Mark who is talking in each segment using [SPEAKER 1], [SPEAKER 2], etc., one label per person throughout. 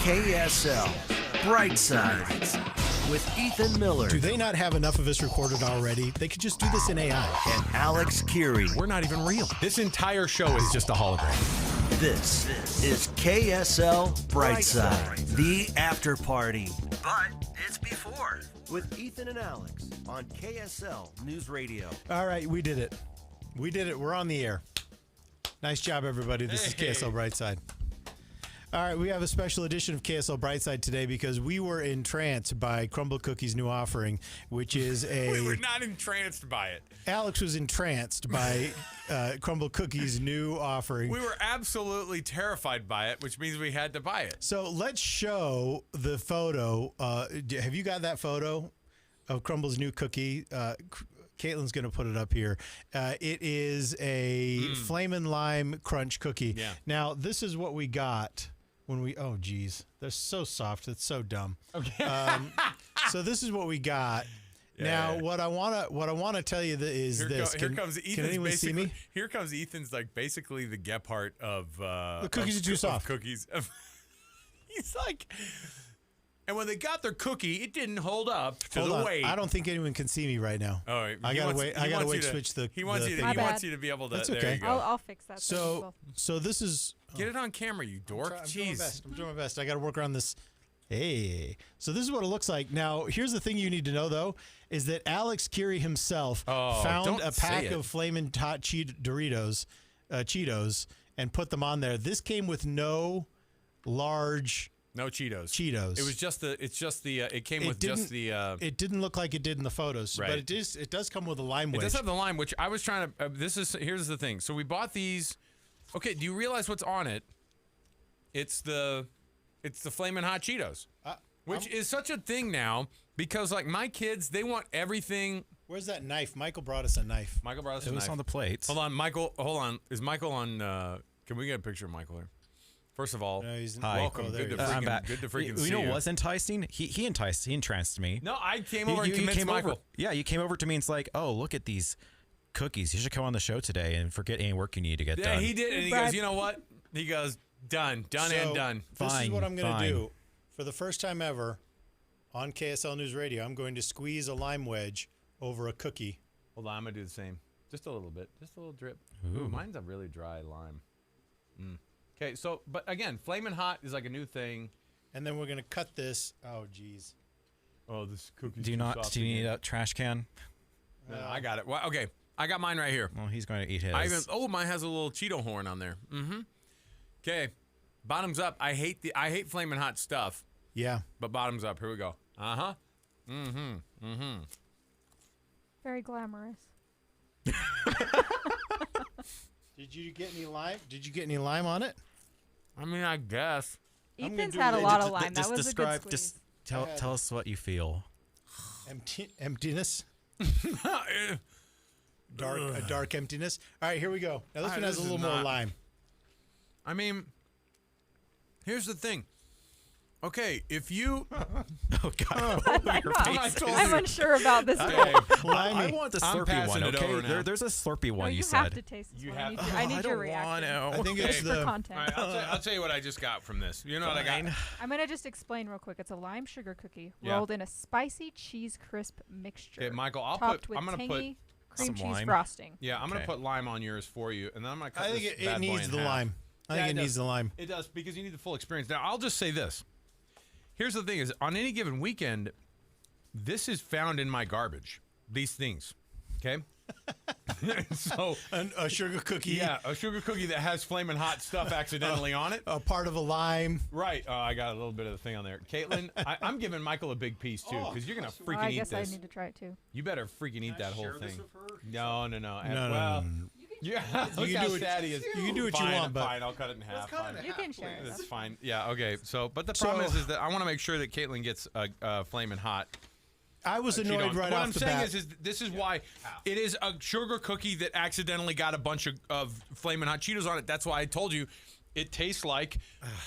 [SPEAKER 1] KSL Brightside with Ethan Miller.
[SPEAKER 2] Do they not have enough of us recorded already? They could just do this in AI.
[SPEAKER 1] And Alex Keary.
[SPEAKER 3] We're not even real. This entire show is just a hologram.
[SPEAKER 1] This is KSL Brightside, the after party. But it's before. With Ethan and Alex on KSL News Radio.
[SPEAKER 2] All right, we did it. We did it. We're on the air. Nice job, everybody. This is KSL Brightside. All right, we have a special edition of KSL Brightside today because we were entranced by Crumbl Cookie's new offering, which is a...
[SPEAKER 3] We were not entranced by it.
[SPEAKER 2] Alex was entranced by Crumbl Cookie's new offering.
[SPEAKER 3] We were absolutely terrified by it, which means we had to buy it.
[SPEAKER 2] So let's show the photo. Have you got that photo of Crumbl's new cookie? Caitlin's going to put it up here. It is a Flamin' Lime Crunch cookie.
[SPEAKER 3] Yeah.
[SPEAKER 2] Now, this is what we got when we... Oh, geez. They're so soft. It's so dumb.
[SPEAKER 3] Okay.
[SPEAKER 2] So this is what we got.
[SPEAKER 3] Yeah,
[SPEAKER 2] now,
[SPEAKER 3] yeah.
[SPEAKER 2] what I want to tell you is this.
[SPEAKER 3] Here comes Ethan's.
[SPEAKER 2] Can anyone see me?
[SPEAKER 3] Here comes Ethan's, like, basically the Gephardt of...
[SPEAKER 2] the cookies are too soft.
[SPEAKER 3] Cookies. He's like... And when they got their cookie, it didn't hold up to the weight.
[SPEAKER 2] I don't think anyone can see me right now.
[SPEAKER 3] All right.
[SPEAKER 2] I gotta wait. I gotta wait to switch the.
[SPEAKER 3] He wants you to be able to.
[SPEAKER 2] That's
[SPEAKER 3] there
[SPEAKER 2] okay.
[SPEAKER 3] you go.
[SPEAKER 4] I'll fix that.
[SPEAKER 2] So this is.
[SPEAKER 3] Get it on camera, you dork.
[SPEAKER 2] I'm doing my best. I got to work around this. Hey. So this is what it looks like. Now, here's the thing you need to know, though, is that Alex Keary himself found a pack of Flamin' Hot Doritos, Cheetos, and put them on there. This came with no large...
[SPEAKER 3] No Cheetos.
[SPEAKER 2] Cheetos.
[SPEAKER 3] It was just the. It's just the. It came with just the.
[SPEAKER 2] It didn't look like it did in the photos,
[SPEAKER 3] right.
[SPEAKER 2] but it does come with a lime wedge.
[SPEAKER 3] It does have the lime, which I was trying to. Here's the thing. So we bought these. Okay, do you realize what's on it? It's the Flamin' Hot Cheetos, which is such a thing now because like my kids, they want everything.
[SPEAKER 2] Where's that knife? Michael brought us a knife.
[SPEAKER 3] Michael brought us a knife.
[SPEAKER 5] It was on the plates.
[SPEAKER 3] Hold on, Michael. Hold on. Is Michael on? Can we get a picture of Michael here? First of all, welcome.
[SPEAKER 2] Oh,
[SPEAKER 3] good to
[SPEAKER 5] I'm back.
[SPEAKER 3] freaking see
[SPEAKER 5] you know what was enticing? He entranced me.
[SPEAKER 3] No, I came over and convinced Michael.
[SPEAKER 5] Yeah, you came over to me and it's like, oh, look at these cookies. You should come on the show today and forget any work you need to get done.
[SPEAKER 3] Yeah, he did. And he goes, you know what? He goes, done and done.
[SPEAKER 2] This is what I'm going to do. For the first time ever on KSL News Radio, I'm going to squeeze a lime wedge over a cookie.
[SPEAKER 3] Hold on, I'm going to do the same. Just a little bit. Just a little drip. Ooh, mine's a really dry lime. Okay, so, but again, Flamin' Hot is like a new thing.
[SPEAKER 2] And then we're going to cut this. Oh, geez.
[SPEAKER 3] Oh, this cookie.
[SPEAKER 5] Do you need a trash can?
[SPEAKER 3] No, I got it. Well, okay, I got mine right here.
[SPEAKER 5] Well, he's going to eat his.
[SPEAKER 3] Mine has a little Cheeto horn on there. Okay, bottoms up. I hate Flamin' Hot stuff.
[SPEAKER 2] Yeah.
[SPEAKER 3] But bottoms up. Here we go.
[SPEAKER 4] Very glamorous.
[SPEAKER 2] Did you get any lime? Did you get any lime on it?
[SPEAKER 3] I mean, I guess.
[SPEAKER 4] Ethan's had a lot of lime. That was
[SPEAKER 5] describe,
[SPEAKER 4] a good squeeze.
[SPEAKER 5] Tell us what you feel.
[SPEAKER 2] Emptiness. Dark emptiness. All right, here we go. Now this one has a little more lime.
[SPEAKER 3] I mean, here's the thing. Okay, if you...
[SPEAKER 5] Oh, God.
[SPEAKER 4] I'm unsure about this one.
[SPEAKER 5] I want the Slurpee one, okay? There's a Slurpee one, you said.
[SPEAKER 4] You have to taste this one. I need your reaction.
[SPEAKER 2] I think it's
[SPEAKER 4] for content.
[SPEAKER 3] All right, I'll tell you what I just got from this. You know what I got?
[SPEAKER 4] I'm going to just explain real quick. It's a lime sugar cookie rolled in a spicy cheese crisp mixture.
[SPEAKER 3] Okay, Michael,
[SPEAKER 4] I'm going to put cream cheese
[SPEAKER 5] lime.
[SPEAKER 4] frosting.
[SPEAKER 3] Yeah, I'm going to put lime on yours for you, and then I'm going to cut this
[SPEAKER 2] it
[SPEAKER 3] bad boy
[SPEAKER 2] needs
[SPEAKER 3] in
[SPEAKER 2] the
[SPEAKER 3] half.
[SPEAKER 2] lime. I think it needs the lime.
[SPEAKER 3] It does, because you need the full experience. Now, I'll just say this. Here's the thing is, on any given weekend, this is found in my garbage. These things, okay? So
[SPEAKER 2] a sugar cookie.
[SPEAKER 3] Yeah, a sugar cookie that has Flamin' Hot stuff accidentally on it.
[SPEAKER 2] A part of a lime.
[SPEAKER 3] Right. I got a little bit of the thing on there. Caitlin, I'm giving Michael a big piece, too, because you're going to freaking eat this.
[SPEAKER 4] I guess I need to try it, too.
[SPEAKER 3] You better freaking eat that whole thing. No.
[SPEAKER 2] No.
[SPEAKER 3] Yeah,
[SPEAKER 2] you can do what you want, but
[SPEAKER 3] fine, I'll cut it in half.
[SPEAKER 4] You can share it.
[SPEAKER 3] That's fine. Yeah, okay. So, but the problem is that I want to make sure that Caitlin gets a Flamin' Hot.
[SPEAKER 2] I was annoyed right off the bat.
[SPEAKER 3] What I'm saying is this is why it is a sugar cookie that accidentally got a bunch of Flamin' Hot Cheetos on it. That's why I told you it tastes like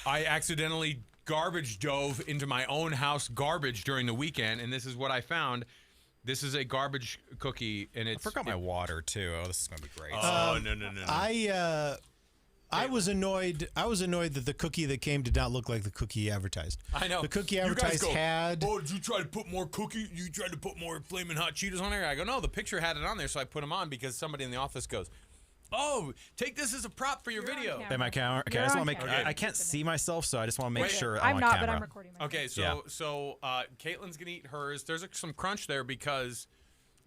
[SPEAKER 3] I accidentally garbage dove into my own house garbage during the weekend, and this is what I found. This is a garbage cookie, and it's...
[SPEAKER 5] I forgot my water, too. Oh, this is going to be great.
[SPEAKER 3] Oh, no.
[SPEAKER 2] I was annoyed. I was annoyed that the cookie that came did not look like the cookie advertised.
[SPEAKER 3] I know.
[SPEAKER 2] The cookie
[SPEAKER 3] You guys
[SPEAKER 2] advertised
[SPEAKER 3] go,
[SPEAKER 2] had.
[SPEAKER 3] Oh, did you try to put more cookie? You tried to put more Flamin' Hot Cheetos on there? I go, no, the picture had it on there, so I put them on because somebody in the office goes, oh, take this as a prop for your
[SPEAKER 4] You're on
[SPEAKER 3] video.
[SPEAKER 4] camera.
[SPEAKER 5] Am I camera? Okay,
[SPEAKER 4] You're
[SPEAKER 5] I just
[SPEAKER 4] on
[SPEAKER 5] want to make.
[SPEAKER 4] camera.
[SPEAKER 5] I can't see myself, so I just want to make
[SPEAKER 3] Wait.
[SPEAKER 5] sure
[SPEAKER 4] I'm
[SPEAKER 5] on
[SPEAKER 4] not,
[SPEAKER 5] camera.
[SPEAKER 4] but I'm recording.
[SPEAKER 3] Okay, so Caitlin's gonna eat hers. There's some crunch there because,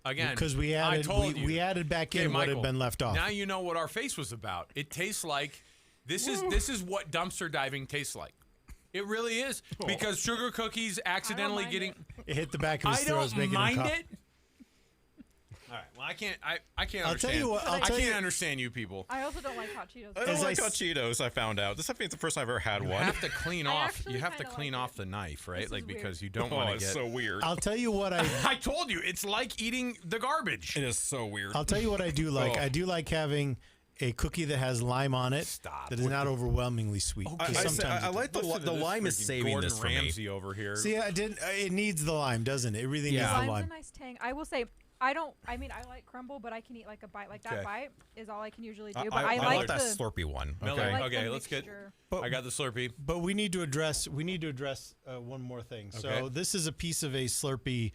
[SPEAKER 3] again,
[SPEAKER 2] Because we
[SPEAKER 3] I
[SPEAKER 2] added,
[SPEAKER 3] told you.
[SPEAKER 2] we added back
[SPEAKER 3] Okay,
[SPEAKER 2] in what
[SPEAKER 3] Michael,
[SPEAKER 2] had been left off.
[SPEAKER 3] Now you know what our face was about. It tastes like this is what dumpster diving tastes like. It really is because sugar cookies accidentally
[SPEAKER 4] mind
[SPEAKER 3] getting.
[SPEAKER 2] It hit the back of his
[SPEAKER 3] I
[SPEAKER 2] throat,
[SPEAKER 3] don't
[SPEAKER 2] making him
[SPEAKER 3] mind
[SPEAKER 2] cough.
[SPEAKER 3] it. All right. Well, I can't. I can't.
[SPEAKER 2] I'll tell
[SPEAKER 3] understand.
[SPEAKER 2] you what- I'll
[SPEAKER 3] I
[SPEAKER 2] tell
[SPEAKER 3] can't
[SPEAKER 2] you-
[SPEAKER 3] understand you people.
[SPEAKER 4] I also don't like hot Cheetos.
[SPEAKER 5] I don't
[SPEAKER 2] As I
[SPEAKER 5] like hot
[SPEAKER 2] s-
[SPEAKER 5] Cheetos. I found out. This I think it's the first time I've ever had
[SPEAKER 3] You
[SPEAKER 5] one.
[SPEAKER 3] have to clean
[SPEAKER 4] I
[SPEAKER 3] off.
[SPEAKER 4] actually
[SPEAKER 3] You have to
[SPEAKER 4] kinda
[SPEAKER 3] clean
[SPEAKER 4] like
[SPEAKER 3] off
[SPEAKER 4] it.
[SPEAKER 3] the knife, right?
[SPEAKER 4] This
[SPEAKER 3] Like
[SPEAKER 4] is weird.
[SPEAKER 3] because you don't
[SPEAKER 5] Oh,
[SPEAKER 3] want to
[SPEAKER 5] it's
[SPEAKER 3] get.
[SPEAKER 5] so weird.
[SPEAKER 2] I'll tell you what I.
[SPEAKER 3] I told you, it's like eating the garbage.
[SPEAKER 5] It is so weird.
[SPEAKER 2] I'll tell you what I do like.
[SPEAKER 3] Oh.
[SPEAKER 2] I do like having a cookie that has lime on it.
[SPEAKER 3] Stop.
[SPEAKER 2] That is not overwhelmingly sweet.
[SPEAKER 5] I,
[SPEAKER 2] 'Cause
[SPEAKER 5] I, say-
[SPEAKER 2] sometimes
[SPEAKER 5] I
[SPEAKER 2] it
[SPEAKER 5] like the
[SPEAKER 3] Listen to
[SPEAKER 5] the
[SPEAKER 3] this
[SPEAKER 5] lime is
[SPEAKER 3] freaking
[SPEAKER 5] saving
[SPEAKER 3] Gordon
[SPEAKER 5] this for
[SPEAKER 3] Ramsay
[SPEAKER 5] me.
[SPEAKER 3] over here.
[SPEAKER 2] See, I didn't. It needs the lime, doesn't it? It really needs
[SPEAKER 5] Yeah.
[SPEAKER 2] the
[SPEAKER 4] Lime's
[SPEAKER 2] lime.
[SPEAKER 4] a nice tang. I will say, I like Crumbl, but I can eat like a bite. Like that
[SPEAKER 3] Okay.
[SPEAKER 4] bite is all I can usually do.
[SPEAKER 5] I,
[SPEAKER 4] But I,
[SPEAKER 5] I
[SPEAKER 4] like
[SPEAKER 5] like that
[SPEAKER 4] the.
[SPEAKER 5] Slurpee one.
[SPEAKER 3] Miller,
[SPEAKER 5] Okay.
[SPEAKER 4] I like
[SPEAKER 3] okay,
[SPEAKER 4] the
[SPEAKER 3] let's get.
[SPEAKER 4] mixture.
[SPEAKER 3] I got the Slurpee.
[SPEAKER 2] But we need to address. One more thing. So
[SPEAKER 3] Okay.
[SPEAKER 2] this is a piece of a Slurpee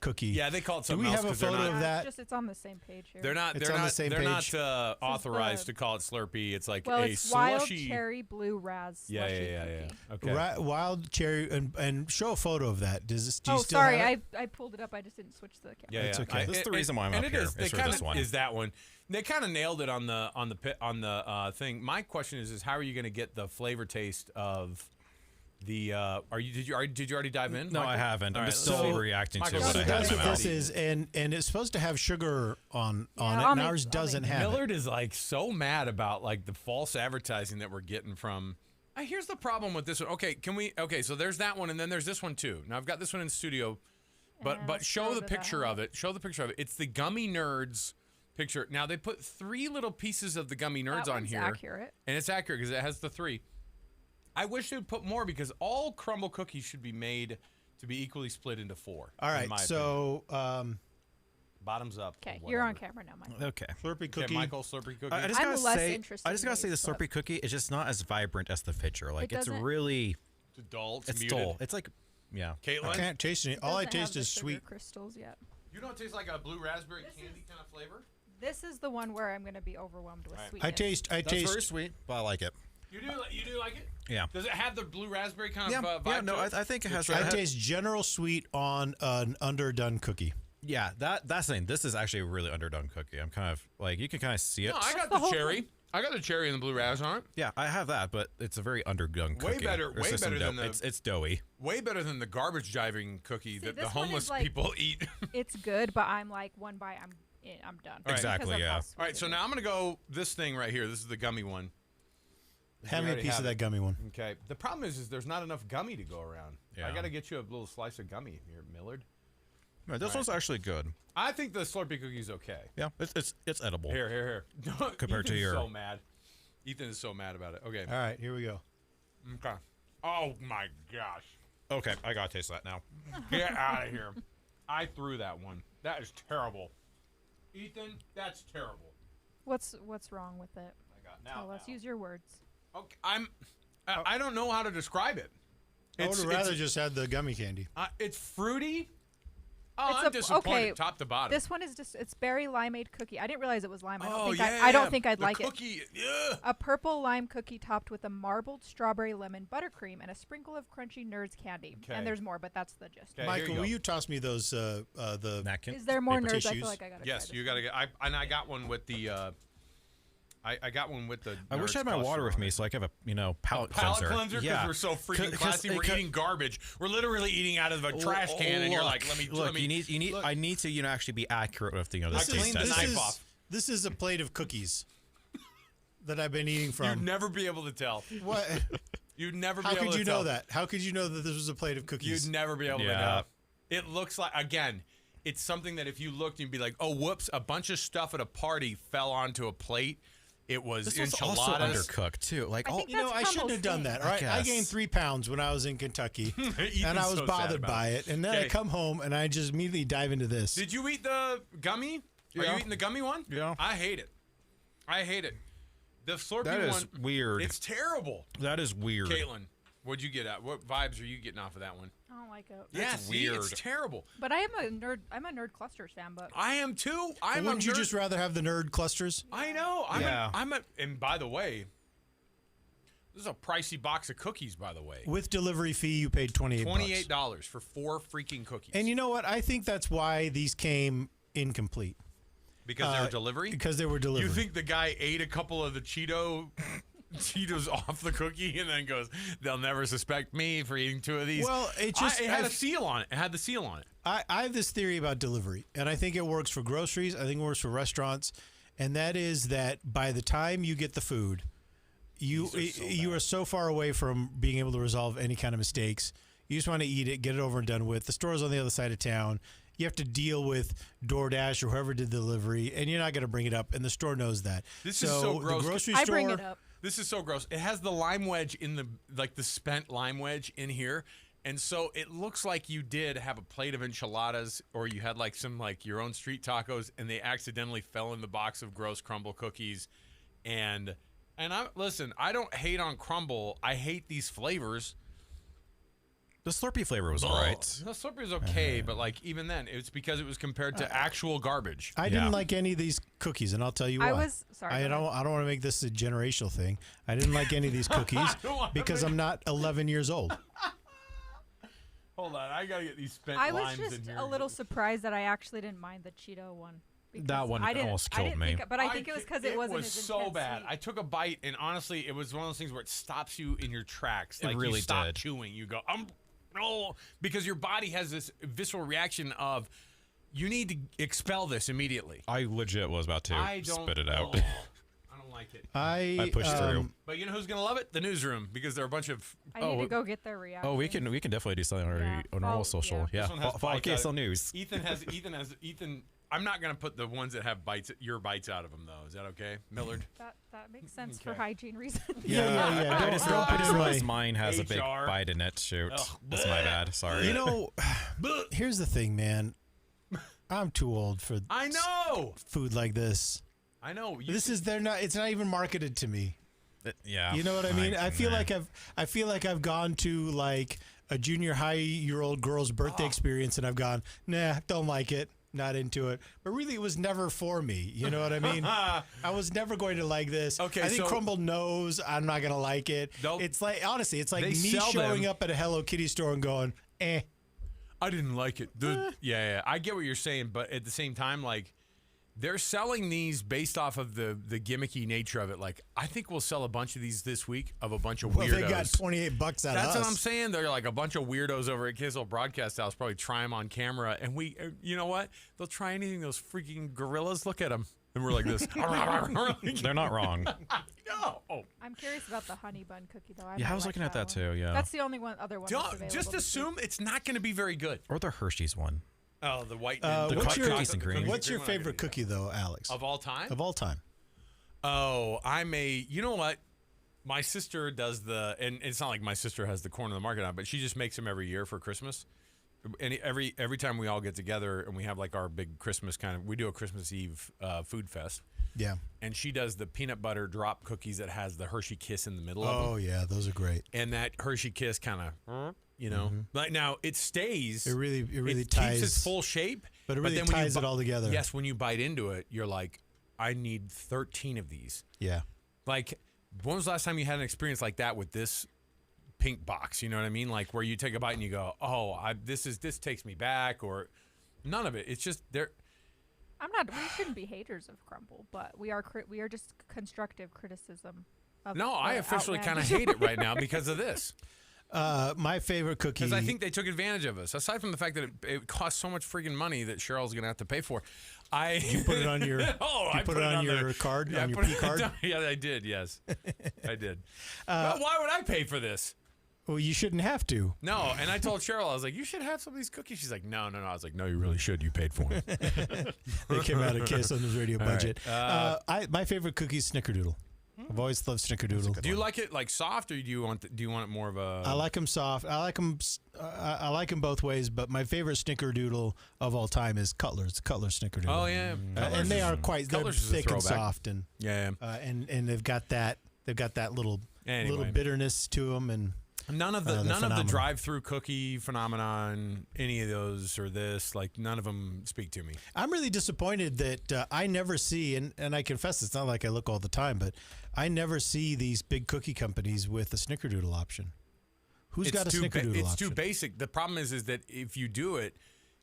[SPEAKER 2] cookie.
[SPEAKER 3] Yeah, they call it
[SPEAKER 2] Do
[SPEAKER 3] something
[SPEAKER 2] we
[SPEAKER 3] else
[SPEAKER 2] have a
[SPEAKER 3] 'cause they're
[SPEAKER 2] photo
[SPEAKER 3] not-
[SPEAKER 2] of that?
[SPEAKER 4] It's on the same page here.
[SPEAKER 3] They're not.
[SPEAKER 2] It's
[SPEAKER 3] They're
[SPEAKER 2] on the
[SPEAKER 3] not.
[SPEAKER 2] same
[SPEAKER 3] They're not
[SPEAKER 2] page.
[SPEAKER 3] authorized to call it Slurpee. It's like
[SPEAKER 4] Well,
[SPEAKER 3] a
[SPEAKER 4] it's wild
[SPEAKER 3] slushy.
[SPEAKER 4] cherry blue raz.
[SPEAKER 3] Yeah,
[SPEAKER 4] slushy
[SPEAKER 3] yeah.
[SPEAKER 4] cookie.
[SPEAKER 3] Okay.
[SPEAKER 2] Wild cherry and show a photo of that. Do you still
[SPEAKER 4] sorry,
[SPEAKER 2] have it?
[SPEAKER 4] I pulled it up. I just didn't switch the camera.
[SPEAKER 3] Yeah,
[SPEAKER 2] It's
[SPEAKER 3] yeah.
[SPEAKER 2] okay.
[SPEAKER 5] That's the reason why I'm
[SPEAKER 3] and
[SPEAKER 5] up
[SPEAKER 3] it
[SPEAKER 5] here.
[SPEAKER 3] is. They
[SPEAKER 5] It's for
[SPEAKER 3] kind
[SPEAKER 5] this one.
[SPEAKER 3] is that one. They kind of nailed it on the thing. My question is how are you going to get the flavor taste of the? Did you already dive in?
[SPEAKER 5] No,
[SPEAKER 3] Michael?
[SPEAKER 5] I haven't. I'm
[SPEAKER 3] All
[SPEAKER 5] just
[SPEAKER 3] right,
[SPEAKER 5] still
[SPEAKER 3] so-
[SPEAKER 5] reacting to
[SPEAKER 3] Michael,
[SPEAKER 5] what
[SPEAKER 2] So
[SPEAKER 5] I
[SPEAKER 3] I
[SPEAKER 2] that's
[SPEAKER 5] have.
[SPEAKER 2] what
[SPEAKER 3] in my
[SPEAKER 2] this
[SPEAKER 3] mouth.
[SPEAKER 2] is, and it's supposed to have sugar on
[SPEAKER 4] Yeah,
[SPEAKER 2] it.
[SPEAKER 4] I'll
[SPEAKER 2] And
[SPEAKER 4] make-
[SPEAKER 2] ours
[SPEAKER 4] I'll
[SPEAKER 2] doesn't
[SPEAKER 4] make
[SPEAKER 2] have it.
[SPEAKER 3] Millard is like so mad about like the false advertising that we're getting from. Here's the problem with this one. Okay, so there's that one, and then there's this one too. Now I've got this one in studio, but
[SPEAKER 4] Yeah,
[SPEAKER 3] but
[SPEAKER 4] let's
[SPEAKER 3] show
[SPEAKER 4] go
[SPEAKER 3] the
[SPEAKER 4] to that
[SPEAKER 3] picture
[SPEAKER 4] one.
[SPEAKER 3] of it. Show the picture of it. It's the Gummy Nerds picture. Now they put 3 little pieces of the Gummy Nerds
[SPEAKER 4] That
[SPEAKER 3] on
[SPEAKER 4] one's
[SPEAKER 3] here,
[SPEAKER 4] accurate.
[SPEAKER 3] and it's accurate because it has the 3. I wish they would put more because all Crumbl cookies should be made to be equally split into 4.
[SPEAKER 2] All
[SPEAKER 3] in
[SPEAKER 2] right,
[SPEAKER 3] my
[SPEAKER 2] so
[SPEAKER 3] bottoms up.
[SPEAKER 4] Okay,
[SPEAKER 3] or
[SPEAKER 4] you're on
[SPEAKER 3] whatever.
[SPEAKER 4] camera now, Michael.
[SPEAKER 5] Okay.
[SPEAKER 2] Slurpee
[SPEAKER 3] Okay,
[SPEAKER 2] cookie.
[SPEAKER 3] Michael Slurpee cookie.
[SPEAKER 5] I just
[SPEAKER 4] I'm
[SPEAKER 5] gotta
[SPEAKER 4] less
[SPEAKER 5] say,
[SPEAKER 4] interested
[SPEAKER 5] I just
[SPEAKER 4] in
[SPEAKER 5] gotta say, the
[SPEAKER 4] these, but-
[SPEAKER 5] Slurpee cookie is just not as vibrant as the picture. Like it's
[SPEAKER 4] doesn't-
[SPEAKER 5] really,
[SPEAKER 3] It's dull.
[SPEAKER 5] it's
[SPEAKER 3] muted.
[SPEAKER 5] dull. It's like, yeah.
[SPEAKER 3] Caitlin,
[SPEAKER 2] I can't taste it. All I
[SPEAKER 4] Doesn't have
[SPEAKER 2] taste
[SPEAKER 4] the
[SPEAKER 2] is
[SPEAKER 4] sugar
[SPEAKER 2] sweet.
[SPEAKER 4] crystals yet.
[SPEAKER 3] you don't taste like a blue raspberry candy kind of flavor.
[SPEAKER 4] This is the one where I'm going to be overwhelmed with
[SPEAKER 3] Right.
[SPEAKER 4] sweetness.
[SPEAKER 2] I taste.
[SPEAKER 5] sweet, but I like it.
[SPEAKER 3] You do like it?
[SPEAKER 5] Yeah.
[SPEAKER 3] Does it have the blue raspberry kind
[SPEAKER 5] Yeah,
[SPEAKER 3] of vibe?
[SPEAKER 5] yeah. No,
[SPEAKER 3] to it?
[SPEAKER 5] I think it has.
[SPEAKER 2] I taste general sweet on an underdone cookie.
[SPEAKER 5] Yeah, that's the thing. This is actually a really underdone cookie. I'm kind of like you can kind of see it.
[SPEAKER 3] No, I got
[SPEAKER 4] the
[SPEAKER 3] the
[SPEAKER 4] whole
[SPEAKER 3] cherry.
[SPEAKER 4] thing.
[SPEAKER 3] I got the cherry and the blue ras on it.
[SPEAKER 5] Yeah, I have that, but it's a very underdone
[SPEAKER 3] Way
[SPEAKER 5] cookie.
[SPEAKER 3] better-
[SPEAKER 5] There's
[SPEAKER 3] way
[SPEAKER 5] just some
[SPEAKER 3] better than
[SPEAKER 5] dough.
[SPEAKER 3] the-
[SPEAKER 5] It's doughy.
[SPEAKER 3] Way better than the garbage diving cookie that the
[SPEAKER 4] this one is
[SPEAKER 3] homeless
[SPEAKER 4] like-
[SPEAKER 3] people eat.
[SPEAKER 4] It's good, but I'm like one bite, I'm done.
[SPEAKER 3] right.
[SPEAKER 5] Exactly,
[SPEAKER 4] Because of
[SPEAKER 5] yeah.
[SPEAKER 4] how
[SPEAKER 3] All
[SPEAKER 4] sweet
[SPEAKER 3] right, so
[SPEAKER 4] it
[SPEAKER 3] now
[SPEAKER 4] is.
[SPEAKER 3] I'm gonna go this thing right here. This is the gummy one.
[SPEAKER 2] Have me a
[SPEAKER 3] already
[SPEAKER 2] piece
[SPEAKER 3] have
[SPEAKER 2] of
[SPEAKER 3] it.
[SPEAKER 2] that gummy one.
[SPEAKER 3] Okay. The problem is there's not enough gummy to go around.
[SPEAKER 5] Yeah.
[SPEAKER 3] I got to get you a little slice of gummy here, Millard.
[SPEAKER 5] No, this one's actually good.
[SPEAKER 3] I think the Slurpee cookie's okay.
[SPEAKER 5] Yeah, it's edible.
[SPEAKER 3] Here.
[SPEAKER 5] Compared to
[SPEAKER 3] Ethan's
[SPEAKER 5] your-
[SPEAKER 3] so mad. Ethan is so mad about it. Okay.
[SPEAKER 2] All right, here we go.
[SPEAKER 3] Okay. Oh my gosh.
[SPEAKER 5] Okay, I gotta taste that now.
[SPEAKER 3] Get out of here. I threw that one. That is terrible. Ethan, that's terrible.
[SPEAKER 4] What's wrong with it?
[SPEAKER 3] I got now.
[SPEAKER 4] Tell us. Use your words.
[SPEAKER 3] Okay, I don't know how to describe it.
[SPEAKER 2] I would have rather just had the gummy candy.
[SPEAKER 3] It's fruity. Oh,
[SPEAKER 4] It's
[SPEAKER 3] I'm
[SPEAKER 4] a-
[SPEAKER 3] disappointed.
[SPEAKER 4] okay,
[SPEAKER 3] Top to bottom.
[SPEAKER 4] This one is just, it's berry limeade cookie. I didn't realize it was lime. I don't
[SPEAKER 3] oh
[SPEAKER 4] think
[SPEAKER 3] yeah.
[SPEAKER 4] I don't think I'd
[SPEAKER 3] the
[SPEAKER 4] like
[SPEAKER 3] cookie,
[SPEAKER 4] it.
[SPEAKER 3] Yeah.
[SPEAKER 4] A purple lime cookie topped with a marbled strawberry lemon buttercream and a sprinkle of crunchy Nerds candy.
[SPEAKER 3] Okay.
[SPEAKER 4] And there's more, but that's the gist.
[SPEAKER 3] Okay, here
[SPEAKER 2] Michael,
[SPEAKER 3] you go.
[SPEAKER 2] will you toss me those the
[SPEAKER 5] Napkin.
[SPEAKER 4] Is there more
[SPEAKER 2] Paper
[SPEAKER 4] Nerds? I
[SPEAKER 2] tissues?
[SPEAKER 4] feel like I gotta.
[SPEAKER 3] Yes,
[SPEAKER 4] try
[SPEAKER 3] you
[SPEAKER 4] this
[SPEAKER 3] gotta
[SPEAKER 4] one.
[SPEAKER 3] get. I got one with the. I got one with the.
[SPEAKER 5] I wish I had my
[SPEAKER 3] Nerds
[SPEAKER 5] water
[SPEAKER 3] cluster
[SPEAKER 5] with
[SPEAKER 3] on
[SPEAKER 5] me
[SPEAKER 3] it.
[SPEAKER 5] so I could have a palate
[SPEAKER 3] Palate
[SPEAKER 5] cleanser.
[SPEAKER 3] cleanser because
[SPEAKER 5] Yeah.
[SPEAKER 3] we're so freaking
[SPEAKER 5] 'Cause-
[SPEAKER 3] classy. We're
[SPEAKER 5] 'cause-
[SPEAKER 3] eating garbage. We're literally eating out of a trash can, and you're like, let me.
[SPEAKER 5] look. You need.
[SPEAKER 2] look.
[SPEAKER 5] I need to actually be accurate with the
[SPEAKER 3] I
[SPEAKER 5] this taste
[SPEAKER 3] cleaned the
[SPEAKER 5] test.
[SPEAKER 3] knife off.
[SPEAKER 2] This is a plate of cookies that I've been eating
[SPEAKER 3] You'd
[SPEAKER 2] from.
[SPEAKER 3] never be able to tell.
[SPEAKER 2] What?
[SPEAKER 3] You'd never be
[SPEAKER 2] How
[SPEAKER 3] able to
[SPEAKER 2] could you
[SPEAKER 3] tell.
[SPEAKER 2] know that? How could you know that this was a plate of cookies?
[SPEAKER 3] You'd never be able to
[SPEAKER 5] Yeah.
[SPEAKER 3] know. It looks like, again, it's something that if you looked, you'd be like, oh, whoops, a bunch of stuff at a party fell onto a plate. It was
[SPEAKER 5] This was also
[SPEAKER 3] enchiladas.
[SPEAKER 5] undercooked too. Like
[SPEAKER 4] I
[SPEAKER 5] all
[SPEAKER 4] think
[SPEAKER 2] You know, I
[SPEAKER 4] That's
[SPEAKER 2] shouldn't have
[SPEAKER 4] Crumble's
[SPEAKER 2] done
[SPEAKER 4] thing.
[SPEAKER 2] that. All right, I
[SPEAKER 5] guess.
[SPEAKER 2] gained 3 pounds when I was in Kentucky, and
[SPEAKER 3] Ethan's
[SPEAKER 2] I was
[SPEAKER 3] so sad
[SPEAKER 2] bothered
[SPEAKER 3] about
[SPEAKER 2] by it. And then I
[SPEAKER 3] Okay.
[SPEAKER 2] come home and I just immediately dive into this.
[SPEAKER 3] Did you eat the gummy? Are
[SPEAKER 5] Yeah.
[SPEAKER 3] you eating the gummy one?
[SPEAKER 5] Yeah.
[SPEAKER 3] I hate it. I hate it. The Slurpee
[SPEAKER 5] That is
[SPEAKER 3] one,
[SPEAKER 5] weird.
[SPEAKER 3] It's terrible.
[SPEAKER 5] That is weird.
[SPEAKER 3] Caitlin, what'd you get at? What vibes are you getting off of that one?
[SPEAKER 4] I don't like it.
[SPEAKER 3] That's
[SPEAKER 5] weird.
[SPEAKER 3] It's terrible.
[SPEAKER 4] But I am a nerd. I'm a Nerd Clusters fan, but
[SPEAKER 3] I am too.
[SPEAKER 2] Wouldn't you just rather have the nerd clusters?
[SPEAKER 3] I know.
[SPEAKER 5] Yeah.
[SPEAKER 3] And by the way, this is a pricey box of cookies, by the way.
[SPEAKER 2] With delivery fee, you paid $28.
[SPEAKER 3] $28 for 4 freaking cookies.
[SPEAKER 2] And you know what? I think that's why these came incomplete.
[SPEAKER 3] Because they were delivery?
[SPEAKER 2] Because they were delivery.
[SPEAKER 3] You think the guy ate a couple of the Cheetos off the cookie and then goes, they'll never suspect me for eating 2 of these?
[SPEAKER 2] Well, it just
[SPEAKER 3] it had a seal on it. It had the seal on it.
[SPEAKER 2] I have this theory about delivery, and I think it works for groceries. I think it works for restaurants, and that is that by the time you get the food, you are so far away from being able to resolve any kind of mistakes. You just want to eat it, get it over and done with. The store's on the other side of town. You have to deal with DoorDash or whoever did the delivery, and you're not going to bring it up, and the store knows that.
[SPEAKER 3] This is so gross.
[SPEAKER 2] The grocery
[SPEAKER 4] I
[SPEAKER 2] store,
[SPEAKER 4] bring it up.
[SPEAKER 3] This is so gross. It has the lime wedge in the spent lime wedge in here. And so it looks like you did have a plate of enchiladas or you had some your own street tacos and they accidentally fell in the box of gross Crumbl cookies. And I don't hate on Crumbl. I hate these flavors.
[SPEAKER 5] The Slurpee flavor was all right.
[SPEAKER 3] The Slurpee was okay, but even then, it's because it was compared to actual garbage.
[SPEAKER 2] I didn't like any of these cookies, and I'll tell you why. I don't want to make this a generational thing. I didn't like any of these cookies because I'm not 11 years old.
[SPEAKER 3] Hold on, I gotta get these spent
[SPEAKER 4] I was
[SPEAKER 3] limes in
[SPEAKER 4] just
[SPEAKER 3] here.
[SPEAKER 4] a little surprised that I actually didn't mind the Cheeto one.
[SPEAKER 5] That one almost killed me.
[SPEAKER 4] But I think it was because it wasn't
[SPEAKER 3] was
[SPEAKER 4] as
[SPEAKER 3] so
[SPEAKER 4] intense
[SPEAKER 3] bad.
[SPEAKER 4] sweet.
[SPEAKER 3] I took a bite, and honestly, it was one of those things where it stops you in your tracks.
[SPEAKER 5] It really
[SPEAKER 3] you stop
[SPEAKER 5] did.
[SPEAKER 3] chewing. You go, no, because your body has this visceral reaction of, you need to expel this immediately.
[SPEAKER 5] I legit was about to spit it out.
[SPEAKER 3] I don't like it.
[SPEAKER 2] I
[SPEAKER 5] pushed through.
[SPEAKER 3] But you know who's gonna love it? The newsroom, because there are a bunch of.
[SPEAKER 4] I need to go get their reaction.
[SPEAKER 5] Oh, we can definitely do something on
[SPEAKER 4] Yeah.
[SPEAKER 5] our normal
[SPEAKER 4] Oh,
[SPEAKER 5] social.
[SPEAKER 4] yeah.
[SPEAKER 5] Yeah,
[SPEAKER 3] This one has
[SPEAKER 5] follow
[SPEAKER 3] bites out
[SPEAKER 5] KSL
[SPEAKER 3] of-
[SPEAKER 5] News.
[SPEAKER 3] Ethan. I'm not gonna put the ones that have your bites out of them though. Is that okay, Millard?
[SPEAKER 4] That makes sense
[SPEAKER 3] Okay.
[SPEAKER 4] for hygiene reasons.
[SPEAKER 2] Yeah.
[SPEAKER 5] I just
[SPEAKER 2] Don't put it in
[SPEAKER 5] realized
[SPEAKER 2] my.
[SPEAKER 5] mine has a big
[SPEAKER 3] HR.
[SPEAKER 5] bite in it. Shoot,
[SPEAKER 3] Ugh.
[SPEAKER 5] that's my bad. Sorry.
[SPEAKER 2] You know, here's the thing, man. I'm too old for
[SPEAKER 3] I know.
[SPEAKER 2] food like this.
[SPEAKER 3] I know.
[SPEAKER 2] It's not even marketed to me.
[SPEAKER 5] Yeah.
[SPEAKER 2] You know what I mean? I feel
[SPEAKER 5] nah.
[SPEAKER 2] like I've gone to a junior high-year-old girl's birthday experience, and I've gone, nah, don't like it, not into it. But really, it was never for me. You know what I mean? I was never going to like this.
[SPEAKER 3] Okay,
[SPEAKER 2] I think
[SPEAKER 3] so-
[SPEAKER 2] Crumbl knows I'm not going to like it.
[SPEAKER 3] Nope.
[SPEAKER 2] It's honestly, it's like
[SPEAKER 3] They
[SPEAKER 2] me
[SPEAKER 3] sell
[SPEAKER 2] showing
[SPEAKER 3] them.
[SPEAKER 2] up at a Hello Kitty store and going, eh.
[SPEAKER 3] I didn't like it. Yeah, I get what you're saying, but at the same time, they're selling these based off of the gimmicky nature of it. I think we'll sell a bunch of these this week of a bunch of
[SPEAKER 2] Well,
[SPEAKER 3] weirdos.
[SPEAKER 2] they got $28 out of us.
[SPEAKER 3] That's what I'm saying. They're a bunch of weirdos over at KSL Broadcast House probably try them on camera, and you know what? They'll try anything. Those freaking gorillas. Look at them, and we're like this.
[SPEAKER 5] They're not wrong.
[SPEAKER 3] No. Oh.
[SPEAKER 4] I'm curious about the honey bun cookie though.
[SPEAKER 5] Yeah, I was looking at that too. Yeah.
[SPEAKER 4] That's the only other one. that's available
[SPEAKER 3] Just
[SPEAKER 4] this
[SPEAKER 3] assume it's not going to be very good.
[SPEAKER 5] Or the Hershey's one.
[SPEAKER 3] Oh, the white.
[SPEAKER 2] What's your
[SPEAKER 5] cookies and cream.
[SPEAKER 2] What's your favorite cookie though, Alex?
[SPEAKER 3] of all time?
[SPEAKER 2] Of all time?
[SPEAKER 3] Oh, you know what? My sister does and it's not like my sister has the corner of the market on, but she just makes them every year for Christmas. And every time we all get together and we have our big Christmas we do a Christmas Eve food fest.
[SPEAKER 2] Yeah.
[SPEAKER 3] And she does the peanut butter drop cookies that has the Hershey Kiss in the middle of them.
[SPEAKER 2] Oh yeah, those are great.
[SPEAKER 3] And that Hershey Kiss kind of, now it stays.
[SPEAKER 2] It really
[SPEAKER 3] it
[SPEAKER 2] ties
[SPEAKER 3] keeps its full shape.
[SPEAKER 2] But it really
[SPEAKER 3] then when you
[SPEAKER 2] ties it all together.
[SPEAKER 3] Yes, when you bite into it, you're like, I need 13 of these.
[SPEAKER 2] Yeah.
[SPEAKER 3] When was the last time you had an experience like that with this pink box? You know what I mean? Where you take a bite and you go, oh, this takes me back, or none of it. It's just there.
[SPEAKER 4] We shouldn't be haters of Crumbl, but we are just constructive criticism.
[SPEAKER 3] No, I officially kind of hate it right now because of this.
[SPEAKER 2] My favorite cookie.
[SPEAKER 3] Because I think they took advantage of us. Aside from the fact that it costs so much freaking money that Cheryl's going to have to pay for.
[SPEAKER 2] You put it on your.
[SPEAKER 3] I
[SPEAKER 2] put it on your card, on your P card.
[SPEAKER 3] Yeah, I did. Yes, I did. But why would I pay for this?
[SPEAKER 2] Well, you shouldn't have to.
[SPEAKER 3] No, and I told Cheryl, I was like, you should have some of these cookies. She's like, no. I was like, no, you really should. You paid for them.
[SPEAKER 2] They came out of KSL News Radio
[SPEAKER 3] All right.
[SPEAKER 2] budget. My favorite cookie is Snickerdoodle. I've always loved Snickerdoodle.
[SPEAKER 3] Do you like it like soft, or do you want it more of a?
[SPEAKER 2] I like them soft. I like them. I like them both ways. But my favorite Snickerdoodle of all time is Cutler's. Cutler Snickerdoodle.
[SPEAKER 3] Oh yeah,
[SPEAKER 2] and they are quite. They're thick and soft, and
[SPEAKER 3] yeah.
[SPEAKER 2] And they've got that. They've got that little bitterness to them, and
[SPEAKER 3] none of the drive-through cookie phenomenon, any of those or this, like none of them speak to me.
[SPEAKER 2] I'm really disappointed that I never see, and I confess it's not like I look all the time, but I never see these big cookie companies with a Snickerdoodle option. Who's got a Snickerdoodle option?
[SPEAKER 3] It's too basic. The problem is that if you do it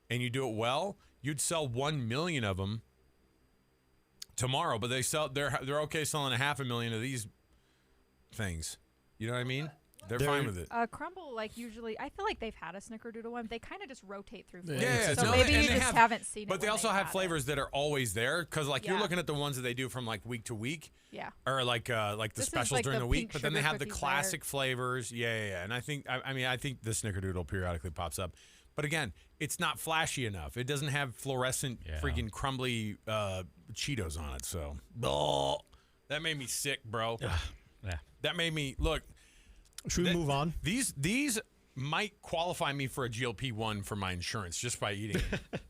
[SPEAKER 3] and you do it well, you'd sell 1 million of them tomorrow, but they're okay selling 500,000 of these things. You know what I mean? They're fine with it.
[SPEAKER 4] Crumbl, like usually, I feel like they've had a Snickerdoodle one. They kind of just rotate through flavors.
[SPEAKER 3] Yeah,
[SPEAKER 4] so maybe you just haven't seen it.
[SPEAKER 3] But they also have flavors that are always there, because like you're looking at the ones that they do from like week to week.
[SPEAKER 4] Yeah.
[SPEAKER 3] Or like the specials
[SPEAKER 4] like
[SPEAKER 3] during
[SPEAKER 4] the
[SPEAKER 3] the week, but then they have the classic
[SPEAKER 4] there.
[SPEAKER 3] flavors. Yeah. And I think I think the Snickerdoodle periodically pops up. But again, it's not flashy enough. It doesn't have fluorescent freaking crumbly Cheetos on it. So that made me sick, bro.
[SPEAKER 5] Yeah.
[SPEAKER 3] That made me look.
[SPEAKER 2] Should we move on?
[SPEAKER 3] These might qualify me for a GLP-1 for my insurance just by eating it.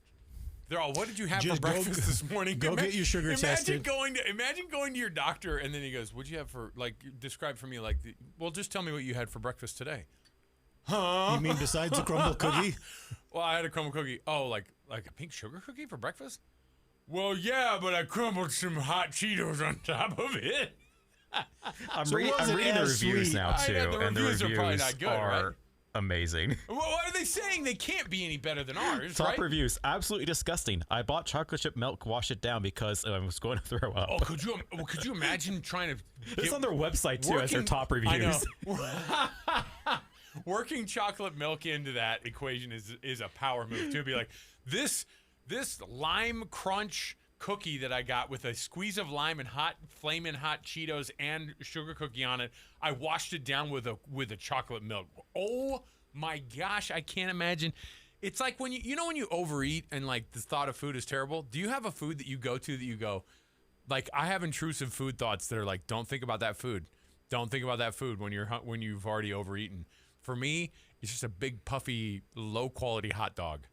[SPEAKER 3] They're all, what did you have for breakfast this morning?
[SPEAKER 2] Go get your sugar tested.
[SPEAKER 3] Imagine going to your doctor and then he goes, what'd you have for, like, describe for me, like, well, just tell me what you had for breakfast today. Huh?
[SPEAKER 2] You mean besides the Crumbl cookie?
[SPEAKER 3] Well, I had a Crumbl cookie. Oh, like a pink sugar cookie for breakfast? Well, yeah, but I crumbled some hot Cheetos on top of it.
[SPEAKER 5] I'm reading the reviews now too,
[SPEAKER 3] and the reviews are probably not good, right?
[SPEAKER 5] Amazing.
[SPEAKER 3] What are they saying? They can't be any better than ours.
[SPEAKER 5] Top reviews, absolutely disgusting. I bought chocolate chip milk, washed it down because I was going to throw up.
[SPEAKER 3] Oh, could you imagine trying to?
[SPEAKER 5] It's on their website too as their top reviews.
[SPEAKER 3] I know. Working chocolate milk into that equation is a power move to be like this lime crunch cookie that I got with a squeeze of lime and flaming hot Cheetos and sugar cookie on it. I washed it down with a chocolate milk. Oh my gosh, I can't imagine. It's like when when you overeat and like the thought of food is terrible. Do you have a food that you go to that you go, like I have intrusive food thoughts that are like, don't think about that food. Don't think about that food when you've already overeaten. For me, it's just a big puffy low quality hot dog.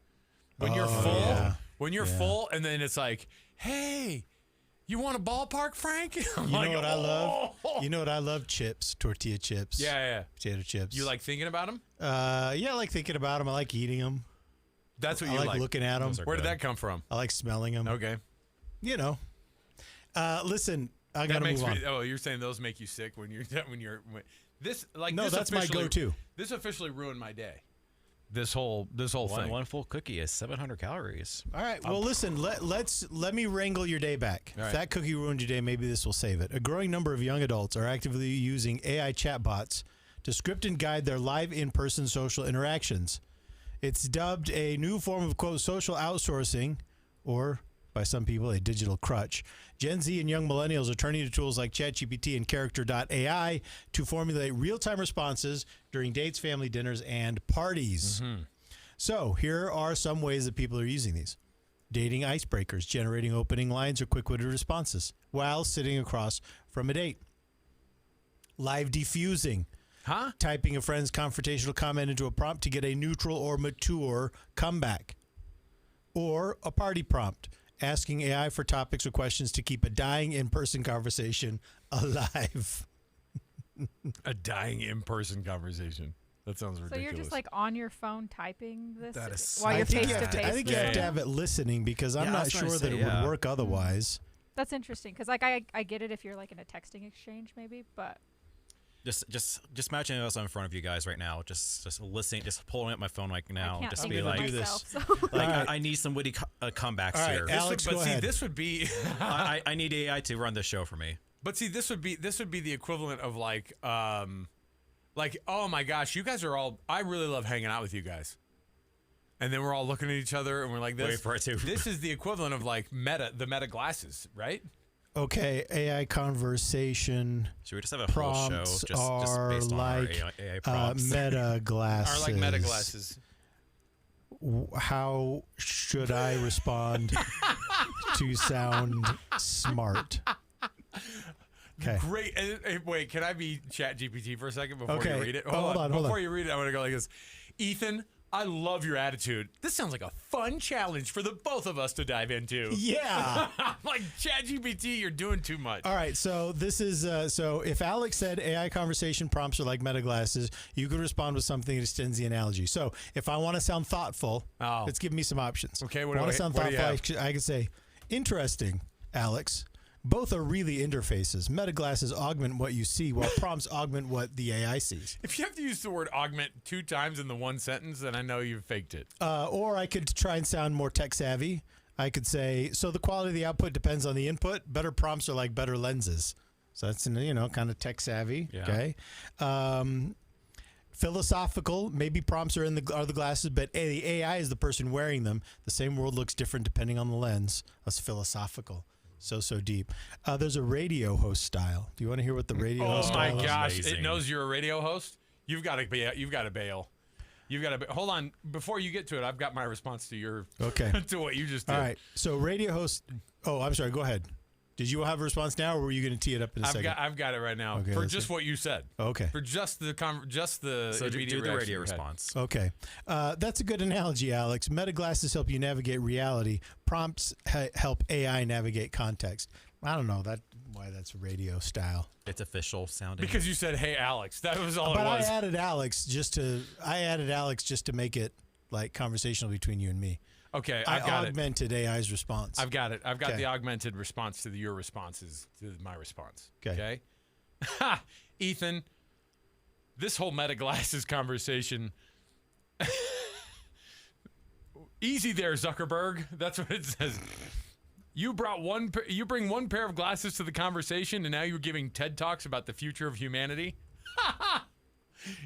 [SPEAKER 3] When you're full, full, and then it's like, hey, you want a ballpark, Frank?
[SPEAKER 2] You know what I love? You know what I love? Chips, tortilla chips.
[SPEAKER 3] Yeah.
[SPEAKER 2] Potato chips.
[SPEAKER 3] You like thinking about them?
[SPEAKER 2] Yeah, I like thinking about them. I like eating them.
[SPEAKER 3] That's what you
[SPEAKER 2] like. I like looking at them.
[SPEAKER 3] Where did that come from?
[SPEAKER 2] I like smelling them.
[SPEAKER 3] Okay.
[SPEAKER 2] Listen, I got to move on.
[SPEAKER 3] Oh, you're saying those make you sick when this like
[SPEAKER 2] no,
[SPEAKER 3] this
[SPEAKER 2] that's my go-to.
[SPEAKER 3] This officially ruined my day. This whole thing.
[SPEAKER 5] One full cookie is 700 calories.
[SPEAKER 2] All right. Well, listen. Let me wrangle your day back.
[SPEAKER 3] All right.
[SPEAKER 2] If that cookie ruined your day, maybe this will save it. A growing number of young adults are actively using AI chatbots to script and guide their live in-person social interactions. It's dubbed a new form of quote social outsourcing, or by some people a digital crutch. Gen Z and young millennials are turning to tools like ChatGPT and Character.ai to formulate real-time responses during dates, family dinners, and parties. Mm-hmm. So here are some ways that people are using these. Dating icebreakers, generating opening lines or quick-witted responses while sitting across from a date. Live diffusing. Typing a friend's confrontational comment into a prompt to get a neutral or mature comeback. Or a party prompt. Asking AI for topics or questions to keep a dying in-person conversation alive.
[SPEAKER 3] A dying in-person conversation. That sounds ridiculous.
[SPEAKER 4] So you're just like on your phone typing this
[SPEAKER 2] while
[SPEAKER 4] you're face-to-face?
[SPEAKER 2] I think you have to have it listening because I'm not sure that it would work otherwise.
[SPEAKER 4] That's interesting because like I get it if you're like in a texting exchange maybe, but...
[SPEAKER 5] Just imagine us in front of you guys right now, just listening, just pulling up my phone right now, just be like,
[SPEAKER 2] do this.
[SPEAKER 5] Like I need some witty comebacks here.
[SPEAKER 2] Alex, go ahead.
[SPEAKER 3] This would be.
[SPEAKER 5] I need AI to run this show for me.
[SPEAKER 3] But see, this would be the equivalent of like, oh my gosh, you guys are all. I really love hanging out with you guys. And then we're all looking at each other and we're like, this.
[SPEAKER 5] Wait for it to.
[SPEAKER 3] This is the equivalent of like the Meta glasses, right?
[SPEAKER 2] Okay, AI conversation.
[SPEAKER 5] Should we just have a whole show just based on our AI prompts?
[SPEAKER 2] Meta glasses.
[SPEAKER 3] Are like Meta glasses.
[SPEAKER 2] How should I respond to sound smart? Okay.
[SPEAKER 3] Great. Wait, can I be ChatGPT for a second before you read it?
[SPEAKER 2] Hold on.
[SPEAKER 3] Before you read it, I'm going to go like this. Ethan, I love your attitude. This sounds like a fun challenge for the both of us to dive into.
[SPEAKER 2] Yeah.
[SPEAKER 3] Like, ChatGPT, you're doing too much.
[SPEAKER 2] All right, so this is so if Alex said AI conversation prompts are like meta glasses, you could respond with something that extends the analogy. So if I want to sound thoughtful, let's give me some options.
[SPEAKER 3] Okay,
[SPEAKER 2] what do I want to sound thoughtful? I could say, interesting, Alex. Both are really interfaces. Meta glasses augment what you see, while prompts augment what the AI sees.
[SPEAKER 3] If you have to use the word augment 2 times in the one sentence, then I know you've faked it.
[SPEAKER 2] Or I could try and sound more tech savvy. I could say, so the quality of the output depends on the input. Better prompts are like better lenses. So that's, kind of tech savvy.
[SPEAKER 5] Yeah.
[SPEAKER 2] Okay. Philosophical, maybe prompts are the glasses, but the AI is the person wearing them. The same world looks different depending on the lens. That's philosophical. So deep. There's a radio host style. Do you want to hear what the radio host style is?
[SPEAKER 3] Oh my gosh!
[SPEAKER 5] Amazing.
[SPEAKER 3] It knows you're a radio host. You've got to bail. Hold on. Before you get to it, I've got my response to your to what you just did.
[SPEAKER 2] All right. So radio host. Oh, I'm sorry. Go ahead. Did you have a response now, or were you going to tee it up in a second?
[SPEAKER 3] I've got it right now for just what you said.
[SPEAKER 2] Okay.
[SPEAKER 3] For just the
[SPEAKER 5] So
[SPEAKER 3] immediate
[SPEAKER 5] do the radio
[SPEAKER 3] reaction
[SPEAKER 5] response.
[SPEAKER 2] Okay. That's a good analogy, Alex. Meta glasses help you navigate reality. Prompts help AI navigate context. I don't know why that's radio style.
[SPEAKER 5] It's official sounding.
[SPEAKER 3] Because you said, "Hey, Alex." That was all
[SPEAKER 2] But
[SPEAKER 3] it was.
[SPEAKER 2] I added Alex just to make it like conversational between you and me.
[SPEAKER 3] Okay,
[SPEAKER 2] I
[SPEAKER 3] I've got it.
[SPEAKER 2] augmented AI's response.
[SPEAKER 3] I've got it. I've got
[SPEAKER 2] Okay.
[SPEAKER 3] the augmented response to your responses to my response.
[SPEAKER 2] Okay.
[SPEAKER 3] Ha! Ethan, this whole meta glasses conversation. Easy there, Zuckerberg. That's what it says. You bring one pair of glasses to the conversation, and now you're giving TED Talks about the future of humanity.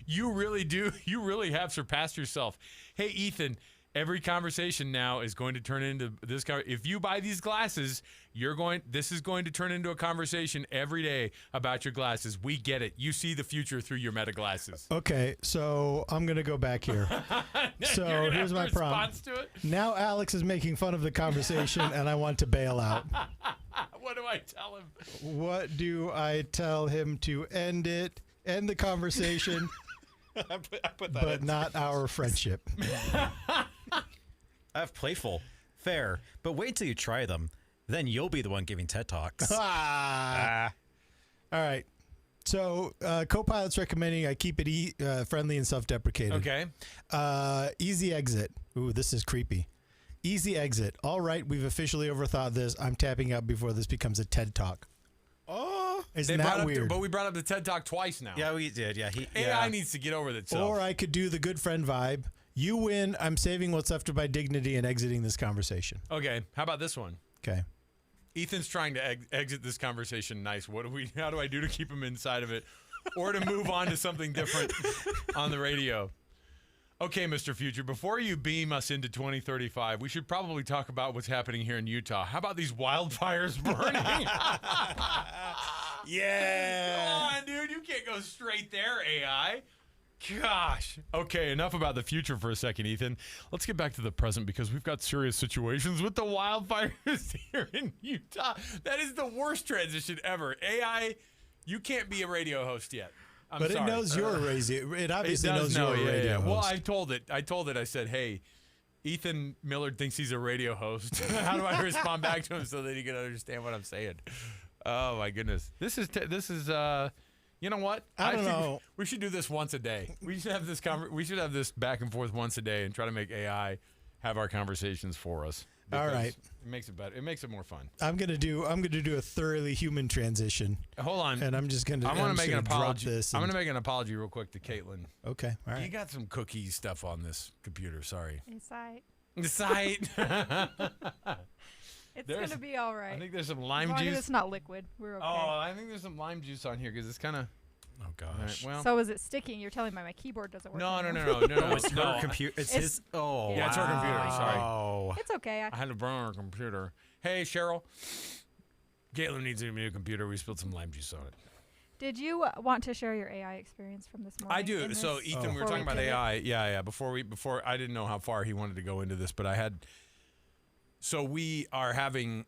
[SPEAKER 3] You really do. You really have surpassed yourself. Hey, Ethan. Every conversation now is going to turn into this. If you buy these glasses, this is going to turn into a conversation every day about your glasses. We get it. You see the future through your meta glasses.
[SPEAKER 2] Okay, so I'm going to go back here. So here's my prompt.
[SPEAKER 3] To it?
[SPEAKER 2] Now Alex is making fun of the conversation, and I want to bail out.
[SPEAKER 3] What do I tell him?
[SPEAKER 2] What do I tell him to end the conversation,
[SPEAKER 5] I put that
[SPEAKER 2] but
[SPEAKER 5] in.
[SPEAKER 2] not our friendship?
[SPEAKER 5] I have playful, fair, but wait till you try them. Then you'll be the one giving TED Talks.
[SPEAKER 2] All right. So Copilot's recommending I keep it friendly and self-deprecating.
[SPEAKER 3] Okay.
[SPEAKER 2] Easy exit. Ooh, this is creepy. Easy exit. All right, we've officially overthought this. I'm tapping out before this becomes a TED Talk.
[SPEAKER 3] Oh,
[SPEAKER 2] isn't that weird?
[SPEAKER 3] But we brought up the TED Talk twice now.
[SPEAKER 5] Yeah, we did. Yeah,
[SPEAKER 3] AI needs to get over itself.
[SPEAKER 2] Or I could do the good friend vibe. You win. I'm saving what's left of my dignity and exiting this conversation.
[SPEAKER 3] Okay. How about this one?
[SPEAKER 2] Okay.
[SPEAKER 3] Ethan's trying to exit this conversation nice. How do I do to keep him inside of it? Or to move on to something different on the radio? Okay, Mr. Future, before you beam us into 2035, we should probably talk about what's happening here in Utah. How about these wildfires burning?
[SPEAKER 2] Yeah.
[SPEAKER 3] Come on, dude. You can't go straight there, AI. Gosh. Okay, enough about the future for a second, Ethan. Let's get back to the present because we've got serious situations with the wildfires here in Utah. That is the worst transition ever. AI, you can't be a radio host yet. I'm sorry.
[SPEAKER 2] It knows you're a radio. It obviously knows you're a radio host.
[SPEAKER 3] Well, I told it. I said, hey, Ethan Millard thinks he's a radio host. How do I respond back to him so that he can understand what I'm saying? Oh my goodness. This is you know what?
[SPEAKER 2] I don't know.
[SPEAKER 3] We should do this once a day. We should have this back and forth once a day and try to make AI have our conversations for us.
[SPEAKER 2] All right.
[SPEAKER 3] It makes it better. It makes it more fun.
[SPEAKER 2] I'm gonna do a thoroughly human transition.
[SPEAKER 3] Hold on.
[SPEAKER 2] And I'm just gonna.
[SPEAKER 3] I want to make an apology.
[SPEAKER 2] I'm
[SPEAKER 3] gonna make an apology real quick to Caitlin.
[SPEAKER 2] Okay. All right.
[SPEAKER 3] You got some cookie stuff on this computer. Sorry.
[SPEAKER 4] Inside.
[SPEAKER 3] The site.
[SPEAKER 4] It's going to be all right.
[SPEAKER 3] I think there's some lime
[SPEAKER 4] as long
[SPEAKER 3] juice.
[SPEAKER 4] as it's not liquid, we're okay.
[SPEAKER 3] Oh, I think there's some lime juice on here because it's kind of.
[SPEAKER 5] Oh gosh.
[SPEAKER 3] Right, well.
[SPEAKER 4] So is it sticking? You're telling me my keyboard doesn't work.
[SPEAKER 3] No.
[SPEAKER 5] It's her computer. It's his. Oh.
[SPEAKER 3] Yeah, it's her computer. Sorry.
[SPEAKER 5] Oh.
[SPEAKER 4] It's okay.
[SPEAKER 3] I had to burn our computer. Hey, Cheryl. Caitlin needs a new computer. We spilled some lime juice on it.
[SPEAKER 4] Did you want to share your AI experience from this morning?
[SPEAKER 3] I do. So, Ethan, we were talking about AI. Yeah. Before I didn't know how far he wanted to go into this, but I had. So we are having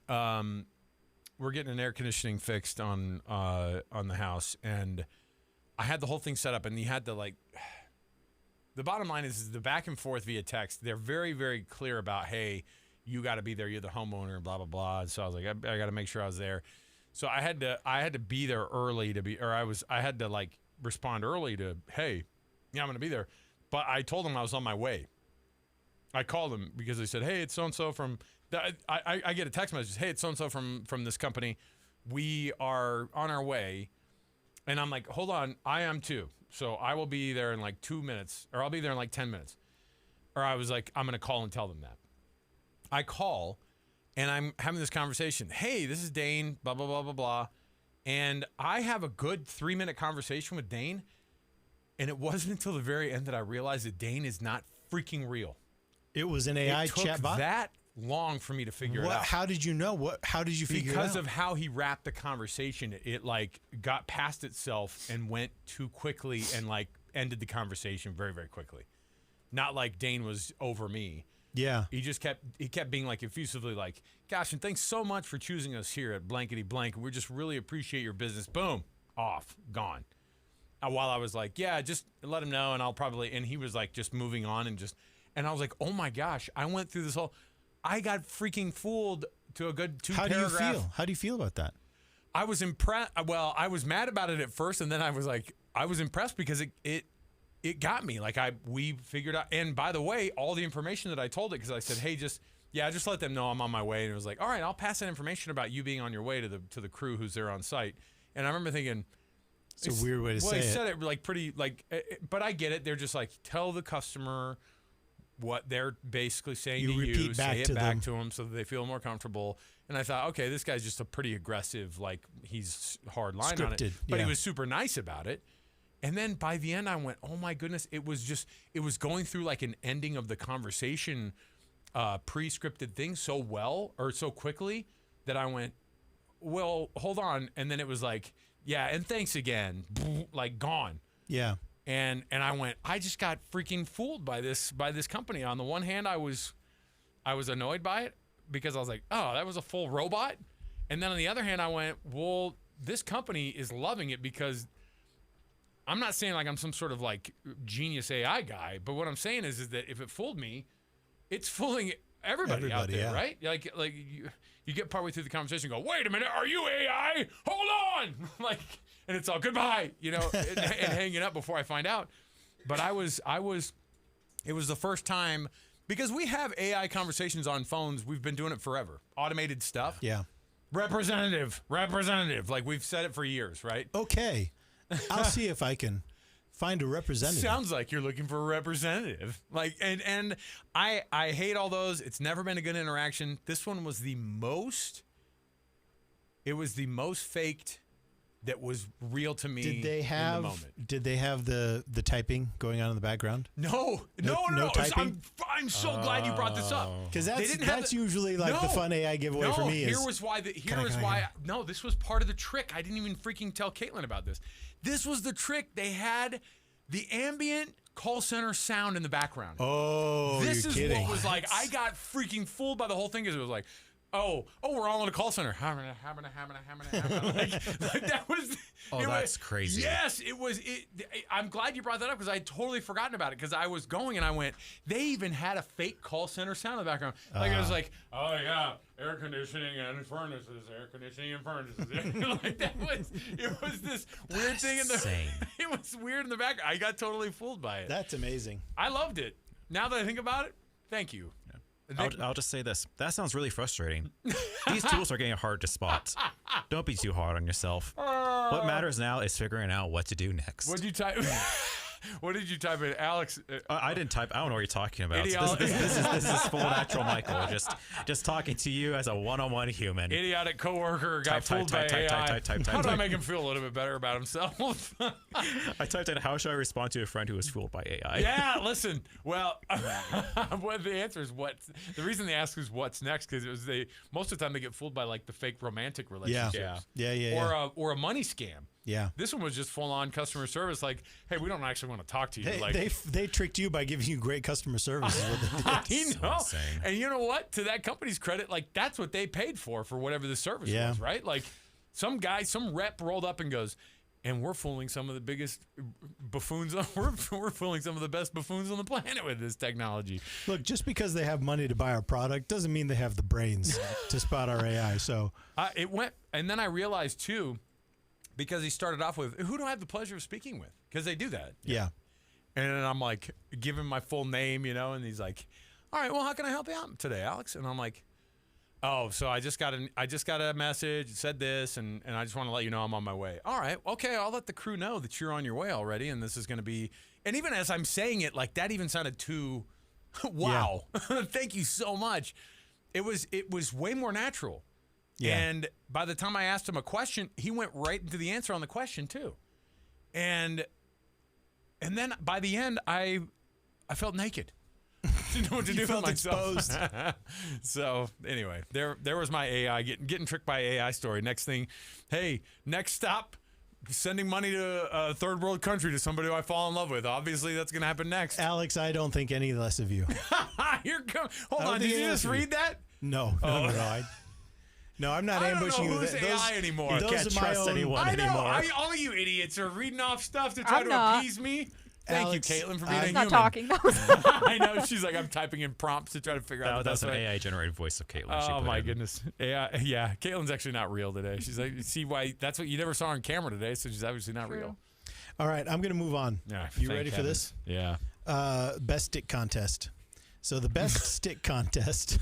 [SPEAKER 3] we're getting an air conditioning fixed on the house, and I had the whole thing set up, and you had to like. The bottom line is the back and forth via text. They're very, very clear about, hey, you got to be there. You're the homeowner, blah blah blah. And so I was like, I got to make sure I was there. So I had to be there early I had to like respond early to, hey, yeah, I'm gonna be there. But I told them I was on my way. I called them because they said, hey, it's so and so from. I get a text message, hey, it's so and so from this company. We are on our way, and I'm like, hold on, I am too. So I will be there in like 2 minutes, or I'll be there in like 10 minutes. Or I was like, I'm gonna call and tell them that. I call. And I'm having this conversation. Hey, this is Dane, blah, blah, blah, blah, blah. And I have a good 3-minute conversation with Dane. And it wasn't until the very end that I realized that Dane is not freaking real.
[SPEAKER 2] It was an AI chatbot?
[SPEAKER 3] It took that long for me to figure it out.
[SPEAKER 2] How did you know? How did you figure it out?
[SPEAKER 3] Because of how he wrapped the conversation. It like got past itself and went too quickly and like ended the conversation very, very quickly. Not like Dane was over me.
[SPEAKER 2] Yeah.
[SPEAKER 3] He kept being like effusively like, gosh, and thanks so much for choosing us here at blankety blank. We just really appreciate your business. Boom, off, gone. While I was like, yeah, just let him know and I'll probably, and he was like just moving on and I was like, oh my gosh, I went through this I got freaking fooled to a good 2 paragraphs.
[SPEAKER 2] How do you feel? How do you feel about that?
[SPEAKER 3] I was impressed. Well, I was mad about it at first and then I was like, I was impressed because it got me. Like we figured out, and by the way, all the information that I told it, because I said, hey, just let them know I'm on my way. And it was like, all right, I'll pass that information about you being on your way to the crew who's there on site. And I remember thinking,
[SPEAKER 2] it's a weird way to say it.
[SPEAKER 3] Well, he said it like pretty like, but I get it. They're just like, tell the customer what they're basically saying to you, say it back to them so that they feel more comfortable. And I thought, okay, this guy's just a pretty aggressive, like he's hard line on it, but he was super nice about it. And then by the end, I went, oh my goodness, it was going through like an ending of the conversation, pre-scripted thing so well or so quickly that I went, well, hold on. And then it was like, yeah, and thanks again, like gone.
[SPEAKER 2] Yeah.
[SPEAKER 3] And I went, I just got freaking fooled by this company. On the one hand, I was annoyed by it because I was like, oh, that was a full robot. And then on the other hand, I went, well, this company is loving it because I'm not saying like I'm some sort of like genius AI guy, but what I'm saying is that if it fooled me, it's fooling everybody out there, right? Like you get partway through the conversation and go, wait a minute, are you AI? Hold on! Like, and it's all goodbye, and hanging up before I find out. But it was the first time, because we have AI conversations on phones. We've been doing it forever. Automated stuff.
[SPEAKER 2] Yeah.
[SPEAKER 3] Representative. Like we've said it for years, right?
[SPEAKER 2] Okay. I'll see if I can find a representative.
[SPEAKER 3] Sounds like you're looking for a representative. Like, and I hate all those. It's never been a good interaction. This one was the most faked that was real to me in the moment.
[SPEAKER 2] Did they have the typing going on in the background?
[SPEAKER 3] No
[SPEAKER 2] typing?
[SPEAKER 3] I'm so glad you brought this up.
[SPEAKER 2] Because that's usually like the fun AI giveaway for me.
[SPEAKER 3] This was part of the trick. I didn't even freaking tell Caitlin about this. This was the trick. They had the ambient call center sound in the background.
[SPEAKER 2] Oh,
[SPEAKER 3] this is
[SPEAKER 2] kidding.
[SPEAKER 3] what was like. I got freaking fooled by the whole thing because it was like, oh, we're all in a call center. Like that was.
[SPEAKER 5] That's crazy.
[SPEAKER 3] Yes, it was. I'm glad you brought that up because I had totally forgotten about it because I was going and I went. They even had a fake call center sound in the background. Like it was like, oh yeah, air conditioning and furnaces, air conditioning and furnaces. Like that was. It was this weird thing in the. It was weird in the background. I got totally fooled by it.
[SPEAKER 2] That's amazing.
[SPEAKER 3] I loved it. Now that I think about it, thank you.
[SPEAKER 5] I'll just say this. That sounds really frustrating. These tools are getting hard to spot. Don't be too hard on yourself. What matters now is figuring out what to do next.
[SPEAKER 3] What did you type? What did you type in, Alex?
[SPEAKER 5] I didn't type. I don't know what you're talking about. So this is full natural Michael. Just talking to you as a one-on-one human.
[SPEAKER 3] Idiotic coworker got fooled by AI. How do I make him feel a little bit better about himself?
[SPEAKER 5] I typed in, how should I respond to a friend who was fooled by AI?
[SPEAKER 3] Yeah, listen. Well, the answer is what. The reason they ask is what's next because most of the time they get fooled by like the fake romantic relationships.
[SPEAKER 2] Yeah.
[SPEAKER 3] Or a money scam.
[SPEAKER 2] Yeah.
[SPEAKER 3] This one was just full on customer service. Like, hey, we don't actually want to talk to you.
[SPEAKER 2] They tricked you by giving you great customer service. Is what they did.
[SPEAKER 3] I know. And you know what? To that company's credit, like that's what they paid for whatever the service was, right? Like some rep rolled up and goes, and we're fooling some of the biggest buffoons. We're fooling some of the best buffoons on the planet with this technology.
[SPEAKER 2] Look, just because they have money to buy our product doesn't mean they have the brains to spot our AI. So
[SPEAKER 3] it went, and then I realized too, because he started off with, "Who do I have the pleasure of speaking with?" Because they do that.
[SPEAKER 2] Yeah.
[SPEAKER 3] And then I'm like, give him my full name, and he's like, "All right, well, how can I help you out today, Alex?" And I'm like, "Oh, so I just got a message. It said this, and I just want to let you know I'm on my way." All right, okay, I'll let the crew know that you're on your way already, and this is going to be. And even as I'm saying it, like that even sounded too. Wow, thank you so much. It was way more natural. Yeah. And by the time I asked him a question, he went right into the answer on the question too. And then by the end, I felt naked. Didn't know what to do with myself. Exposed. So anyway, there was my AI getting tricked by AI story. Next thing, hey, next stop, sending money to a third world country to somebody who I fall in love with. Obviously, that's going to happen next.
[SPEAKER 2] Alex, I don't think any less of you.
[SPEAKER 3] Hold on, did you just read that?
[SPEAKER 2] No. No, I'm not ambushing you.
[SPEAKER 3] I don't know who's AI anymore.
[SPEAKER 2] Those
[SPEAKER 5] can't
[SPEAKER 2] are
[SPEAKER 5] trust
[SPEAKER 2] my own,
[SPEAKER 5] anyone
[SPEAKER 3] I know.
[SPEAKER 5] anymore.
[SPEAKER 3] All you idiots are reading off stuff to try to appease me. Thank
[SPEAKER 2] Alex,
[SPEAKER 3] you, Caitlin, for being a human.
[SPEAKER 4] not talking.
[SPEAKER 3] I know. She's like, I'm typing in prompts to try to figure out.
[SPEAKER 5] That's an AI-generated voice of Caitlin.
[SPEAKER 3] Oh my goodness. AI, yeah, Caitlin's actually not real today. She's like, see why? That's what you never saw on camera today. So she's obviously not real.
[SPEAKER 2] All right, I'm going to move on.
[SPEAKER 3] Yeah,
[SPEAKER 2] you ready for this?
[SPEAKER 3] Yeah.
[SPEAKER 2] Best stick contest. So the best stick contest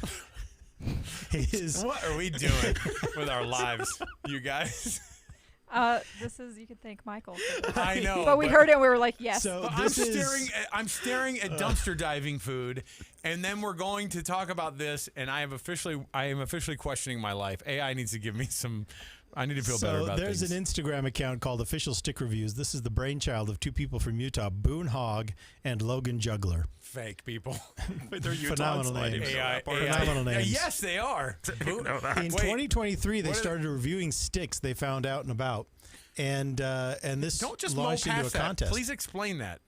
[SPEAKER 2] is.
[SPEAKER 3] What are we doing with our lives, you guys?
[SPEAKER 4] This is, you can thank Michael.
[SPEAKER 3] I know.
[SPEAKER 4] But we heard it and we were like, yes.
[SPEAKER 2] So
[SPEAKER 3] I'm staring at dumpster diving food, and then we're going to talk about this, and I am officially questioning my life. AI needs to give me some. I need to feel better about
[SPEAKER 2] things. So there's an Instagram account called Official Stick Reviews. This is the brainchild of two people from Utah, Boone Hogg and Logan Juggler.
[SPEAKER 3] Fake people.
[SPEAKER 5] They're
[SPEAKER 2] Phenomenal names.
[SPEAKER 3] Phenomenal names. Yes, they are.
[SPEAKER 2] In 2023, they started reviewing sticks they found out and about. And this
[SPEAKER 3] don't just
[SPEAKER 2] launched into a contest.
[SPEAKER 3] Please explain that.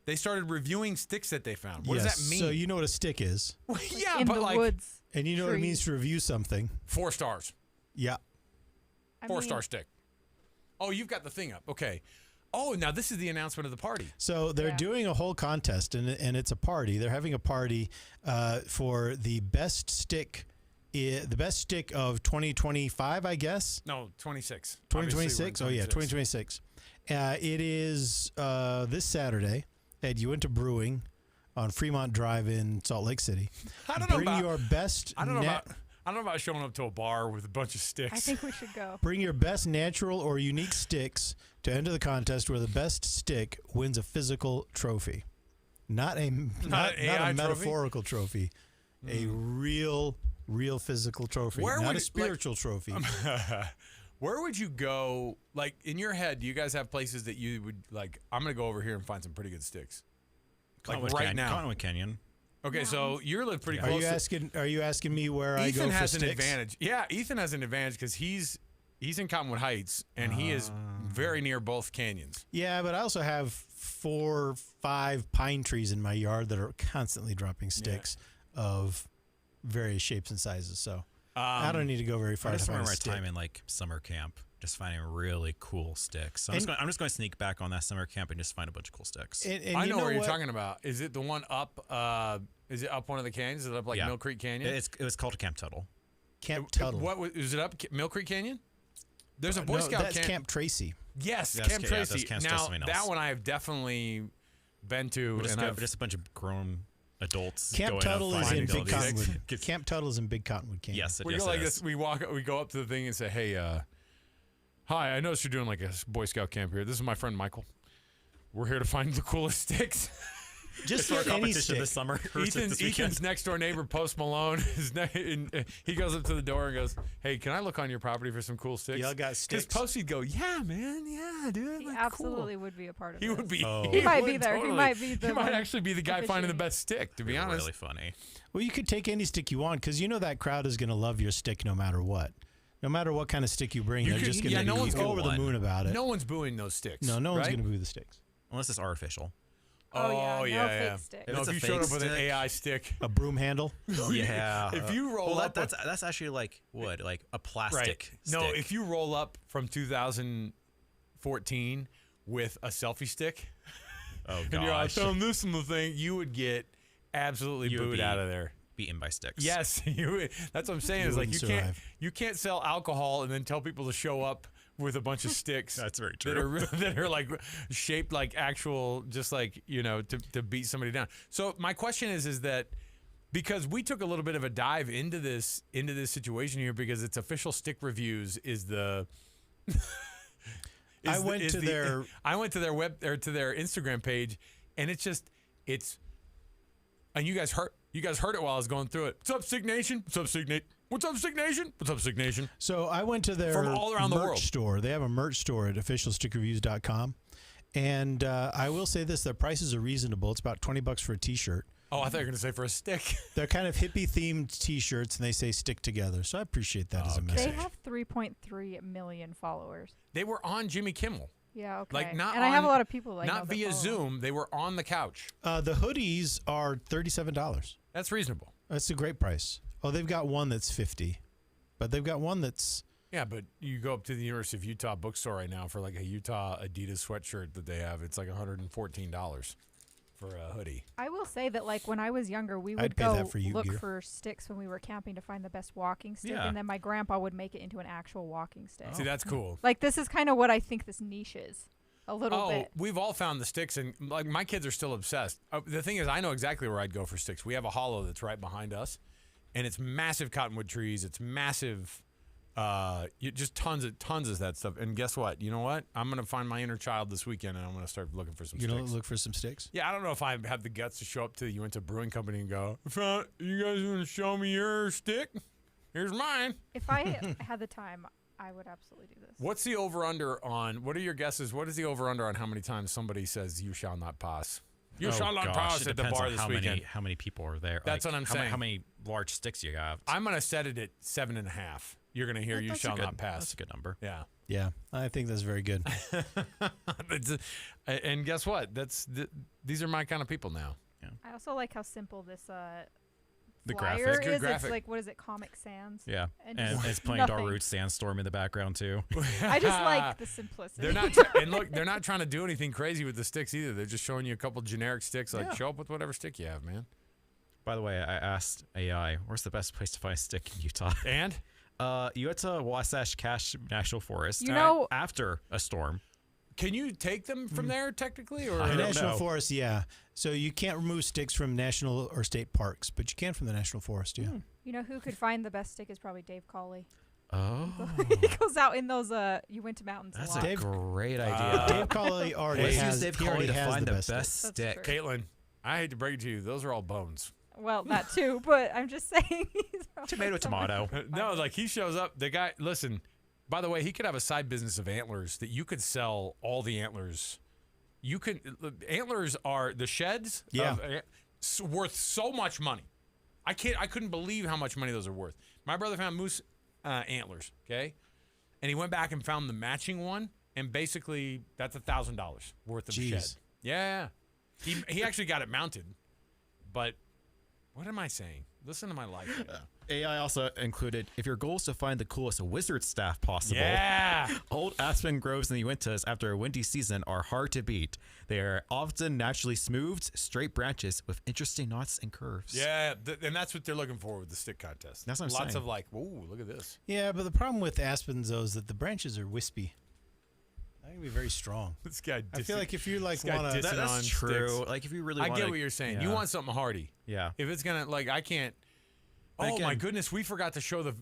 [SPEAKER 3] They started reviewing sticks that they found. What does that mean?
[SPEAKER 2] So you know what a stick is.
[SPEAKER 3] Yeah,
[SPEAKER 4] in
[SPEAKER 3] but
[SPEAKER 4] the
[SPEAKER 3] like
[SPEAKER 4] woods.
[SPEAKER 2] And you know what it means to review something.
[SPEAKER 3] 4 stars.
[SPEAKER 2] Yeah.
[SPEAKER 3] 4-star stick. Oh, you've got the thing up. Okay. Oh, now this is the announcement of the party.
[SPEAKER 2] So they're doing a whole contest, and it's a party. They're having a party for the best stick of 2025, I guess.
[SPEAKER 3] No, 26.
[SPEAKER 2] 2026? Oh, yeah, 2026. It is this Saturday at Uinta Brewing on Fremont Drive in Salt Lake City.
[SPEAKER 3] I don't know
[SPEAKER 2] Bring your best.
[SPEAKER 3] I don't know about showing up to a bar with a bunch of sticks.
[SPEAKER 4] I think we should go.
[SPEAKER 2] Bring your best natural or unique sticks to enter the contest, where the best stick wins a physical trophy. Not a metaphorical trophy. A real physical trophy. Not a spiritual trophy.
[SPEAKER 3] Where would you go? Like, in your head, do you guys have places that you would, like, I'm going to go over here and find some pretty good sticks? Like right now.
[SPEAKER 5] Cottonwood Canyon.
[SPEAKER 3] Okay, so you live pretty close.
[SPEAKER 2] Are you asking me where I go for sticks?
[SPEAKER 3] Ethan has an advantage. Yeah, Ethan has an advantage because he's in Cottonwood Heights, and he is very near both canyons.
[SPEAKER 2] Yeah, but I also have 4 or 5 pine trees in my yard that are constantly dropping sticks of various shapes and sizes. So I don't need to go very far.
[SPEAKER 5] I just remember my time in like summer camp, just finding really cool sticks. So I'm just going to sneak back on that summer camp and just find a bunch of cool sticks.
[SPEAKER 3] And I know what you're talking about. Is it the one up? Is it up one of the canyons? Is it up like Mill Creek Canyon?
[SPEAKER 5] It was called Camp Tuttle.
[SPEAKER 2] Camp Tuttle.
[SPEAKER 3] What is it up Mill Creek Canyon? There's a Boy Scout
[SPEAKER 2] camp. That's Camp Tracy.
[SPEAKER 3] Yes, Camp Tracy. Now that one I have definitely been to.
[SPEAKER 5] Just a bunch of grown adults.
[SPEAKER 2] Camp Tuttle is in Big Cottonwood. Camp Tuttle is in Big Cottonwood Canyon.
[SPEAKER 5] Yes,
[SPEAKER 3] we go like this. We go up to the thing and say, "Hey, hi, I noticed you're doing like a Boy Scout camp here. This is my friend Michael. We're here to find the coolest sticks."
[SPEAKER 2] Just
[SPEAKER 5] for a competition this summer.
[SPEAKER 3] Ethan's next door neighbor, Post Malone, he goes up to the door and goes, "Hey, can I look on your property for some cool sticks?"
[SPEAKER 2] Y'all got sticks?
[SPEAKER 3] Because Posty'd go, "Yeah, man, yeah, dude."
[SPEAKER 4] He
[SPEAKER 3] like,
[SPEAKER 4] absolutely
[SPEAKER 3] cool.
[SPEAKER 4] would be a part of
[SPEAKER 3] He
[SPEAKER 4] this.
[SPEAKER 3] would be.
[SPEAKER 4] He might be there.
[SPEAKER 3] Totally. He might actually be the guy finding the best stick, to be honest.
[SPEAKER 5] Really funny.
[SPEAKER 2] Well, you could take any stick you want because you know that crowd is going to love your stick no matter what. No matter what kind of stick you bring, they're just going to be over the moon about it.
[SPEAKER 3] No one's booing those sticks.
[SPEAKER 2] No one's
[SPEAKER 3] right?
[SPEAKER 2] going to boo the sticks.
[SPEAKER 5] Unless it's artificial.
[SPEAKER 4] Oh, yeah. Fake stick.
[SPEAKER 3] No, if you showed up with an AI stick.
[SPEAKER 2] A broom handle?
[SPEAKER 5] Yeah.
[SPEAKER 3] If you roll up.
[SPEAKER 5] That's actually like wood, like a plastic stick.
[SPEAKER 3] No, if you roll up from 2014 with a selfie stick,
[SPEAKER 5] and
[SPEAKER 3] you're like, throwing this in the thing, you would get absolutely booed out of there.
[SPEAKER 5] Beaten by sticks.
[SPEAKER 3] Yes, you would. That's what I'm saying. Is like you can't sell alcohol and then tell people to show up with a bunch of sticks.
[SPEAKER 5] That's very true.
[SPEAKER 3] That are like shaped like actual, just like, to beat somebody down. So my question is that because we took a little bit of a dive into this situation here, because it's official stick reviews is the.
[SPEAKER 2] I went to their
[SPEAKER 3] web or to their Instagram page, and it's and you guys heard it while I was going through it. What's up, Stick Nation? What's up, Stick Nation? What's up, Stick Nation? What's up, Stick Nation?
[SPEAKER 2] So I went to their
[SPEAKER 3] from all around the world
[SPEAKER 2] store. They have a merch store at officialstickreviews.com, and I will say this: their prices are reasonable. It's about $20 for a T-shirt.
[SPEAKER 3] Oh, I thought you were going to say for a stick.
[SPEAKER 2] They're kind of hippie-themed T-shirts, and they say "stick together." So I appreciate that as a message.
[SPEAKER 4] They have 3.3 million followers.
[SPEAKER 3] They were on Jimmy Kimmel.
[SPEAKER 4] Yeah, okay.
[SPEAKER 3] Like not
[SPEAKER 4] and I have a lot of people like
[SPEAKER 3] not via Zoom. They were on the couch.
[SPEAKER 2] The hoodies are $37.
[SPEAKER 3] That's reasonable.
[SPEAKER 2] That's a great price. Oh, they've got one that's $50, but they've got one that's.
[SPEAKER 3] Yeah, but you go up to the University of Utah bookstore right now for like a Utah Adidas sweatshirt that they have. It's like $114 for a hoodie.
[SPEAKER 4] I will say that, like, when I was younger, we would
[SPEAKER 2] I'd pay
[SPEAKER 4] go
[SPEAKER 2] that for you,
[SPEAKER 4] look
[SPEAKER 2] Gear.
[SPEAKER 4] for sticks when we were camping to find the best walking stick,
[SPEAKER 5] Yeah.
[SPEAKER 4] and then my grandpa would make it into an actual walking stick.
[SPEAKER 3] See, that's cool.
[SPEAKER 4] Like, this is kind of what I think this niche is. A little bit.
[SPEAKER 3] We've all found the sticks, and like my kids are still obsessed. The thing is, I know exactly where I'd go for sticks. We have a hollow that's right behind us, and it's massive cottonwood trees. It's massive, just tons of that stuff. And guess what? You know what? I'm gonna find my inner child this weekend, and I'm gonna start looking for some sticks.
[SPEAKER 2] You know, look for some sticks.
[SPEAKER 3] Yeah, I don't know if I have the guts to show up to the Uinta Brewing Company and go, "You guys want to show me your stick? Here's mine."
[SPEAKER 4] If I had the time, I would absolutely do this.
[SPEAKER 3] What's the over-under on, what are your guesses? What is the over-under on how many times somebody says, "You shall not pass"? You shall not pass at the bar this weekend.
[SPEAKER 5] How many people are there?
[SPEAKER 3] That's what I'm saying.
[SPEAKER 5] How many large sticks you have?
[SPEAKER 3] I'm going to set it at 7.5. You're going to hear, "You shall not pass."
[SPEAKER 5] That's a good number.
[SPEAKER 3] Yeah.
[SPEAKER 2] Yeah, I think that's very good.
[SPEAKER 3] And guess what? These are my kind of people now.
[SPEAKER 4] I also like how simple this
[SPEAKER 5] The
[SPEAKER 4] flyer
[SPEAKER 5] graphic.
[SPEAKER 4] is.
[SPEAKER 3] Graphic.
[SPEAKER 4] It's like, what is it, Comic Sans?
[SPEAKER 5] Yeah,
[SPEAKER 4] And
[SPEAKER 5] and
[SPEAKER 4] just
[SPEAKER 5] it's playing
[SPEAKER 4] nothing.
[SPEAKER 5] Dark Roots Sandstorm in the background too.
[SPEAKER 4] I just like the simplicity.
[SPEAKER 3] They're not, they're not trying to do anything crazy with the sticks either. They're just showing you a couple generic sticks. Like, show up with whatever stick you have, man.
[SPEAKER 5] By the way, I asked AI, where's the best place to find a stick in Utah?
[SPEAKER 3] And?
[SPEAKER 5] Uinta Wasatch Cache National Forest.
[SPEAKER 4] You know,
[SPEAKER 5] after a storm.
[SPEAKER 3] Can you take them from there technically? Or
[SPEAKER 5] I don't
[SPEAKER 2] National
[SPEAKER 5] know.
[SPEAKER 2] Forest, yeah. So you can't remove sticks from national or state parks, but you can from the National Forest, yeah.
[SPEAKER 4] You know who could find the best stick is probably Dave Cawley.
[SPEAKER 5] Oh.
[SPEAKER 4] He goes out in those Uinta mountains
[SPEAKER 5] That's
[SPEAKER 4] a lot.
[SPEAKER 5] a great idea.
[SPEAKER 2] Dave Cawley already
[SPEAKER 5] Let's
[SPEAKER 2] has,
[SPEAKER 5] use Dave
[SPEAKER 2] he already
[SPEAKER 5] Cawley to
[SPEAKER 2] has
[SPEAKER 5] find
[SPEAKER 2] the
[SPEAKER 5] the
[SPEAKER 2] best
[SPEAKER 5] best
[SPEAKER 2] stick.
[SPEAKER 4] That's
[SPEAKER 5] stick.
[SPEAKER 4] true.
[SPEAKER 3] Caitlin, I hate to break it to you. Those are all bones.
[SPEAKER 4] Well, that too, but I'm just saying.
[SPEAKER 5] Tomato.
[SPEAKER 3] No, like he shows up. The guy, listen, by the way, he could have a side business of antlers that you could sell all the antlers. You could, antlers are the sheds.
[SPEAKER 2] Yeah.
[SPEAKER 3] Worth so much money. I couldn't believe how much money those are worth. My brother found moose antlers, okay? And he went back and found the matching one, and basically that's $1,000 worth of shed. Yeah. He actually got it mounted. But what am I saying? Listen to my life right now.
[SPEAKER 5] AI also included, if your goal is to find the coolest wizard staff possible,
[SPEAKER 3] Yeah.
[SPEAKER 5] old aspen groves in the Uintas after a windy season are hard to beat. They are often naturally smoothed, straight branches with interesting knots and curves.
[SPEAKER 3] Yeah, and that's what they're looking for with the stick contest.
[SPEAKER 5] That's what I'm
[SPEAKER 3] Lots
[SPEAKER 5] saying.
[SPEAKER 3] of like, ooh, look at this.
[SPEAKER 2] Yeah, but the problem with aspens, though, is that the branches are wispy. I think it'd be very strong.
[SPEAKER 3] This guy.
[SPEAKER 2] I feel like if you like
[SPEAKER 3] guy
[SPEAKER 2] want to,
[SPEAKER 3] dissing on
[SPEAKER 5] That's true.
[SPEAKER 3] sticks.
[SPEAKER 5] Like if you really
[SPEAKER 3] I
[SPEAKER 5] want
[SPEAKER 3] get what you're saying. You want something hardy.
[SPEAKER 5] Yeah.
[SPEAKER 3] If it's gonna I can't.
[SPEAKER 5] But
[SPEAKER 3] Oh my
[SPEAKER 5] again-
[SPEAKER 3] goodness, we forgot to show the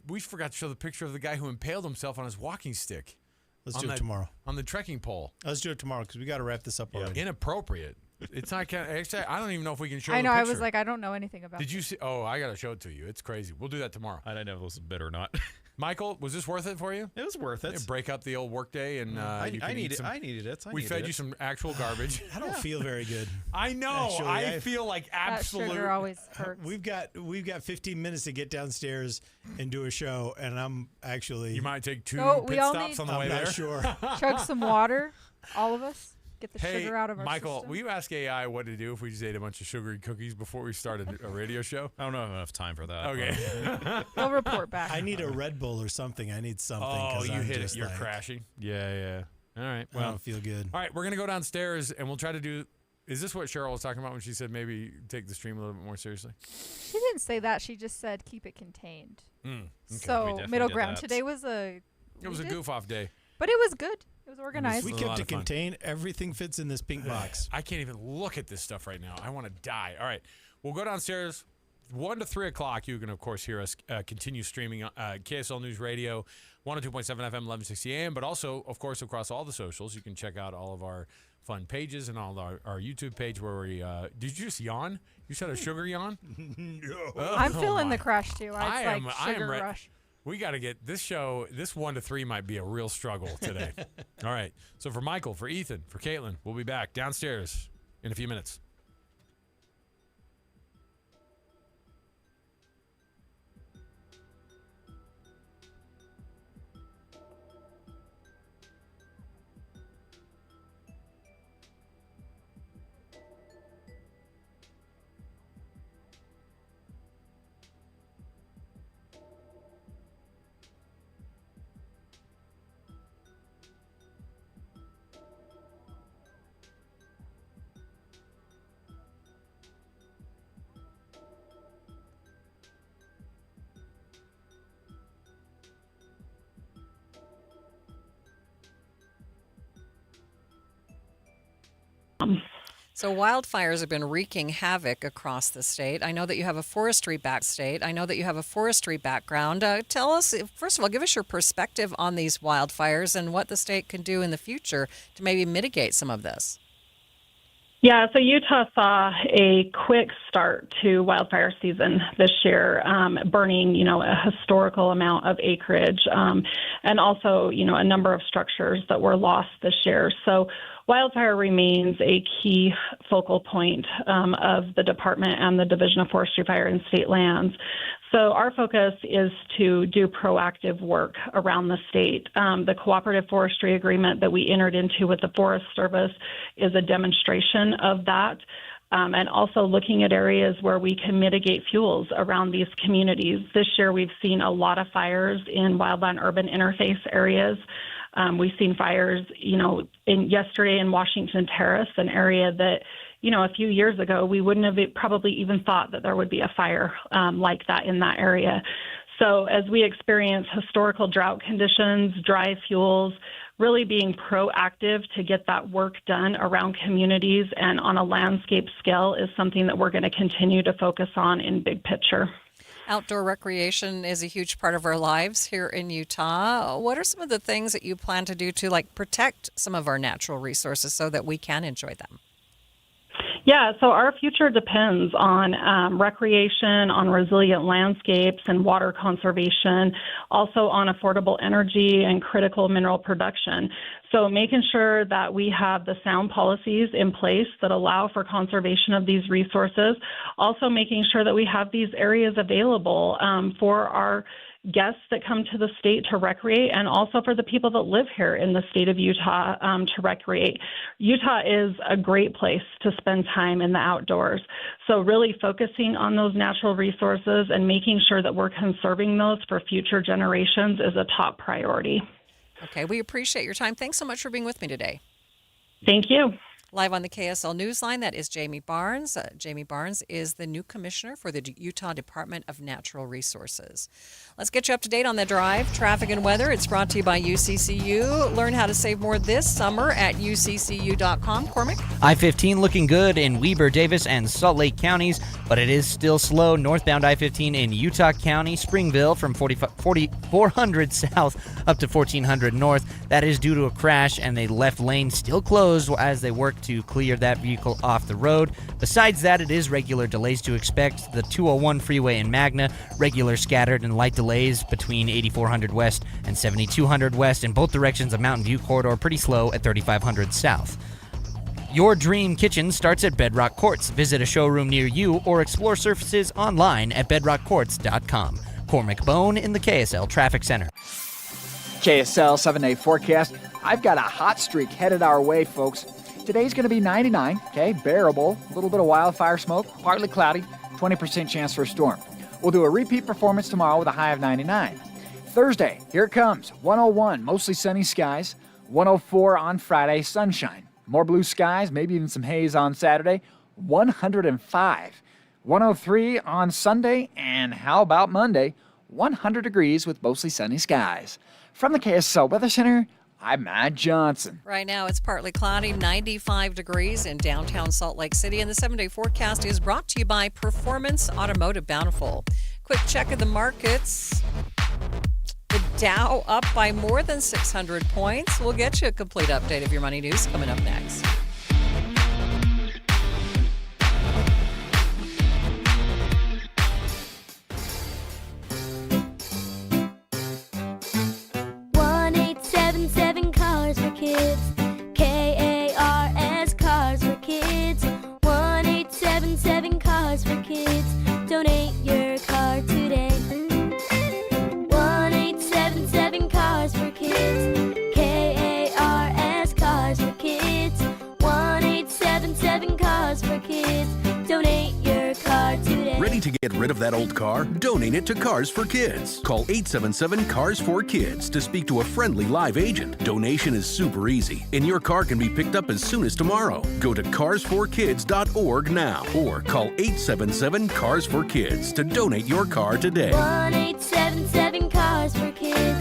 [SPEAKER 3] picture of the guy who impaled himself on his walking stick.
[SPEAKER 2] let's
[SPEAKER 3] on
[SPEAKER 2] do it
[SPEAKER 3] that-
[SPEAKER 2] tomorrow.
[SPEAKER 3] On the trekking pole.
[SPEAKER 2] Let's do it tomorrow because we got to wrap this up already.
[SPEAKER 3] Inappropriate. It's not kind of, actually, I don't even know if we can show
[SPEAKER 4] I
[SPEAKER 3] the
[SPEAKER 4] know. I
[SPEAKER 3] picture.
[SPEAKER 4] was like, I don't know anything about.
[SPEAKER 3] Did you see? Oh, I gotta show it to you. It's crazy. We'll do that tomorrow.
[SPEAKER 5] I don't know if it was bit or not.
[SPEAKER 3] Michael, was this worth it for you?
[SPEAKER 2] It was worth it.
[SPEAKER 3] Break up the old workday, and
[SPEAKER 5] I needed it.
[SPEAKER 3] We fed you some actual garbage.
[SPEAKER 2] I don't feel very good.
[SPEAKER 3] I know.
[SPEAKER 2] Actually,
[SPEAKER 3] I feel like
[SPEAKER 4] That
[SPEAKER 3] absolute.
[SPEAKER 4] sugar always hurts.
[SPEAKER 2] We've got 15 minutes to get downstairs and do a show, and I'm actually.
[SPEAKER 3] You might take 2
[SPEAKER 4] So
[SPEAKER 3] pit
[SPEAKER 4] we all
[SPEAKER 3] stops
[SPEAKER 4] need-
[SPEAKER 3] on the
[SPEAKER 2] I'm
[SPEAKER 3] way
[SPEAKER 2] not
[SPEAKER 3] there.
[SPEAKER 2] sure.
[SPEAKER 4] Chug some water, all of us. Get the
[SPEAKER 3] Hey,
[SPEAKER 4] sugar out of our
[SPEAKER 3] Michael,
[SPEAKER 4] system.
[SPEAKER 3] will you ask AI what to do if we just ate a bunch of sugary cookies before we started a radio show?
[SPEAKER 5] I don't have enough time for that.
[SPEAKER 3] Okay.
[SPEAKER 4] We'll report back.
[SPEAKER 2] I need a Red Bull or something. I need something.
[SPEAKER 3] Oh,
[SPEAKER 2] 'cause
[SPEAKER 3] you
[SPEAKER 2] I'm
[SPEAKER 3] hit it.
[SPEAKER 2] just
[SPEAKER 3] You're
[SPEAKER 2] like,
[SPEAKER 3] crashing. Yeah. All right.
[SPEAKER 2] I
[SPEAKER 3] Well,
[SPEAKER 2] don't feel good.
[SPEAKER 3] all right. We're going to go downstairs, and we'll try to do. Is this what Cheryl was talking about when she said maybe take the stream a little bit more seriously?
[SPEAKER 4] She didn't say that. She just said keep it contained.
[SPEAKER 3] Okay.
[SPEAKER 5] we
[SPEAKER 4] So
[SPEAKER 5] definitely
[SPEAKER 4] middle
[SPEAKER 5] did
[SPEAKER 4] ground.
[SPEAKER 5] that.
[SPEAKER 4] Today was
[SPEAKER 3] It was a goof-off day.
[SPEAKER 4] but it was good. It was organized.
[SPEAKER 2] We
[SPEAKER 3] was a lot
[SPEAKER 2] kept it
[SPEAKER 3] of fun.
[SPEAKER 2] contained. Everything fits in this pink box.
[SPEAKER 3] I can't even look at this stuff right now. I want to die. All right. We'll go downstairs 1 to 3 o'clock. You can, of course, hear us continue streaming KSL News Radio, 102.7 FM, 1160 AM, but also, of course, across all the socials. You can check out all of our fun pages and all our YouTube page where we did you just yawn? You said a sugar yawn?
[SPEAKER 2] No.
[SPEAKER 4] I'm feeling
[SPEAKER 3] my.
[SPEAKER 4] the crush too.
[SPEAKER 3] I am
[SPEAKER 4] sugar
[SPEAKER 3] re-
[SPEAKER 4] rush.
[SPEAKER 3] We got to get this show. This 1 to 3 might be a real struggle today. All right. So for Michael, for Ethan, for Caitlin, we'll be back downstairs in a few minutes.
[SPEAKER 6] So wildfires have been wreaking havoc across the state. I know that you have a forestry background. Tell us, first of all, give us your perspective on these wildfires and what the state can do in the future to maybe mitigate some of this.
[SPEAKER 7] Yeah, so Utah saw a quick start to wildfire season this year, burning, a historical amount of acreage, and also, a number of structures that were lost this year. So wildfire remains a key focal point of the department and the Division of Forestry, Fire, and State Lands. So our focus is to do proactive work around the state. The cooperative forestry agreement that we entered into with the Forest Service is a demonstration of that. And also looking at areas where we can mitigate fuels around these communities. This year we've seen a lot of fires in wildland-urban interface areas. We've seen fires, yesterday in Washington Terrace, an area that, a few years ago, we wouldn't have probably even thought that there would be a fire like that in that area. So as we experience historical drought conditions, dry fuels, really being proactive to get that work done around communities and on a landscape scale is something that we're going to continue to focus on in big picture.
[SPEAKER 6] Outdoor recreation is a huge part of our lives here in Utah. What are some of the things that you plan to do to protect some of our natural resources so that we can enjoy them?
[SPEAKER 7] Yeah, so our future depends on recreation, on resilient landscapes and water conservation, also on affordable energy and critical mineral production. So making sure that we have the sound policies in place that allow for conservation of these resources, also making sure that we have these areas available for our guests that come to the state to recreate, and also for the people that live here in the state of Utah to recreate. Utah is a great place to spend time in the outdoors. So really focusing on those natural resources and making sure that we're conserving those for future generations is a top priority.
[SPEAKER 6] Okay, we appreciate your time. Thanks so much for being with me today.
[SPEAKER 7] Thank you.
[SPEAKER 6] Live on the KSL Newsline, that is Jamie Barnes. Jamie Barnes is the new commissioner for the Utah Department of Natural Resources. Let's get you up to date on the drive, traffic and weather. It's brought to you by UCCU. Learn how to save more this summer at uccu.com. Cormac?
[SPEAKER 8] I-15 looking good in Weber, Davis, and Salt Lake counties, but it is still slow northbound I-15 in Utah County, Springville from 400 south up to 1400 north. That is due to a crash, and the left lane still closed as they work to clear that vehicle off the road. Besides that, it is regular delays to expect. The 201 freeway in Magna, regular scattered and light delays between 8400 west and 7200 west in both directions of Mountain View corridor, pretty slow at 3500 south. Your dream kitchen starts at Bedrock Quartz. Visit a showroom near you or explore surfaces online at bedrockquartz.com. Cormac Bone in the KSL Traffic Center.
[SPEAKER 9] KSL 7-day forecast. I've got a hot streak headed our way, folks. Today's going to be 99, okay, bearable. A little bit of wildfire smoke, partly cloudy, 20% chance for a storm. We'll do a repeat performance tomorrow with a high of 99. Thursday, here it comes. 101, mostly sunny skies. 104 on Friday, sunshine. More blue skies, maybe even some haze on Saturday. 105. 103 on Sunday, and how about Monday? 100 degrees with mostly sunny skies. From the KSL Weather Center, I'm Matt Johnson.
[SPEAKER 6] Right now, it's partly cloudy, 95 degrees in downtown Salt Lake City, and the 7-day forecast is brought to you by Performance Automotive Bountiful. Quick check of the markets. The Dow up by more than 600 points. We'll get you a complete update of your money news coming up next.
[SPEAKER 10] Cars for Kids. KARS Cars for Kids. 1-877 Cars for Kids. Donate your car today. 1-877 Cars for Kids. KARS Cars for Kids. 1-877 Cars for Kids. Donate your car today.
[SPEAKER 11] Ready to get rid of that old car? Donate it to Cars for Kids. Call 877 Cars for Kids to speak to a friendly live agent. Donation is super easy, and your car can be picked up as soon as tomorrow. Go to carsforkids.org now or call 877 Cars for Kids to donate your car today.
[SPEAKER 10] 1-877 Cars for Kids.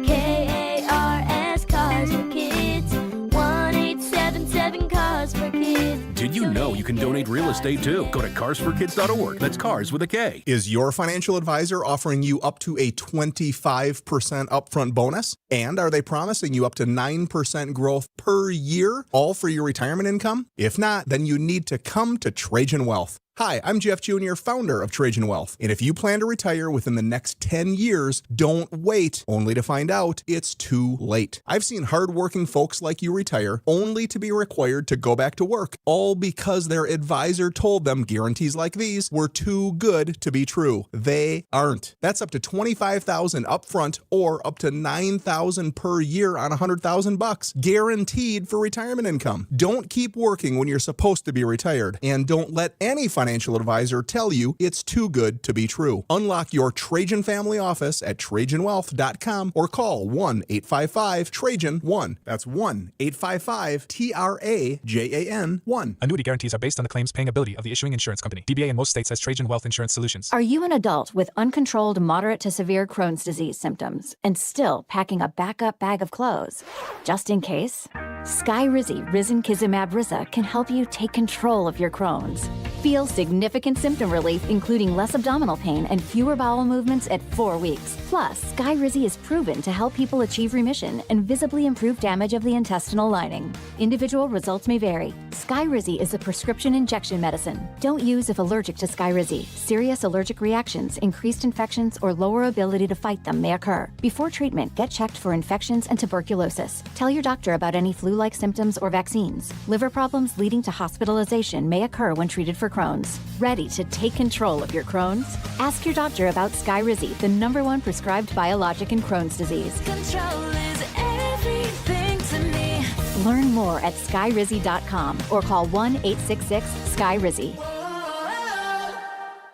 [SPEAKER 10] KARS Cars for Kids. 1-877 Cars for Kids.
[SPEAKER 11] Did you know you can donate real estate too? Go to carsforkids.org. That's cars with a K.
[SPEAKER 12] Is your financial advisor offering you up to a 25% upfront bonus? And are they promising you up to 9% growth per year, all for your retirement income? If not, then you need to come to Trajan Wealth. Hi, I'm Jeff Jr., founder of Trajan Wealth. And if you plan to retire within the next 10 years, don't wait only to find out it's too late. I've seen hardworking folks like you retire only to be required to go back to work, all because their advisor told them guarantees like these were too good to be true. They aren't. That's up to $25,000 upfront or up to $9,000 per year on $100,000, guaranteed for retirement income. Don't keep working when you're supposed to be retired, and don't let any financial advisor tell you it's too good to be true. Unlock your Trajan family office at TrajanWealth.com or call 1-855-TRAJAN-1. That's 1-855-TRAJAN-1.
[SPEAKER 13] Annuity guarantees are based on the claims paying ability of the issuing insurance company. DBA in most states has Trajan Wealth Insurance Solutions.
[SPEAKER 14] Are you an adult with uncontrolled moderate to severe Crohn's disease symptoms and still packing a backup bag of clothes? Just in case? Skyrizi Risankizumab Riza can help you take control of your Crohn's. Feel significant symptom relief, including less abdominal pain and fewer bowel movements at 4 weeks. Plus, Skyrizi is proven to help people achieve remission and visibly improve damage of the intestinal lining. Individual results may vary. Skyrizi is a prescription injection medicine. Don't use if allergic to Skyrizi. Serious allergic reactions, increased infections, or lower ability to fight them may occur. Before treatment, get checked for infections and tuberculosis. Tell your doctor about any flu-like symptoms or vaccines. Liver problems leading to hospitalization may occur when treated for Crohn's. Ready to take control of your Crohn's? Ask your doctor about Skyrizi, the #1 prescribed biologic in Crohn's disease.
[SPEAKER 10] Control is everything to me.
[SPEAKER 14] Learn more at skyrizi.com or call 1-866-SKYRIZI.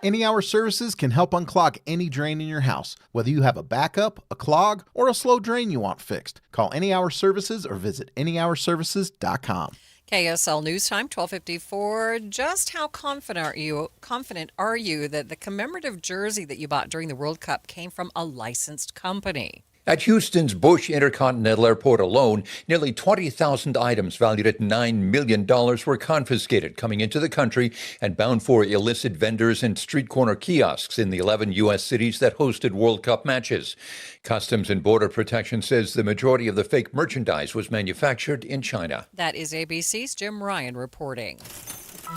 [SPEAKER 15] Any Hour Services can help unclog any drain in your house, whether you have a backup, a clog, or a slow drain you want fixed. Call Any Hour Services or visit anyhourservices.com.
[SPEAKER 6] KSL News Time, 12:54. Just how confident are you that the commemorative jersey that you bought during the World Cup came from a licensed company?
[SPEAKER 16] At Houston's Bush Intercontinental Airport alone, nearly 20,000 items valued at $9 million were confiscated coming into the country and bound for illicit vendors and street corner kiosks in the 11 U.S. cities that hosted World Cup matches. Customs and Border Protection says the majority of the fake merchandise was manufactured in China.
[SPEAKER 6] That is ABC's Jim Ryan reporting.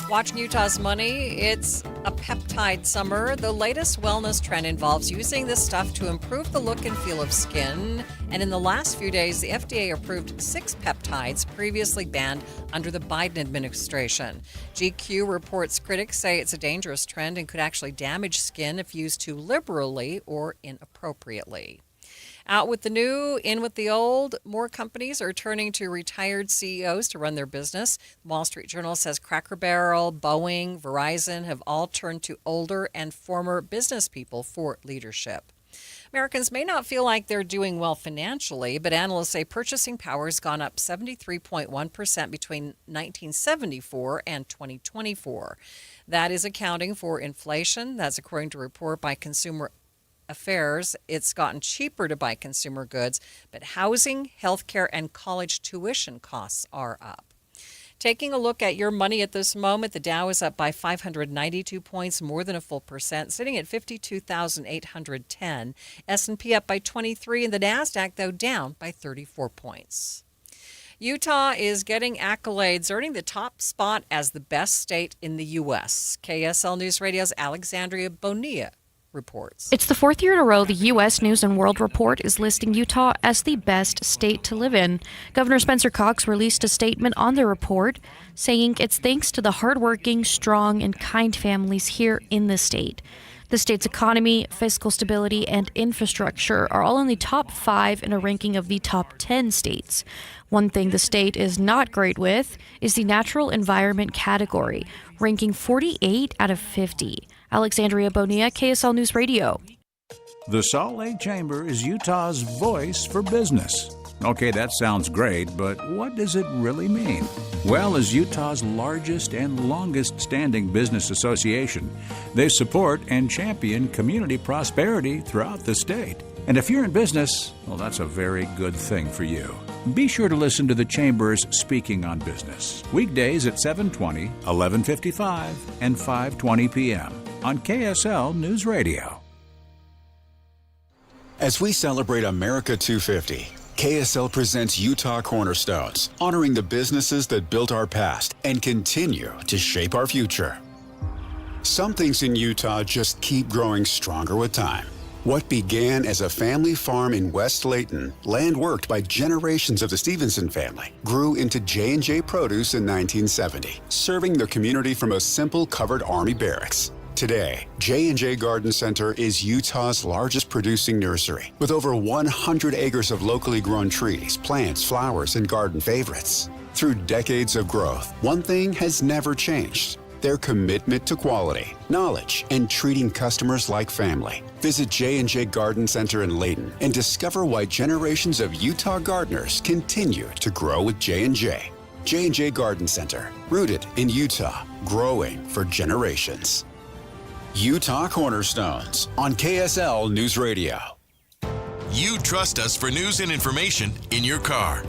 [SPEAKER 6] Watching Utah's Money, it's a peptide summer. The latest wellness trend involves using this stuff to improve the look and feel of skin. And in the last few days, the FDA approved 6 peptides previously banned under the Biden administration. GQ reports critics say it's a dangerous trend and could actually damage skin if used too liberally or inappropriately. Out with the new, in with the old. More companies are turning to retired CEOs to run their business. The Wall Street Journal says Cracker Barrel, Boeing, Verizon have all turned to older and former business people for leadership. Americans may not feel like they're doing well financially, but analysts say purchasing power has gone up 73.1% between 1974 and 2024. That is accounting for inflation. That's according to a report by Consumer Affairs. It's gotten cheaper to buy consumer goods, but housing, healthcare, and college tuition costs are up. Taking a look at your money at this moment, the Dow is up by 592 points, more than a full percent, sitting at 52,810. S&P up by 23, and the NASDAQ, though, down by 34 points. Utah is getting accolades, earning the top spot as the best state in the U.S. KSL News Radio's Alexandria Bonilla reports.
[SPEAKER 17] It's the 4th year in a row the U.S. News and World Report is listing Utah as the best state to live in. Governor Spencer Cox released a statement on the report saying it's thanks to the hardworking, strong, and kind families here in the state. The state's economy, fiscal stability, and infrastructure are all in the top 5 in a ranking of the top 10 states. One thing the state is not great with is the natural environment category, ranking 48 out of 50. Alexandria Bonilla, KSL News Radio.
[SPEAKER 18] The Salt Lake Chamber is Utah's voice for business. Okay, that sounds great, but what does it really mean? Well, as Utah's largest and longest-standing business association, they support and champion community prosperity throughout the state. And if you're in business, well, that's a very good thing for you. Be sure to listen to the Chamber's Speaking on Business, weekdays at 7:20, 11:55, and 5:20 p.m. on KSL News Radio.
[SPEAKER 19] As we celebrate America 250, KSL presents Utah Cornerstones, honoring the businesses that built our past and continue to shape our future. Some things in Utah just keep growing stronger with time. What began as a family farm in West Layton, land worked by generations of the Stevenson family, grew into J&J Produce in 1970, serving the community from a simple covered Army barracks. Today, J&J Garden Center is Utah's largest producing nursery, with over 100 acres of locally grown trees, plants, flowers, and garden favorites. Through decades of growth, one thing has never changed: their commitment to quality, knowledge, and treating customers like family. Visit J&J Garden Center in Layton and discover why generations of Utah gardeners continue to grow with J&J. J&J Garden Center, rooted in Utah, growing for generations. Utah Cornerstones on KSL News Radio.
[SPEAKER 20] You trust us for news and information in your car.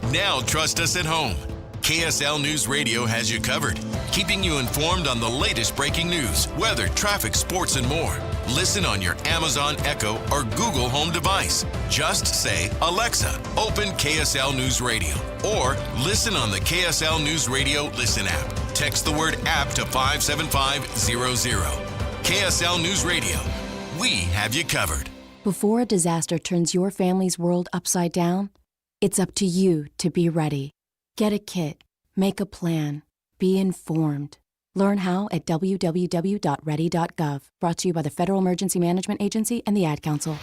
[SPEAKER 20] Now trust us at home. KSL News Radio has you covered, keeping you informed on the latest breaking news, weather, traffic, sports, and more. Listen on your Amazon Echo or Google Home device. Just say, Alexa, open KSL News Radio, or listen on the KSL News Radio Listen app. Text the word app to 57500. KSL News Radio. We have you covered.
[SPEAKER 21] Before a disaster turns your family's world upside down, it's up to you to be ready. Get a kit, make a plan, be informed. Learn how at www.ready.gov. Brought to you by the Federal Emergency Management Agency and the Ad Council.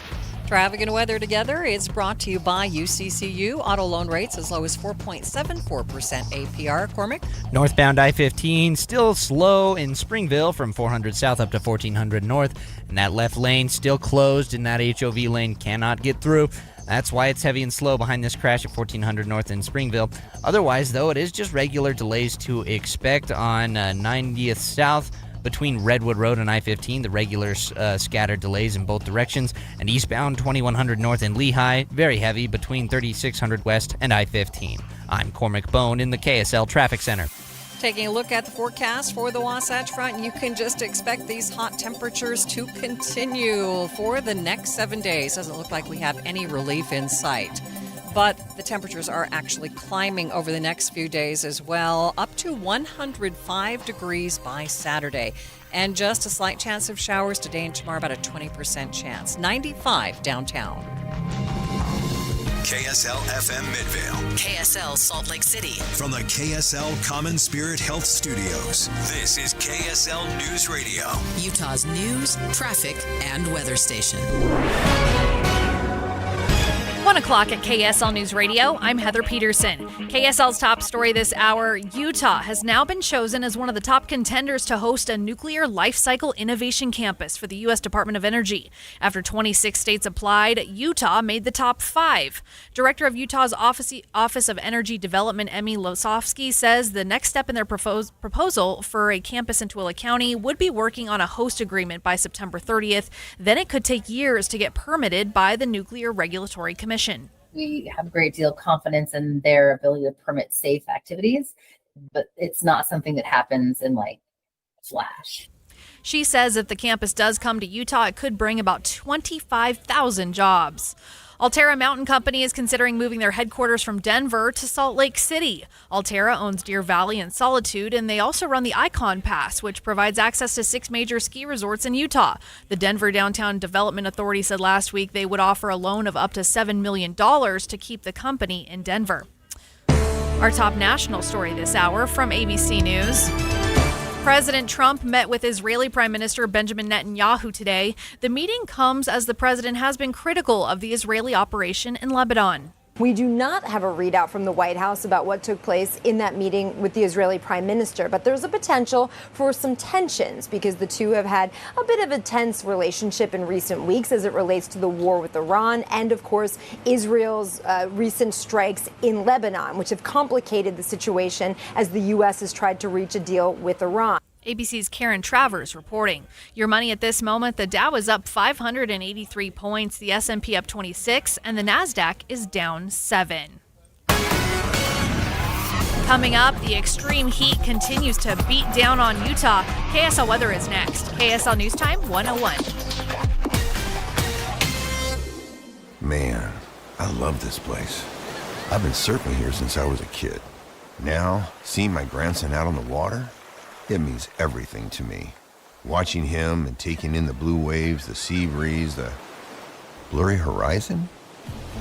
[SPEAKER 6] Traffic and weather together is brought to you by UCCU. Auto loan rates as low as 4.74% APR. Cormac?
[SPEAKER 8] Northbound I-15 still slow in Springville from 400 south up to 1400 north. And that left lane still closed, and that HOV lane cannot get through. That's why it's heavy and slow behind this crash at 1400 north in Springville. Otherwise, though, it is just regular delays to expect on 90th south Between Redwood Road and I-15, the regular scattered delays in both directions. And eastbound 2100 north in Lehigh, very heavy between 3600 west and I-15. I'm Cormac Bone in the KSL Traffic Center.
[SPEAKER 6] Taking a look at the forecast for the Wasatch Front, you can just expect these hot temperatures to continue for the next 7 days. Doesn't look like we have any relief in sight. But the temperatures are actually climbing over the next few days as well, up to 105 degrees by Saturday. And just a slight chance of showers today and tomorrow, about a 20% chance. 95 downtown.
[SPEAKER 20] KSL FM Midvale.
[SPEAKER 1] KSL Salt Lake City.
[SPEAKER 20] From the KSL Common Spirit Health Studios, this is KSL News Radio.
[SPEAKER 1] Utah's news, traffic, and weather station.
[SPEAKER 17] 1 o'clock at KSL News Radio. I'm Heather Peterson. KSL's top story this hour, Utah has now been chosen as one of the top contenders to host a nuclear life cycle innovation campus for the U.S. Department of Energy. After 26 states applied, Utah made the top 5. Director of Utah's Office of Energy Development, Emmy Losofsky, says the next step in their proposal for a campus in Tooele County would be working on a host agreement by September 30th. Then it could take years to get permitted by the Nuclear Regulatory Commission.
[SPEAKER 22] We have a great deal of confidence in their ability to permit safe activities, but it's not something that happens in like flash.
[SPEAKER 17] She says if the campus does come to Utah, it could bring about 25,000 jobs. Altera Mountain Company is considering moving their headquarters from Denver to Salt Lake City. Altera owns Deer Valley and Solitude, and they also run the Icon Pass, which provides access to 6 major ski resorts in Utah. The Denver Downtown Development Authority said last week they would offer a loan of up to $7 million to keep the company in Denver. Our top national story this hour from ABC News. President Trump met with Israeli Prime Minister Benjamin Netanyahu today. The meeting comes as the president has been critical of the Israeli operation in Lebanon.
[SPEAKER 23] We do not have a readout from the White House about what took place in that meeting with the Israeli Prime Minister, but there's a potential for some tensions because the two have had a bit of a tense relationship in recent weeks as it relates to the war with Iran and, of course, Israel's recent strikes in Lebanon, which have complicated the situation as the U.S. has tried to reach a deal with Iran.
[SPEAKER 17] ABC's Karen Travers reporting. Your money at this moment, the Dow is up 583 points, the S&P up 26, and the NASDAQ is down 7. Coming up, the extreme heat continues to beat down on Utah. KSL weather is next. KSL News Time 101.
[SPEAKER 24] Man, I love this place. I've been surfing here since I was a kid. Now, seeing my grandson out on the water, it means everything to me. Watching him and taking in the blue waves, the sea breeze, the blurry horizon.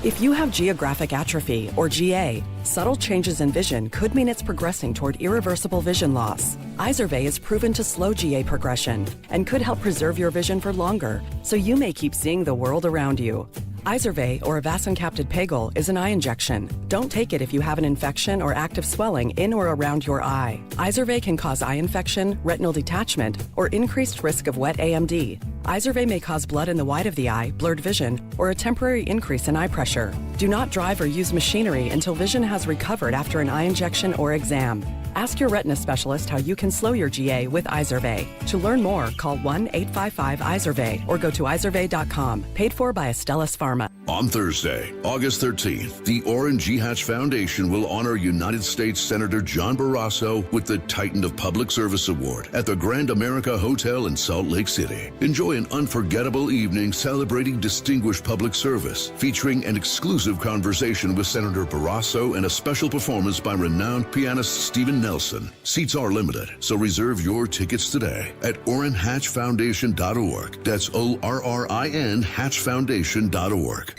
[SPEAKER 25] If you have geographic atrophy, or GA, subtle changes in vision could mean it's progressing toward irreversible vision loss. Izervay is proven to slow GA progression and could help preserve your vision for longer, so you may keep seeing the world around you. Izervay, or avacincaptad pegol, is an eye injection. Don't take it if you have an infection or active swelling in or around your eye. Izervay can cause eye infection, retinal detachment, or increased risk of wet AMD. Izervay may cause blood in the white of the eye, blurred vision, or a temporary increase in eye pressure. Do not drive or use machinery until vision has recovered after an eye injection or exam. Ask your retina specialist how you can slow your GA with Izervay. To learn more, call 1-855-IZERVAY or go to izervay.com. Paid for by Astellas Pharma.
[SPEAKER 26] On Thursday, August 13th, the Orrin G. Hatch Foundation will honor United States Senator John Barrasso with the Titan of Public Service Award at the Grand America Hotel in Salt Lake City. Enjoy an unforgettable evening celebrating distinguished public service, featuring an exclusive conversation with Senator Barrasso and a special performance by renowned pianist Stephen Nelson. Seats are limited, so reserve your tickets today at OrrinHatchFoundation.org. That's ORRIN Hatchfoundation.org.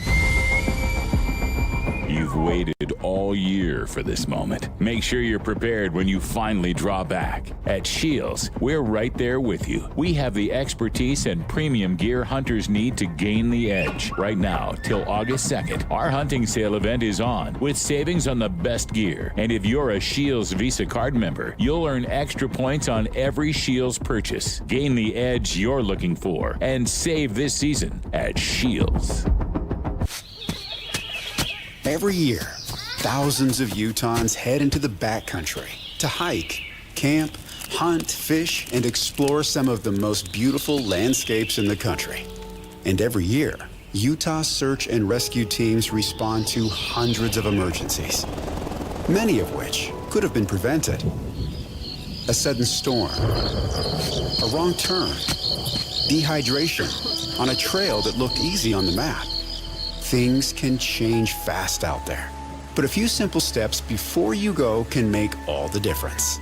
[SPEAKER 27] You've waited all year for this moment. Make sure you're prepared when you finally draw back. At Shields, we're right there with you. We have the expertise and premium gear hunters need to gain the edge. Right now, till August 2nd, our hunting sale event is on with savings on the best gear. And if you're a Shields Visa card member, you'll earn extra points on every Shields purchase. Gain the edge you're looking for and save this season at Shields.
[SPEAKER 28] Every year, thousands of Utahns head into the backcountry to hike, camp,
[SPEAKER 2] hunt, fish, and explore some of the most beautiful landscapes in the country. And every year, Utah search and rescue teams respond to hundreds of emergencies, many of which could have been prevented. A sudden storm, a wrong turn, dehydration on a trail that looked easy on the map. Things can change fast out there, but a few simple steps before you go can make all the difference.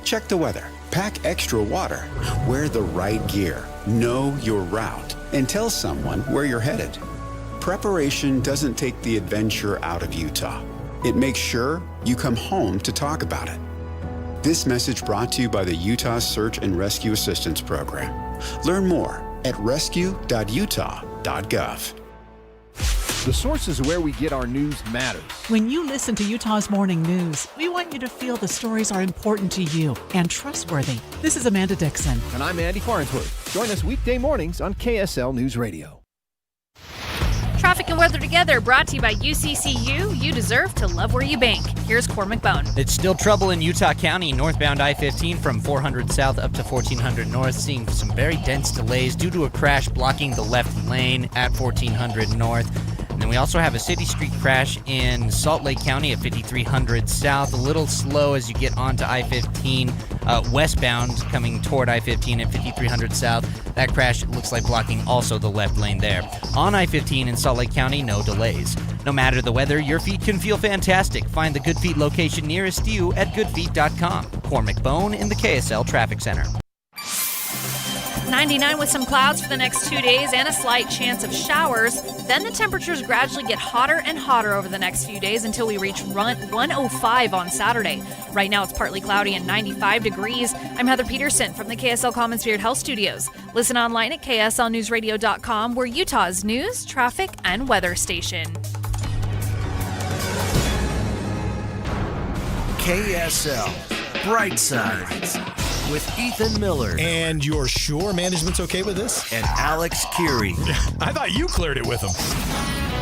[SPEAKER 2] Check the weather, pack extra water, wear the right gear, know your route, and tell someone where you're headed. Preparation doesn't take the adventure out of Utah. It makes sure you come home to talk about it. This message brought to you by the Utah Search and Rescue Assistance Program. Learn more at rescue.utah.gov.
[SPEAKER 3] The sources where we get our news matters.
[SPEAKER 4] When you listen to Utah's Morning News, we want you to feel the stories are important to you and trustworthy. This is Amanda Dixon.
[SPEAKER 3] And I'm Andy Farnsworth. Join us weekday mornings on KSL News Radio.
[SPEAKER 5] Traffic and weather together, brought to you by UCCU. You deserve to love where you bank. Here's Cormac Bone.
[SPEAKER 8] It's still trouble in Utah County, northbound I-15 from 400 south up to 1400 north, seeing some very dense delays due to a crash blocking the left lane at 1400 north. And then we also have a city street crash in Salt Lake County at 5300 south, a little slow as you get onto I-15 westbound coming toward I-15 at 5300 south. That crash looks like blocking also the left lane there. On I-15 in Salt Lake County, no delays. No matter the weather, your feet can feel fantastic. Find the Good Feet location nearest you at goodfeet.com. Cormac Bone in the KSL Traffic Center.
[SPEAKER 5] 99 with some clouds for the next 2 days and a slight chance of showers. Then the temperatures gradually get hotter and hotter over the next few days until we reach 105 on Saturday. Right now it's partly cloudy and 95 degrees. I'm Heather Peterson from the KSL Common Spirit Health Studios. Listen online at kslnewsradio.com. We're Utah's news, traffic, and weather station.
[SPEAKER 7] KSL Brightside with Ethan Miller.
[SPEAKER 9] And you're sure management's okay with this?
[SPEAKER 7] And Alex Curie.
[SPEAKER 9] I thought you cleared it with them.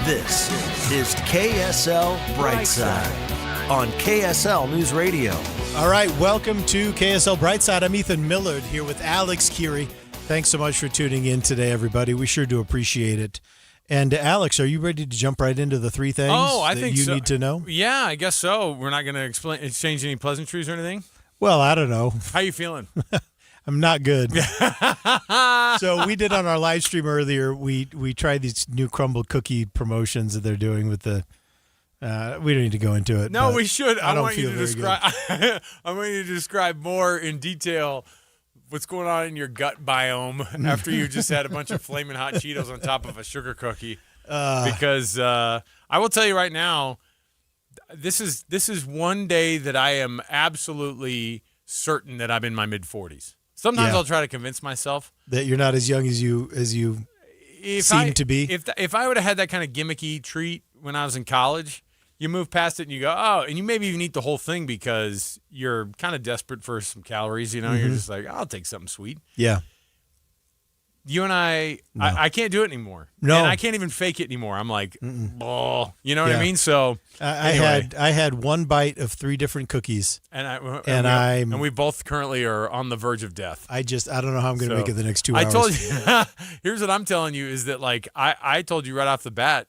[SPEAKER 7] This is KSL Brightside on KSL News Radio.
[SPEAKER 9] All right, welcome to KSL Brightside. I'm Ethan Millard here with Alex Curie. Thanks so much for tuning in today, everybody. We sure do appreciate it. And Alex, are you ready to jump right into the three things
[SPEAKER 11] I think
[SPEAKER 9] you
[SPEAKER 11] so.
[SPEAKER 9] need to know?
[SPEAKER 11] Yeah, I guess so. We're not going to exchange any pleasantries or anything?
[SPEAKER 9] Well, I don't know.
[SPEAKER 11] How you feeling?
[SPEAKER 9] I'm not good. So we did on our live stream earlier, we tried these new Crumbl cookie promotions that they're doing with the we don't need to go into it.
[SPEAKER 11] No, we should.
[SPEAKER 9] I want you to
[SPEAKER 11] describe I want you to describe more in detail what's going on in your gut biome after you just had a bunch of flaming hot Cheetos on top of a sugar cookie. Because I will tell you right now, this is one day that I am absolutely certain that I'm in my mid-40s. Sometimes I'll try to convince myself
[SPEAKER 9] that you're not as young as you seem to be.
[SPEAKER 11] If I would have had that kind of gimmicky treat when I was in college, you move past it and you go, oh, and you maybe even eat the whole thing because you're kind of desperate for some calories. You know, You're just like, I'll take something sweet.
[SPEAKER 9] Yeah.
[SPEAKER 11] You and I can't do it anymore.
[SPEAKER 9] No.
[SPEAKER 11] And I can't even fake it anymore. I'm like, oh, you know what I mean? So
[SPEAKER 9] I had one bite of 3 different cookies,
[SPEAKER 11] and we both currently are on the verge of death.
[SPEAKER 9] I don't know how I'm going to make it the next 2 hours.
[SPEAKER 11] I told you. Here's what I'm telling you is that like I told you right off the bat,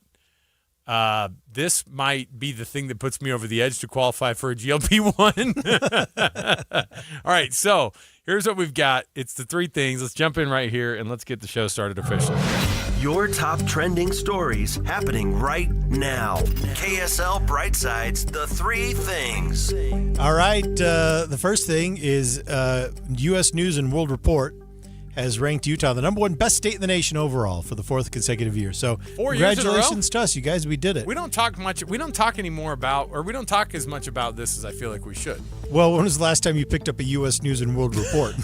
[SPEAKER 11] this might be the thing that puts me over the edge to qualify for a GLP-1. All right, so here's what we've got. It's the 3 things. Let's jump in right here and let's get the show started officially.
[SPEAKER 7] Your top trending stories happening right now. KSL Brightside's The 3 Things.
[SPEAKER 9] All right, the first thing is U.S. News and World Report has ranked Utah the number 1 best state in the nation overall for the 4th consecutive year. So
[SPEAKER 11] 4 years
[SPEAKER 9] congratulations to us, you guys. We did it.
[SPEAKER 11] We don't talk anymore about, or we don't talk as much about this as I feel like we should.
[SPEAKER 9] Well, when was the last time you picked up a U.S. News and World Report?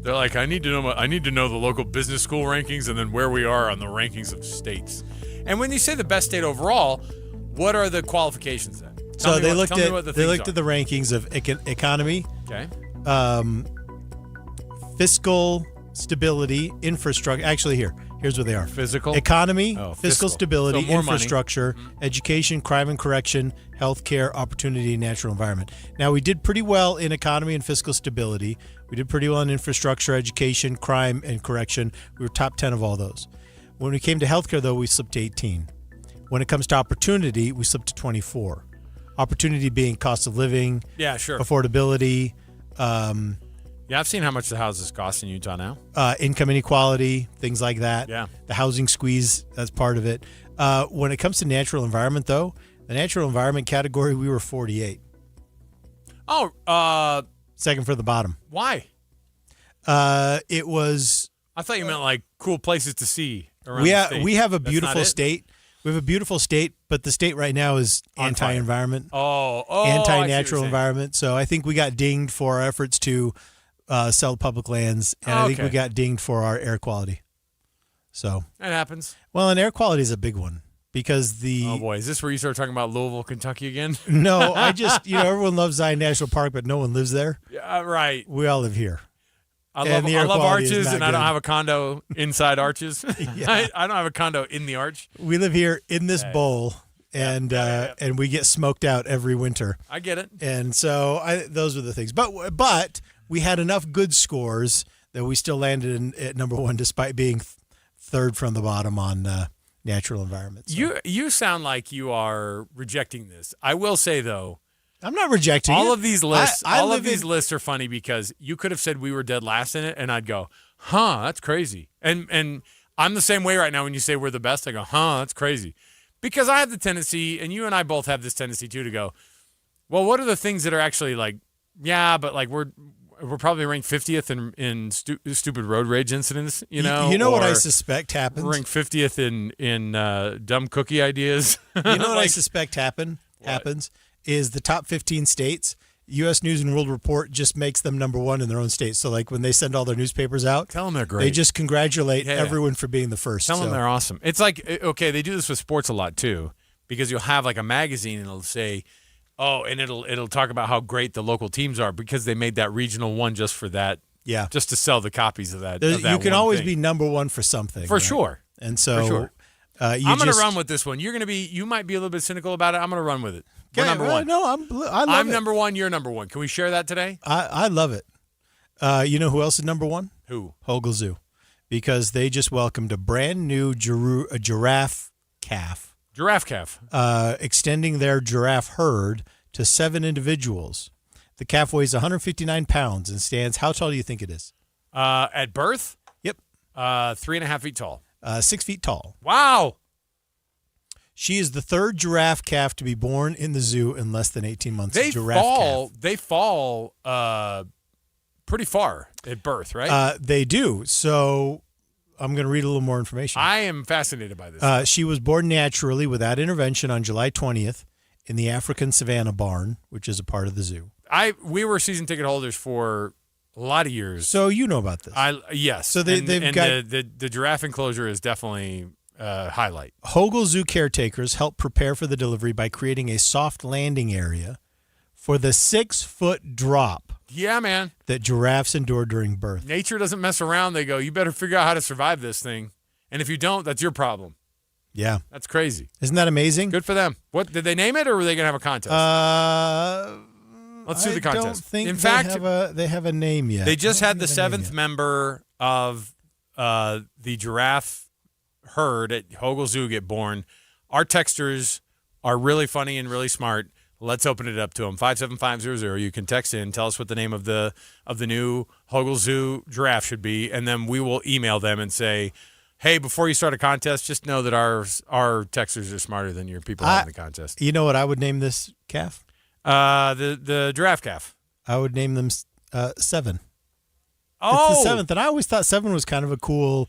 [SPEAKER 11] They're like, I need to know the local business school rankings and then where we are on the rankings of states. And when you say the best state overall, what are the qualifications then?
[SPEAKER 9] They looked at the rankings of economy,
[SPEAKER 11] okay,
[SPEAKER 9] fiscal stability, infrastructure. Actually, here, Here's what they are.
[SPEAKER 11] Physical?
[SPEAKER 9] Economy,
[SPEAKER 11] Oh,
[SPEAKER 9] fiscal
[SPEAKER 11] fiscal.
[SPEAKER 9] stability,
[SPEAKER 11] So more money.
[SPEAKER 9] infrastructure, education, crime and correction, healthcare, opportunity, and natural environment. Now, we did pretty well in economy and fiscal stability. We did pretty well in infrastructure, education, crime, and correction. We were top 10 of all those. When we came to healthcare, though, we slipped to 18. When it comes to opportunity, we slipped to 24. Opportunity being cost of living,
[SPEAKER 11] Yeah, sure.
[SPEAKER 9] affordability,
[SPEAKER 11] Yeah, I've seen how much the houses cost in Utah now.
[SPEAKER 9] income inequality, things like that.
[SPEAKER 11] Yeah.
[SPEAKER 9] The housing squeeze, that's part of it. When it comes to natural environment, though, the natural environment category, we were 48.
[SPEAKER 11] Oh,
[SPEAKER 9] second for the bottom.
[SPEAKER 11] Why?
[SPEAKER 9] It was.
[SPEAKER 11] I thought you meant like cool places to see around
[SPEAKER 9] We
[SPEAKER 11] the
[SPEAKER 9] have
[SPEAKER 11] state.
[SPEAKER 9] we have a
[SPEAKER 11] That's not
[SPEAKER 9] beautiful
[SPEAKER 11] it?
[SPEAKER 9] state. We have a beautiful state, but the state right now is
[SPEAKER 11] On fire.
[SPEAKER 9] anti-environment.
[SPEAKER 11] Oh, I see what you're
[SPEAKER 9] anti-natural
[SPEAKER 11] saying.
[SPEAKER 9] environment. So I think we got dinged for our efforts to sell public lands, and I think we
[SPEAKER 11] Okay.
[SPEAKER 9] got dinged for our air quality. So
[SPEAKER 11] That happens.
[SPEAKER 9] well, and air quality is a big one because the
[SPEAKER 11] Oh boy, is this where you start talking about Louisville, Kentucky again?
[SPEAKER 9] no, I just everyone loves Zion National Park, but no one lives there.
[SPEAKER 11] Yeah, right.
[SPEAKER 9] We all live here.
[SPEAKER 11] I
[SPEAKER 9] And the
[SPEAKER 11] love
[SPEAKER 9] air quality is
[SPEAKER 11] arches,
[SPEAKER 9] not
[SPEAKER 11] and I don't
[SPEAKER 9] good.
[SPEAKER 11] have a condo inside arches. I don't have a condo in the arch.
[SPEAKER 9] We live here in this bowl, and and we get smoked out every winter.
[SPEAKER 11] I get it.
[SPEAKER 9] And so those are the things. But we had enough good scores that we still landed at number one, despite being third from the bottom on natural environment. So.
[SPEAKER 11] You sound like you are rejecting this. I will say though,
[SPEAKER 9] I'm not rejecting
[SPEAKER 11] all
[SPEAKER 9] it.
[SPEAKER 11] of these lists.
[SPEAKER 9] I
[SPEAKER 11] all
[SPEAKER 9] live
[SPEAKER 11] of these
[SPEAKER 9] in-
[SPEAKER 11] lists are funny because you could have said we were dead last in it, and I'd go, "Huh, that's crazy." And I'm the same way right now when you say we're the best. I go, "Huh, that's crazy," because I have the tendency, and you and I both have this tendency too, to go, "Well, what are the things that are actually like, yeah, but like we're probably ranked 50th in stupid road rage incidents, you know?
[SPEAKER 9] You know what I
[SPEAKER 11] or
[SPEAKER 9] suspect happens?
[SPEAKER 11] We're ranked 50th in dumb cookie ideas.
[SPEAKER 9] You know what I suspect happens is the top 15 states, U.S. News and World Report just makes them number one in their own state. So like when they send all their newspapers out,
[SPEAKER 11] tell them they're great.
[SPEAKER 9] They just congratulate
[SPEAKER 11] Yeah.
[SPEAKER 9] everyone for being the first.
[SPEAKER 11] Tell them
[SPEAKER 9] So-
[SPEAKER 11] they're awesome. It's like, okay, they do this with sports a lot too, because you'll have like a magazine and it'll say, oh, and it'll talk about how great the local teams are because they made that regional one just for that.
[SPEAKER 9] Yeah.
[SPEAKER 11] Just to sell the copies of that.
[SPEAKER 9] You can
[SPEAKER 11] one
[SPEAKER 9] always
[SPEAKER 11] thing.
[SPEAKER 9] be number one for something.
[SPEAKER 11] For
[SPEAKER 9] right?
[SPEAKER 11] sure.
[SPEAKER 9] And so
[SPEAKER 11] For sure.
[SPEAKER 9] I'm
[SPEAKER 11] I'm going to run with this one. You might be a little bit cynical about it. I'm going to run with it. We're
[SPEAKER 9] Okay,
[SPEAKER 11] number
[SPEAKER 9] well,
[SPEAKER 11] one.
[SPEAKER 9] No, I love
[SPEAKER 11] I'm
[SPEAKER 9] it.
[SPEAKER 11] number one. You're number one. Can we share that today?
[SPEAKER 9] I love it. You know who else is number one?
[SPEAKER 11] Who?
[SPEAKER 9] Hogle Zoo. Because they just welcomed a brand new giraffe calf.
[SPEAKER 11] Giraffe calf.
[SPEAKER 9] Extending their giraffe herd to 7 individuals. The calf weighs 159 pounds and stands, how tall do you think it is?
[SPEAKER 11] At birth?
[SPEAKER 9] Yep.
[SPEAKER 11] 3.5 feet tall.
[SPEAKER 9] 6 feet tall.
[SPEAKER 11] Wow.
[SPEAKER 9] She is the third giraffe calf to be born in the zoo in less than 18 months.
[SPEAKER 11] They
[SPEAKER 9] giraffe
[SPEAKER 11] fall. They fall pretty far at birth, right?
[SPEAKER 9] calf. They do. So I'm going to read a little more information.
[SPEAKER 11] I am fascinated by this.
[SPEAKER 9] She was born naturally without intervention on July 20th in the African Savannah barn, which is a part of the zoo.
[SPEAKER 11] We were season ticket holders for a lot of years.
[SPEAKER 9] So you know about this.
[SPEAKER 11] Yes.
[SPEAKER 9] So they've
[SPEAKER 11] and
[SPEAKER 9] got
[SPEAKER 11] the giraffe enclosure is definitely highlight.
[SPEAKER 9] Hogle Zoo caretakers helped prepare for the delivery by creating a soft landing area for the 6-foot drop
[SPEAKER 11] Yeah, man.
[SPEAKER 9] that giraffes endure during birth.
[SPEAKER 11] Nature doesn't mess around. They go, you better figure out how to survive this thing. And if you don't, that's your problem.
[SPEAKER 9] Yeah.
[SPEAKER 11] That's crazy.
[SPEAKER 9] Isn't that amazing?
[SPEAKER 11] Good for them. What did they name it, or were they going to have a contest? Let's do the contest.
[SPEAKER 9] I don't think
[SPEAKER 11] In fact,
[SPEAKER 9] they have a name yet.
[SPEAKER 11] they just
[SPEAKER 9] I
[SPEAKER 11] had
[SPEAKER 9] don't
[SPEAKER 11] the
[SPEAKER 9] think they have a name
[SPEAKER 11] 7th
[SPEAKER 9] yet.
[SPEAKER 11] member of the giraffe herd at Hogle Zoo get born. Our texters are really funny and really smart. Let's open it up to them. 57500. You can text in. Tell us what the name of the new Hogle Zoo giraffe should be, and then we will email them and say, hey, before you start a contest, just know that our texters are smarter than your people having the contest.
[SPEAKER 9] You know what I would name this calf?
[SPEAKER 11] The giraffe calf.
[SPEAKER 9] I would name them 7.
[SPEAKER 11] Oh,
[SPEAKER 9] It's the 7th, and I always thought 7 was kind of a cool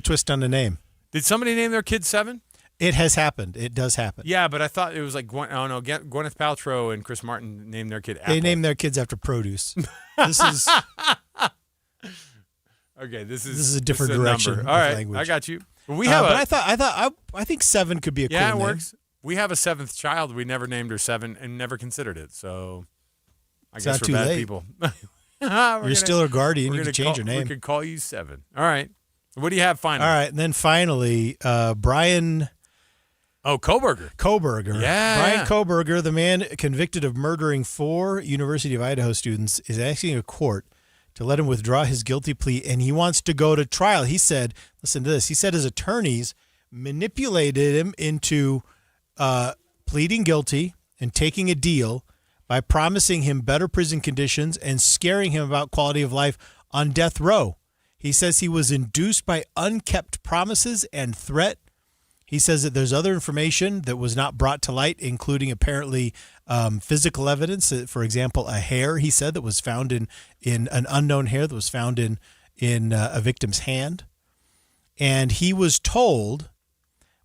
[SPEAKER 9] twist on the name.
[SPEAKER 11] Did somebody name their kid 7?
[SPEAKER 9] It has happened. It does happen.
[SPEAKER 11] Yeah, but I thought it was like Gwyneth Paltrow and Chris Martin named their kid Apple.
[SPEAKER 9] They named their kids after produce. This is
[SPEAKER 11] okay. This
[SPEAKER 9] is a different
[SPEAKER 11] number.
[SPEAKER 9] direction of
[SPEAKER 11] All right,
[SPEAKER 9] language.
[SPEAKER 11] I got you. But we have.
[SPEAKER 9] But I think 7 could be a cool
[SPEAKER 11] yeah,
[SPEAKER 9] name.
[SPEAKER 11] it works. We have a 7th child. We never named her 7 and never considered it. So I
[SPEAKER 9] It's
[SPEAKER 11] guess
[SPEAKER 9] not
[SPEAKER 11] we're
[SPEAKER 9] too
[SPEAKER 11] bad
[SPEAKER 9] late.
[SPEAKER 11] people.
[SPEAKER 9] You're still her guardian. You can change her name.
[SPEAKER 11] We could call you 7. All right. What do you have finally?
[SPEAKER 9] All right, and then finally, Brian.
[SPEAKER 11] Oh, Kohberger.
[SPEAKER 9] Kohberger.
[SPEAKER 11] Yeah.
[SPEAKER 9] Brian Kohberger, the man convicted of murdering 4 University of Idaho students, is asking a court to let him withdraw his guilty plea, and he wants to go to trial. He said, listen to this, he said his attorneys manipulated him into pleading guilty and taking a deal by promising him better prison conditions and scaring him about quality of life on death row. He says he was induced by unkept promises and threat. He says that there's other information that was not brought to light, including apparently physical evidence. For example, a hair, he said, that was found in an unknown hair that was found in a victim's hand. And he was told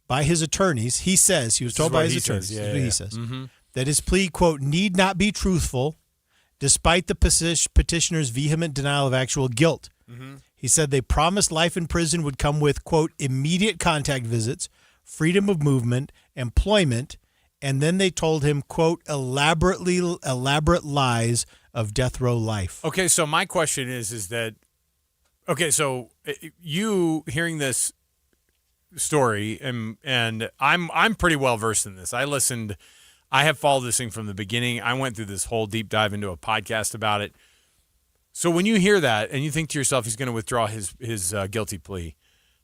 [SPEAKER 9] by his attorneys, he says, he was told by his attorneys, he says, that his plea, quote, need not be truthful, despite the petitioner's vehement denial of actual guilt. He said they promised life in prison would come with, quote, immediate contact visits, freedom of movement, employment, and then they told him, quote, elaborate lies of death row life.
[SPEAKER 11] Okay, so my question is that, okay, so you hearing this story, and I'm pretty well versed in this. I have followed this thing from the beginning. I went through this whole deep dive into a podcast about it. So when you hear that and you think to yourself he's going to withdraw his guilty plea,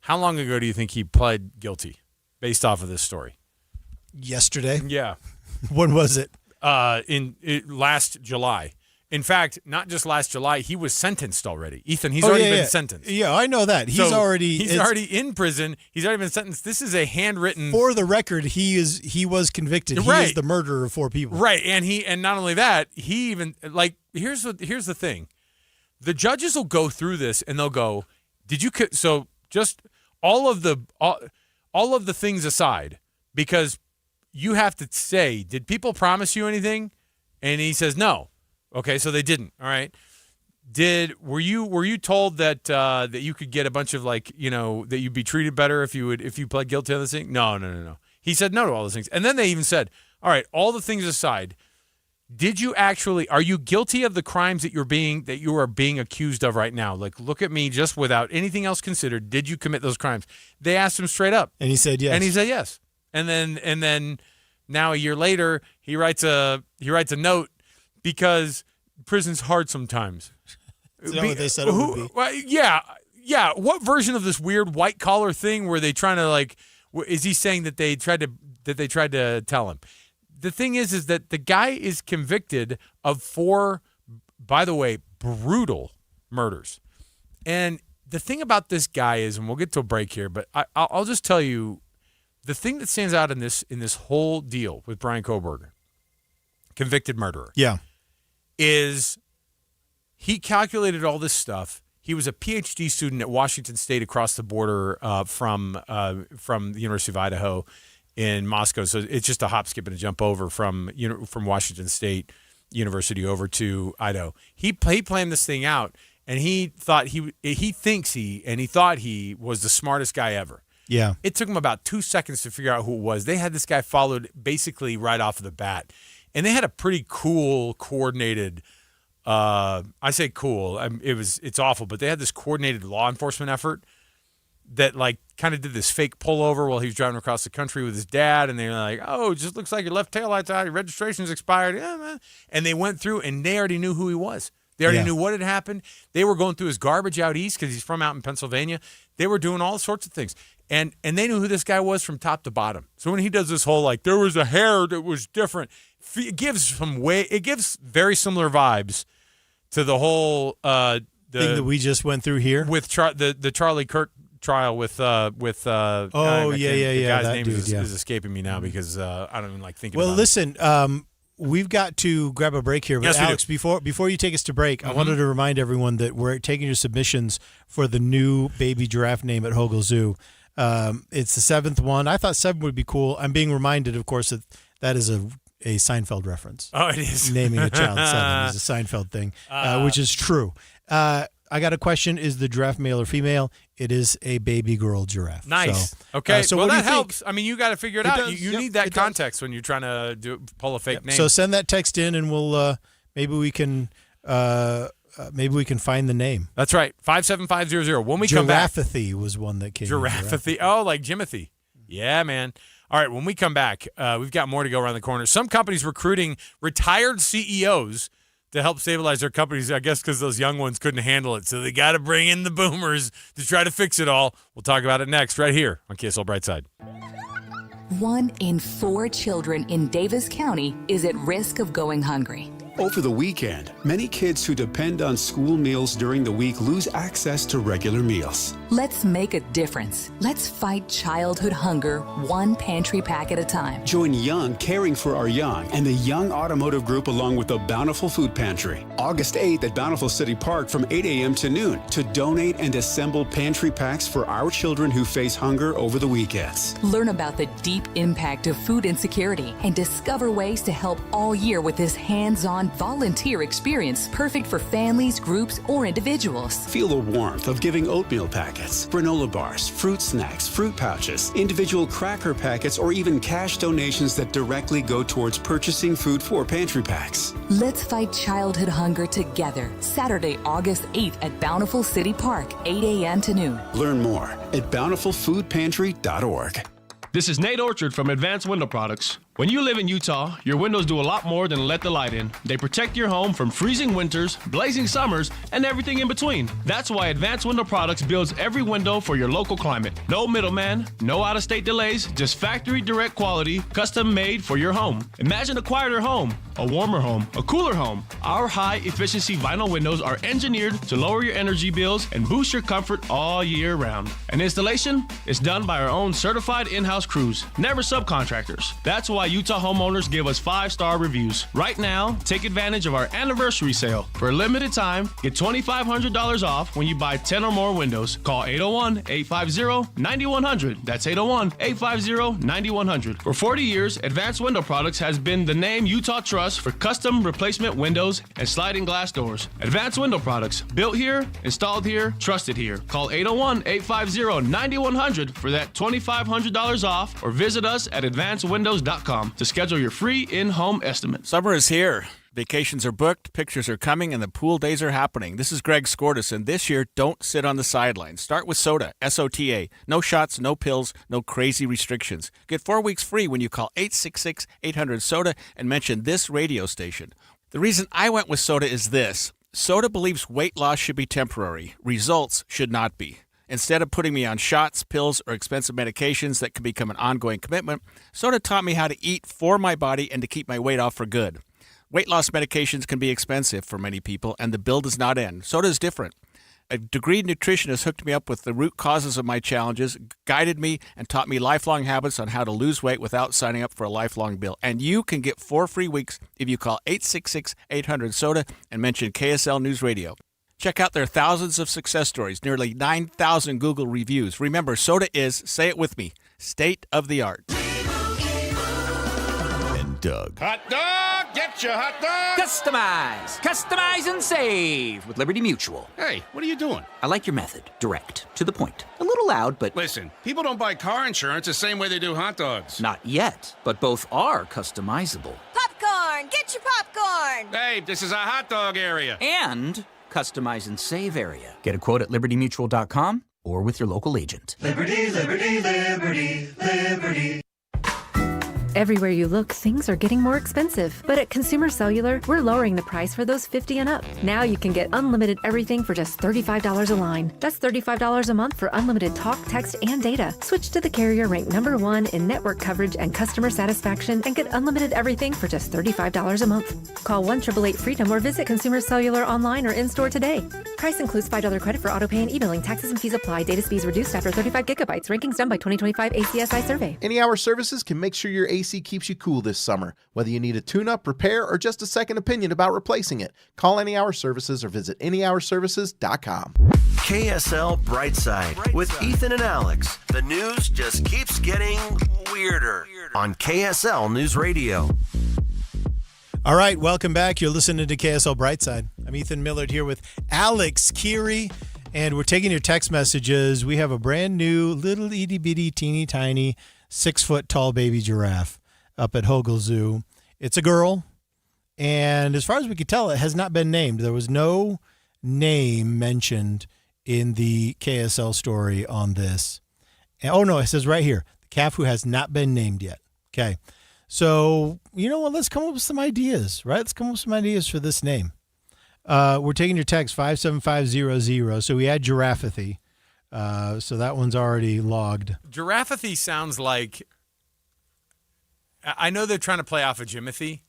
[SPEAKER 11] how long ago do you think he pled guilty based off of this story?
[SPEAKER 9] Yesterday.
[SPEAKER 11] Yeah.
[SPEAKER 9] When was it?
[SPEAKER 11] Last July. In fact, not just last July, he was sentenced already. Ethan, he's already been sentenced.
[SPEAKER 9] Yeah, I know that. He's already
[SPEAKER 11] in prison. He's already been sentenced. This is a handwritten.
[SPEAKER 9] For the record, he was convicted.
[SPEAKER 11] Right.
[SPEAKER 9] He is the murderer of 4 people.
[SPEAKER 11] Right, and not only that, he even here's the thing. The judges will go through this and they'll go, "Did you?" So just all of the things aside, because you have to say, "Did people promise you anything?" And he says, "No." Okay, so they didn't. All right. Were you told that that you could get a bunch of that you'd be treated better if you pled guilty to this thing? No. He said no to all those things, and then they even said, "All right, all the things aside, are you guilty of the crimes that you are being accused of right now? Like, look at me, just without anything else considered. Did you commit those crimes?" They asked him straight up,
[SPEAKER 9] and he said yes.
[SPEAKER 11] And he said yes. And then now a year later, he writes a note because prison's hard sometimes.
[SPEAKER 9] Is that what they said it would be?
[SPEAKER 11] Well, yeah. What version of this weird white collar thing were they trying to is he saying that they tried to tell him? The thing is that the guy is convicted of 4, by the way, brutal murders. And the thing about this guy is, and we'll get to a break here, but I'll just tell you, the thing that stands out in this whole deal with Brian Kohberger, convicted murderer, is he calculated all this stuff. He was a PhD student at Washington State across the border from the University of Idaho in Moscow. So it's just a hop, skip, and a jump over from Washington State University over to Idaho. He planned this thing out, and he thought he thought he was the smartest guy ever.
[SPEAKER 9] Yeah.
[SPEAKER 11] It took him about 2 seconds to figure out who it was. They had this guy followed basically right off of the bat. And they had a pretty cool, coordinated, I say cool, it's awful, but they had this coordinated law enforcement effort that kind of did this fake pullover while he was driving across the country with his dad, and they were like, "Oh, it just looks like your left taillight's out, your registration's expired." Yeah, man. And they went through, and they already knew who he was. They already knew what had happened. They were going through his garbage out east because he's from out in Pennsylvania. They were doing all sorts of things. And they knew who this guy was from top to bottom. So when he does this whole there was a hair that was different, it gives very similar vibes to the whole
[SPEAKER 9] thing that we just went through here
[SPEAKER 11] with the Charlie Kirk trial with the guy's name is escaping me now because I don't even thinking about it.
[SPEAKER 9] Well, listen, we've got to grab a break here. But
[SPEAKER 11] yes,
[SPEAKER 9] Alex, before you take us to break, I wanted to remind everyone that we're taking your submissions for the new baby giraffe name at Hogle Zoo. It's the 7th one. I thought 7 would be cool. I'm being reminded, of course, that is a Seinfeld reference.
[SPEAKER 11] Oh, it is.
[SPEAKER 9] Naming a child 7 is a Seinfeld thing, which is true. I got a question. Is the giraffe male or female? It is a baby girl giraffe.
[SPEAKER 11] Nice.
[SPEAKER 9] So,
[SPEAKER 11] okay.
[SPEAKER 9] So
[SPEAKER 11] well,
[SPEAKER 9] what do
[SPEAKER 11] that
[SPEAKER 9] you
[SPEAKER 11] helps.
[SPEAKER 9] think?
[SPEAKER 11] I mean, you got to figure it out.
[SPEAKER 9] Does.
[SPEAKER 11] You need that context when you're trying to pull a fake name.
[SPEAKER 9] So send that text in, and we'll maybe we can maybe we can find the name.
[SPEAKER 11] That's right, 57500. When we come back.
[SPEAKER 9] Giraffe was one that came.
[SPEAKER 11] Giraffe. Oh, like Jimothy. Yeah, man. All right, when we come back, we've got more to go around the corner. Some companies recruiting retired CEOs to help stabilize their companies, I guess because those young ones couldn't handle it. So they got to bring in the boomers to try to fix it all. We'll talk about it next right here on KSL Brightside.
[SPEAKER 10] 1 in 4 children in Davis County is at risk of going hungry.
[SPEAKER 2] Over the weekend, many kids who depend on school meals during the week lose access to regular meals.
[SPEAKER 10] Let's make a difference. Let's fight childhood hunger one pantry pack at a time.
[SPEAKER 2] Join Young Caring for Our Young and the Young Automotive Group along with the Bountiful Food Pantry. August 8th at Bountiful City Park from 8 a.m. to noon to donate and assemble pantry packs for our children who face hunger over the weekends.
[SPEAKER 10] Learn about the deep impact of food insecurity and discover ways to help all year with this hands-on volunteer experience perfect for families, groups, or individuals.
[SPEAKER 2] Feel the warmth of giving oatmeal packets, granola bars, fruit snacks, fruit pouches, individual cracker packets, or even cash donations that directly go towards purchasing food for pantry packs.
[SPEAKER 10] Let's fight childhood hunger together. Saturday, August 8th at Bountiful City Park, 8 a.m. to noon.
[SPEAKER 2] Learn more at bountifulfoodpantry.org.
[SPEAKER 12] This is Nate Orchard from Advanced Window Products. When you live in Utah, your windows do a lot more than let the light in. They protect your home from freezing winters, blazing summers, and everything in between. That's why Advanced Window Products builds every window for your local climate. No middleman, no out-of-state delays, just factory direct quality, custom made for your home. Imagine a quieter home, a warmer home, a cooler home. Our high-efficiency vinyl windows are engineered to lower your energy bills and boost your comfort all year round. And installation is done by our own certified in-house crews, never subcontractors. That's why Utah homeowners give us 5-star reviews. Right now, take advantage of our anniversary sale. For a limited time, get $2,500 off when you buy 10 or more windows. Call 801-850-9100. That's 801-850-9100. For 40 years, Advanced Window Products has been the name Utah trusts for custom replacement windows and sliding glass doors. Advanced Window Products, built here, installed here, trusted here. Call 801-850-9100 for that $2,500 off or visit us at advancedwindows.com to schedule your free in-home estimate.
[SPEAKER 13] Summer is here. Vacations are booked, pictures are coming, and the pool days are happening. This is Greg Skordas, and this year, don't sit on the sidelines. Start with SOTA, S-O-T-A. No shots, no pills, no crazy restrictions. Get 4 weeks free when you call 866-800-SOTA and mention this radio station. The reason I went with SOTA is this. SOTA believes weight loss should be temporary. Results should not be. Instead of putting me on shots, pills, or expensive medications that can become an ongoing commitment, SOTA taught me how to eat for my body and to keep my weight off for good. Weight loss medications can be expensive for many people, and the bill does not end. SOTA is different. A degreed nutritionist hooked me up with the root causes of my challenges, guided me, and taught me lifelong habits on how to lose weight without signing up for a lifelong bill. And you can get 4 free weeks if you call 866-800-SOTA and mention KSL News Radio. Check out their thousands of success stories, nearly 9,000 Google reviews. Remember, SOTA is, say it with me, state of the art.
[SPEAKER 14] And Doug.
[SPEAKER 15] Hot dog, get your hot dog.
[SPEAKER 16] Customize and save with Liberty Mutual.
[SPEAKER 15] Hey, what are you doing?
[SPEAKER 16] I like your method. Direct, to the point. A little loud, but...
[SPEAKER 15] Listen, people don't buy car insurance the same way they do hot dogs.
[SPEAKER 16] Not yet, but both are customizable.
[SPEAKER 18] Popcorn, get your popcorn.
[SPEAKER 15] Hey, this is a hot dog area.
[SPEAKER 16] And... customize and save area. Get a quote at libertymutual.com or with your local agent.
[SPEAKER 28] Liberty, liberty, liberty, liberty.
[SPEAKER 29] Everywhere you look, things are getting more expensive. But at Consumer Cellular, we're lowering the price for those 50 and up. Now you can get unlimited everything for just $35 a line. That's $35 a month for unlimited talk, text, and data. Switch to the carrier ranked #1 in network coverage and customer satisfaction and get unlimited everything for just $35 a month. Call 1-888-FREEDOM or visit Consumer Cellular online or in-store today. Price includes $5 credit for autopay and e-billing. Taxes and fees apply. Data speeds reduced after 35 gigabytes. Rankings done by 2025 ACSI survey.
[SPEAKER 3] Any Hour Services can make sure your AC keeps you cool this summer. Whether you need a tune-up, repair, or just a second opinion about replacing it, call Any Hour Services or visit anyhourservices.com.
[SPEAKER 7] KSL Brightside with Ethan and Alex. The news just keeps getting weirder on KSL News Radio.
[SPEAKER 9] All right, welcome back. You're listening to KSL Brightside. I'm Ethan Millard here with Alex Keary, and we're taking your text messages. We have a brand new little itty-bitty, teeny-tiny 6-foot-tall baby giraffe up at Hogle Zoo. It's a girl, and as far as we could tell, it has not been named. There was no name mentioned in the KSL story on this. Oh, no, it says right here, the calf who has not been named yet. Okay. So, you know what? Let's come up with some ideas, right? Let's come up with some ideas for this name. We're taking your text 57500. So we had Giraffe. So that one's already logged.
[SPEAKER 11] Giraffe sounds like, I know they're trying to play off of Jimothy,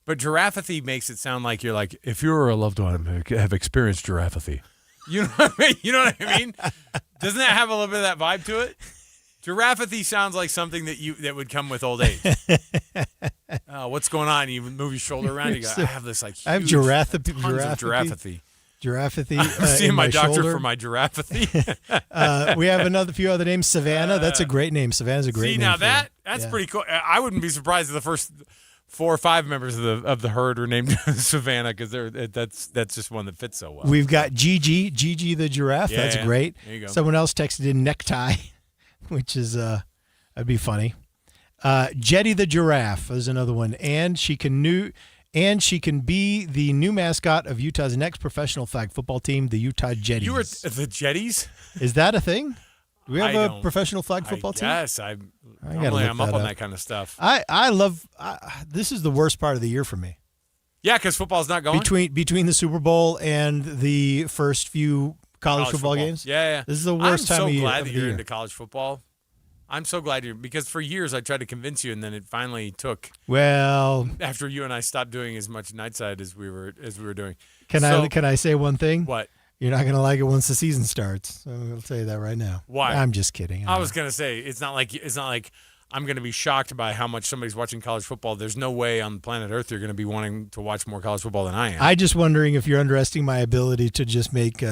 [SPEAKER 11] but Giraffe makes it sound like you're like, if you were a loved one, have experienced Giraffe. You know what I mean? You know what I mean? Doesn't that have a little bit of that vibe to it? Giraffe sounds like something that would come with old age. What's going on? You move your shoulder around. You go, I have this like huge,
[SPEAKER 9] I have Giraffe.
[SPEAKER 11] Giraffe. I'm seeing my doctor shoulder. For my Giraffe.
[SPEAKER 9] We have another few other names. Savannah. That's a great name. Savannah's a great name.
[SPEAKER 11] See, now that's pretty cool. I wouldn't be surprised if the first 4 or 5 members of the herd were named Savannah because that's just one that fits so well.
[SPEAKER 9] We've got Gigi the giraffe.
[SPEAKER 11] Yeah,
[SPEAKER 9] that's great.
[SPEAKER 11] There you go.
[SPEAKER 9] Someone else texted in necktie, which is that'd be funny. Jetty the giraffe is another one, and she can be the new mascot of Utah's next professional flag football team, the Utah Jetties.
[SPEAKER 11] You were the Jetties?
[SPEAKER 9] Is that a thing? Do we have a professional flag football team?
[SPEAKER 11] Yes, I'm up on that kind of stuff.
[SPEAKER 9] I love. This is the worst part of the year for me.
[SPEAKER 11] Yeah, because football's not going
[SPEAKER 9] between the Super Bowl and the first few college football games.
[SPEAKER 11] Yeah.
[SPEAKER 9] This is the worst time of year.
[SPEAKER 11] I'm so glad that you're into college football. I'm so glad because for years I tried to convince you, and then it finally took.
[SPEAKER 9] Well,
[SPEAKER 11] after you and I stopped doing as much nightside as we were doing.
[SPEAKER 9] Can I say one thing?
[SPEAKER 11] What?
[SPEAKER 9] You're not going to like it once the season starts. So I'll tell you that right now.
[SPEAKER 11] Why?
[SPEAKER 9] I'm just kidding.
[SPEAKER 11] I was going to say it's not like I'm going to be shocked by how much somebody's watching college football. There's no way on planet Earth you're going to be wanting to watch more college football than I am.
[SPEAKER 9] I'm just wondering if you're underestimating my ability to just make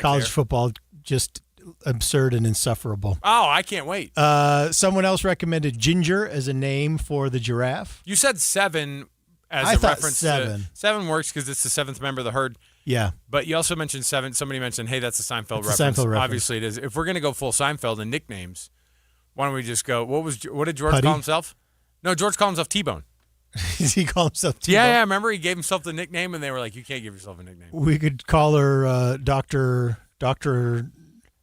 [SPEAKER 9] college football just absurd and insufferable.
[SPEAKER 11] Oh, I can't wait.
[SPEAKER 9] Someone else recommended Ginger as a name for the giraffe.
[SPEAKER 11] You said 7 as
[SPEAKER 9] I
[SPEAKER 11] a
[SPEAKER 9] thought
[SPEAKER 11] reference
[SPEAKER 9] 7.
[SPEAKER 11] to 7 works because it's the 7th member of the herd.
[SPEAKER 9] Yeah.
[SPEAKER 11] But you also mentioned 7. Somebody mentioned, hey, that's a Seinfeld
[SPEAKER 9] It's
[SPEAKER 11] reference.
[SPEAKER 9] a Seinfeld reference.
[SPEAKER 11] Obviously it is. If we're going to go full Seinfeld and nicknames, why don't we just go, what did George
[SPEAKER 9] Putty?
[SPEAKER 11] call himself? No, George called himself T-Bone.
[SPEAKER 9] Does he call himself T-Bone?
[SPEAKER 11] Yeah, remember he gave himself the nickname and they were like, you can't give yourself a nickname.
[SPEAKER 9] We could call her Dr.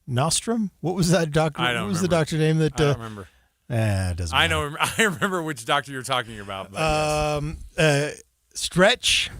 [SPEAKER 9] Nostrum? What was that doctor?
[SPEAKER 11] I don't
[SPEAKER 9] What was
[SPEAKER 11] remember.
[SPEAKER 9] the doctor name that?
[SPEAKER 11] I don't remember.
[SPEAKER 9] It doesn't matter.
[SPEAKER 11] I remember which doctor you're talking about. But
[SPEAKER 9] Stretch.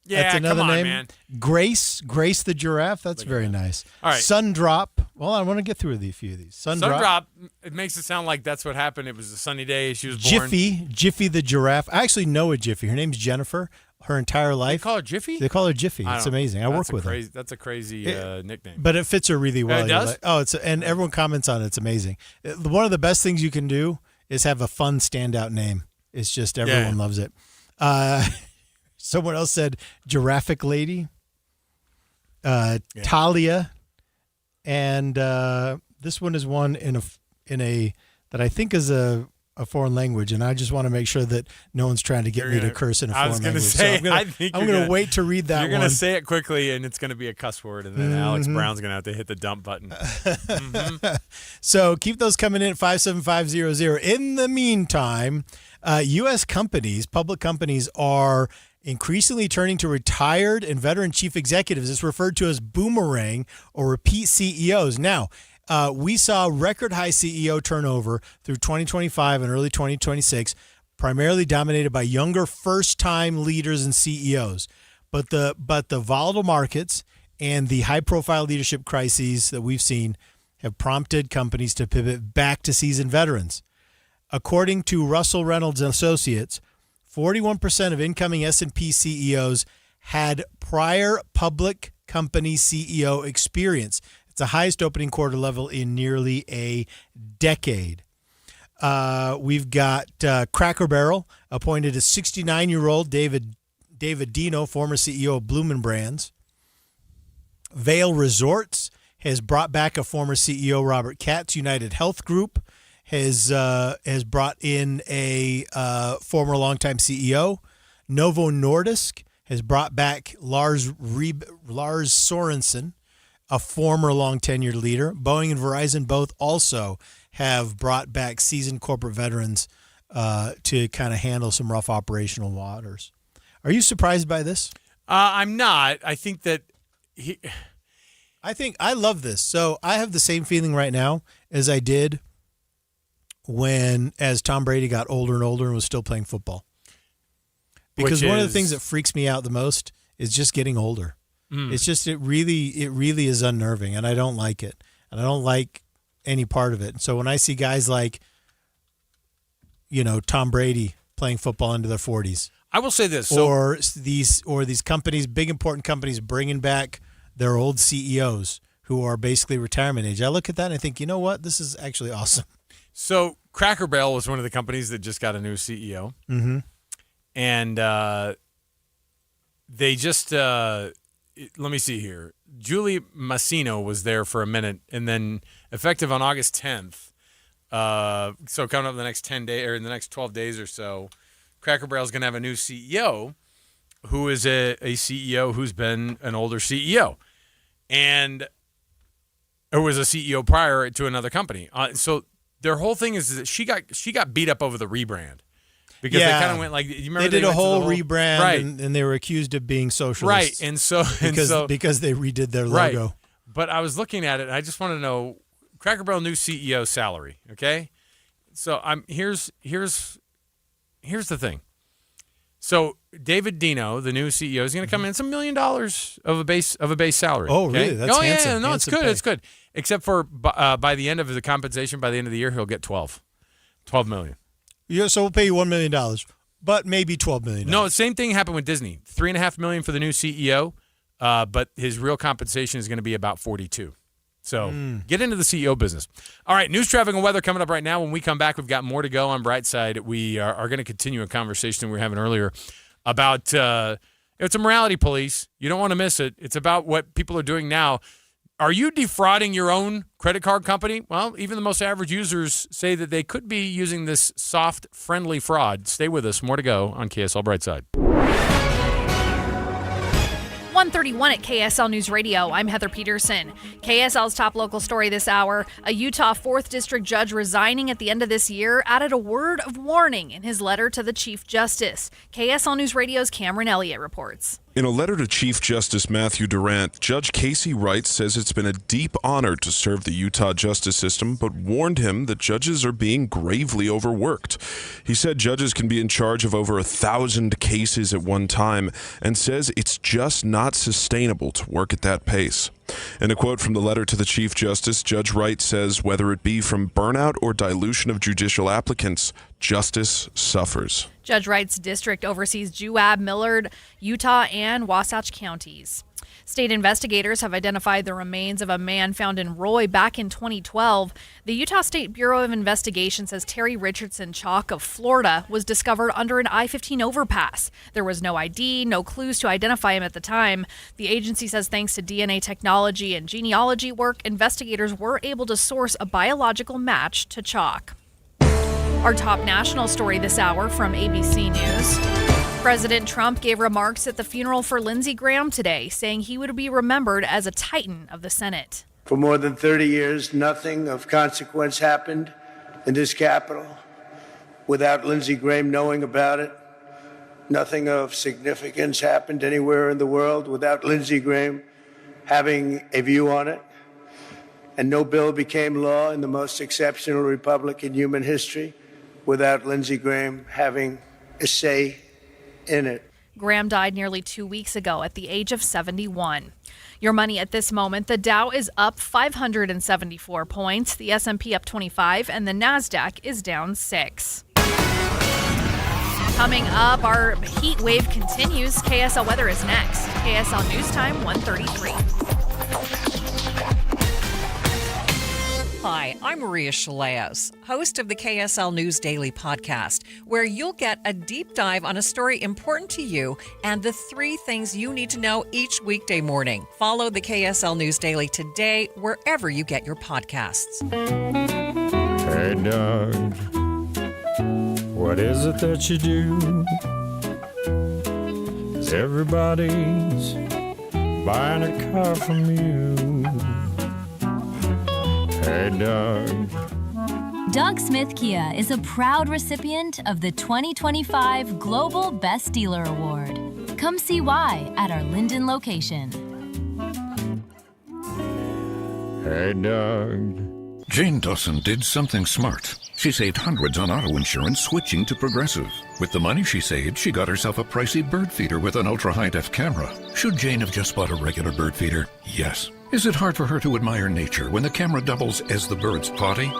[SPEAKER 11] Yeah,
[SPEAKER 9] that's another
[SPEAKER 11] come on,
[SPEAKER 9] name.
[SPEAKER 11] man.
[SPEAKER 9] Grace the giraffe. That's very nice.
[SPEAKER 11] All right.
[SPEAKER 9] Sundrop. Well, I want to get through a few of these.
[SPEAKER 11] Sundrop. It makes it sound like that's what happened. It was a sunny day. She was born.
[SPEAKER 9] Jiffy the giraffe. I actually know a Jiffy. Her name's Jennifer. Her entire life.
[SPEAKER 11] They call her Jiffy?
[SPEAKER 9] They call her Jiffy. It's amazing. I work with her.
[SPEAKER 11] That's a crazy nickname.
[SPEAKER 9] But it fits her really well.
[SPEAKER 11] It does?
[SPEAKER 9] And everyone comments on it. It's amazing. One of the best things you can do is have a fun standout name. It's just everyone loves it. Someone else said Giraffic Lady, Talia, and this one is one in a that I think is a foreign language, and I just want to make sure that no one's trying to get me to curse in a foreign language.
[SPEAKER 11] Say,
[SPEAKER 9] so I'm going to wait to read that one.
[SPEAKER 11] You're going to say it quickly, and it's going to be a cuss word, and then Alex Brown's going to have to hit the dump button.
[SPEAKER 9] So keep those coming in at 57500. In the meantime, U.S. companies, public companies, are increasingly turning to retired and veteran chief executives. It's referred to as boomerang or repeat CEOs. Now, we saw record high CEO turnover through 2025 and early 2026, primarily dominated by younger first-time leaders and CEOs. But the volatile markets and the high-profile leadership crises that we've seen have prompted companies to pivot back to seasoned veterans. According to Russell Reynolds and Associates, 41% of incoming S&P CEOs had prior public company CEO experience. It's the highest opening quarter level in nearly a decade. We've got Cracker Barrel appointed a 69-year-old David Dino, former CEO of Bloomin' Brands. Vail Resorts has brought back a former CEO, Robert Katz. United Health Group has brought in a former longtime CEO. Novo Nordisk has brought back Lars Sorensen, a former long-tenured leader. Boeing and Verizon both also have brought back seasoned corporate veterans to kind of handle some rough operational waters. Are you surprised by this?
[SPEAKER 11] I'm not. I think that
[SPEAKER 9] I think I love this. So I have the same feeling right now as I did as Tom Brady got older and older and was still playing football. Because one of the things that freaks me out the most is just getting older. It's just it really is unnerving, and I don't like it, and I don't like any part of it. And so when I see guys like, Tom Brady playing football into their 40s,
[SPEAKER 11] I will say this,
[SPEAKER 9] or these companies, big important companies, bringing back their old CEOs who are basically retirement age. I look at that and I think, you know what? This is actually awesome.
[SPEAKER 11] So Cracker Barrel was one of the companies that just got a new CEO.
[SPEAKER 9] Mm-hmm.
[SPEAKER 11] And they just, let me see here. Julie Massino was there for a minute, and then effective on August 10th, so coming up in the next 10 days, or in the next 12 days or so, Cracker Barrel's going to have a new CEO who is a CEO who's been an older CEO. And or was a CEO prior to another company. So their whole thing is that she got beat up over the rebrand. Because they kind of went like, you remember
[SPEAKER 9] they did a whole rebrand,
[SPEAKER 11] right?
[SPEAKER 9] And they were accused of being socialists,
[SPEAKER 11] right?
[SPEAKER 9] Because they redid their logo.
[SPEAKER 11] Right. But I was looking at it, and I just want to know Cracker Barrel new CEO salary. Okay, so here's the thing. So David Dino, the new CEO, is going to come in. It's $1 million of a base salary.
[SPEAKER 9] Oh,
[SPEAKER 11] okay?
[SPEAKER 9] really? That's handsome.
[SPEAKER 11] Yeah, no,
[SPEAKER 9] handsome
[SPEAKER 11] it's good.
[SPEAKER 9] pay.
[SPEAKER 11] It's good. Except for by the end of the compensation, by the end of the year, he'll get $12 million.
[SPEAKER 9] Yeah, so we'll pay you $1 million, but maybe $12 million.
[SPEAKER 11] No, same thing happened with Disney. $3.5 million for the new CEO, but his real compensation is going to be about $42. So get into the CEO business. All right, news, traffic, and weather coming up right now. When we come back, we've got more to go on Brightside. We are going to continue a conversation we were having earlier about it's a morality police. You don't want to miss it. It's about what people are doing now. Are you defrauding your own credit card company? Well, even the most average users say that they could be using this soft, friendly fraud. Stay with us. More to go on KSL Brightside.
[SPEAKER 5] 1:31 at KSL News Radio. I'm Heather Peterson. KSL's top local story this hour, a Utah 4th District judge resigning at the end of this year added a word of warning in his letter to the Chief Justice. KSL News Radio's Cameron Elliott reports.
[SPEAKER 1] In a letter to Chief Justice Matthew Durant, Judge Casey Wright says it's been a deep honor to serve the Utah justice system, but warned him that judges are being gravely overworked. He said judges can be in charge of over 1,000 cases at one time, and says it's just not sustainable to work at that pace. In a quote from the letter to the Chief Justice, Judge Wright says whether it be from burnout or dilution of judicial applicants, justice suffers.
[SPEAKER 5] Judge Wright's district oversees Juab, Millard, Utah, and Wasatch counties. State investigators have identified the remains of a man found in Roy back in 2012. The Utah State Bureau of Investigation says Terry Richardson Chalk of Florida was discovered under an I-15 overpass. There was no ID, no clues to identify him at the time. The agency says thanks to DNA technology and genealogy work, investigators were able to source a biological match to Chalk. Our top national story this hour from ABC News. President Trump gave remarks at the funeral for Lindsey Graham today, saying he would be remembered as a titan of the Senate.
[SPEAKER 6] For more than 30 years, nothing of consequence happened in this Capitol without Lindsey Graham knowing about it. Nothing of significance happened anywhere in the world without Lindsey Graham having a view on it. And no bill became law in the most exceptional republic in human history without Lindsey Graham having a say in it.
[SPEAKER 5] Graham died nearly 2 weeks ago at the age of 71. Your money at this moment, the Dow is up 574 points, the S&P up 25, and the NASDAQ is down 6. Coming up, our heat wave continues. KSL weather is next. KSL News Time, 1:33.
[SPEAKER 14] Hi, I'm Maria Shilaos, host of the KSL News Daily podcast, where you'll get a deep dive on a story important to you and the 3 things you need to know each weekday morning. Follow the KSL News Daily today, wherever you get your podcasts.
[SPEAKER 17] Hey, Doug, what is it that you do? 'Cause everybody's buying a car from you. Hey, Doug.
[SPEAKER 19] Doug Smith Kia is a proud recipient of the 2025 Global Best Dealer Award. Come see why at our Linden location.
[SPEAKER 17] Hey, Doug.
[SPEAKER 4] Jane Dawson did something smart. She saved hundreds on auto insurance switching to Progressive. With the money she saved, she got herself a pricey bird feeder with an ultra-high-def camera. Should Jane have just bought a regular bird feeder? Yes. Is it hard for her to admire nature when the camera doubles as the bird's potty?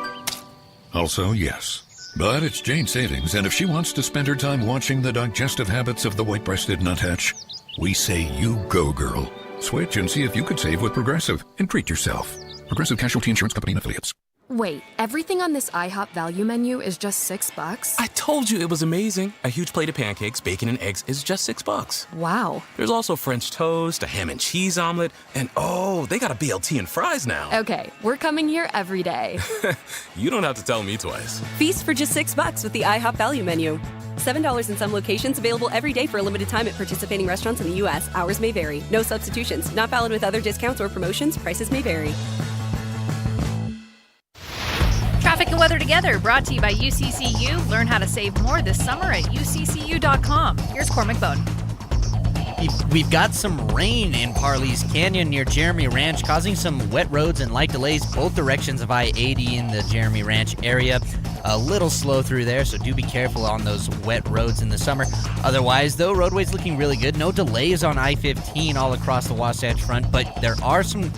[SPEAKER 4] Also, yes. But it's Jane's savings, and if she wants to spend her time watching the digestive habits of the white-breasted nuthatch, we say you go, girl. Switch and see if you could save with Progressive and treat yourself. Progressive Casualty Insurance Company and Affiliates.
[SPEAKER 20] Wait, everything on this IHOP value menu is just $6?
[SPEAKER 21] I told you it was amazing. A huge plate of pancakes, bacon, and eggs is just $6.
[SPEAKER 20] Wow.
[SPEAKER 21] There's also French toast, a ham and cheese omelet, and oh, they got a BLT and fries now.
[SPEAKER 20] Okay, we're coming here every day.
[SPEAKER 21] You don't have to tell me twice.
[SPEAKER 22] Feast for just $6 with the IHOP value menu. $7 in some locations, available every day for a limited time at participating restaurants in the U.S. Hours may vary. No substitutions. Not valid with other discounts or promotions. Prices may vary.
[SPEAKER 5] Traffic and weather together, brought to you by UCCU. Learn how to save more this summer at uccu.com. Here's Cormac Bone.
[SPEAKER 8] We've got some rain in Parley's Canyon near Jeremy Ranch, causing some wet roads and light delays both directions of I-80 in the Jeremy Ranch area. A little slow through there, so do be careful on those wet roads in the summer. Otherwise, though, roadway's looking really good. No delays on I-15 all across the Wasatch Front, but there are some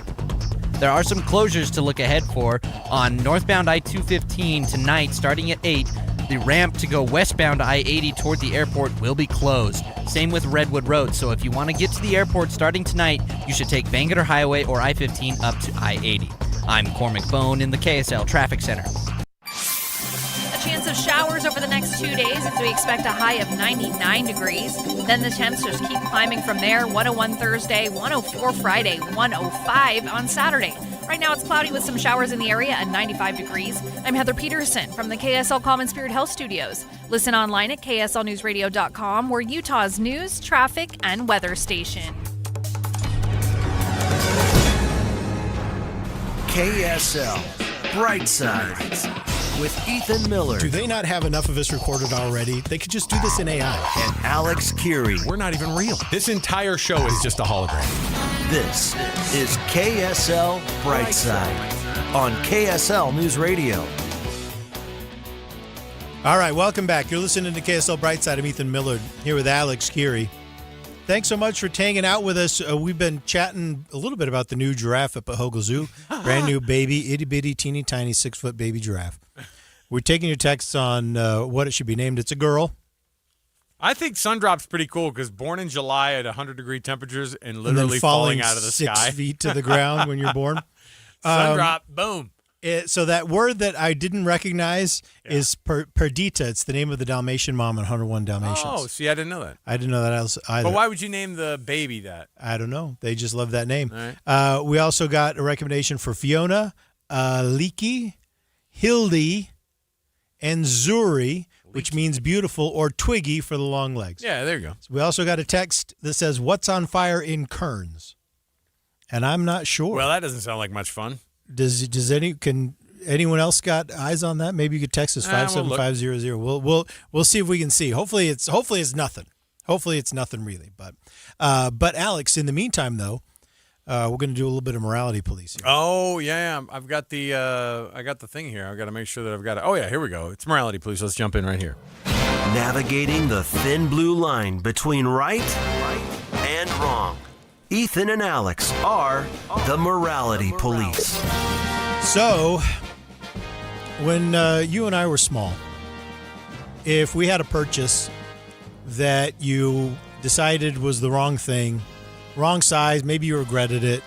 [SPEAKER 8] closures to look ahead for. On northbound I-215 tonight, starting at 8, the ramp to go westbound I-80 toward the airport will be closed. Same with Redwood Road, so if you want to get to the airport starting tonight, you should take Bangerter Highway or I-15 up to I-80. I'm Cormac Bone in the KSL Traffic Center.
[SPEAKER 5] A chance of showers over the next 2 days as we expect a high of 99 degrees. Then the temps just keep climbing from there. 101 Thursday, 104 Friday, 105 on Saturday. Right now it's cloudy with some showers in the area at 95 degrees. I'm Heather Peterson from the KSL Common Spirit Health Studios. Listen online at kslnewsradio.com. We're Utah's news, traffic, and weather station.
[SPEAKER 7] KSL Brightside with Ethan Miller.
[SPEAKER 9] Do they not have enough of us recorded already? They could just do this in AI.
[SPEAKER 7] And Alex Curie.
[SPEAKER 11] We're not even real. This entire show is just a hologram.
[SPEAKER 7] This is KSL Brightside on KSL News Radio.
[SPEAKER 9] All right, welcome back. You're listening to KSL Brightside. I'm Ethan Millard here with Alex Curie. Thanks so much for hanging out with us. We've been chatting a little bit about the new giraffe up at Hogle Zoo. Brand new baby, itty-bitty, teeny-tiny, 6-foot baby giraffe. We're taking your texts on what it should be named. It's a girl.
[SPEAKER 11] I think Sundrop's pretty cool because born in July at 100-degree temperatures and literally falling out of the sky.
[SPEAKER 9] 6 feet to the ground when you're born.
[SPEAKER 11] Sundrop, boom.
[SPEAKER 9] So that word that I didn't recognize is Perdita. It's the name of the Dalmatian mom in 101 Dalmatians.
[SPEAKER 11] Oh, see, I didn't know that.
[SPEAKER 9] I didn't know that else either.
[SPEAKER 11] But why would you name the baby that?
[SPEAKER 9] I don't know. They just love that name.
[SPEAKER 11] All right.
[SPEAKER 9] We also got a recommendation for Fiona, Leaky, Hildy, and Zuri, which means beautiful, or Twiggy for the long legs.
[SPEAKER 11] Yeah, there you go.
[SPEAKER 9] So we also got a text that says, "What's on fire in Kearns?" And I'm not sure.
[SPEAKER 11] Well, that doesn't sound like much fun.
[SPEAKER 9] Can anyone else got eyes on that? Maybe you could text us 57500. We'll see if we can see. Hopefully it's nothing. Hopefully it's nothing really. But Alex, in the meantime though, we're going to do a little bit of morality police here.
[SPEAKER 11] Oh yeah, I've got the thing here. I've got to make sure that I've got it. Oh yeah, here we go. It's morality police. Let's jump in right here.
[SPEAKER 7] Navigating the thin blue line between right and wrong. Ethan and Alex are the morality police.
[SPEAKER 9] So, when you and I were small, if we had a purchase that you decided was the wrong thing, wrong size, maybe you regretted it,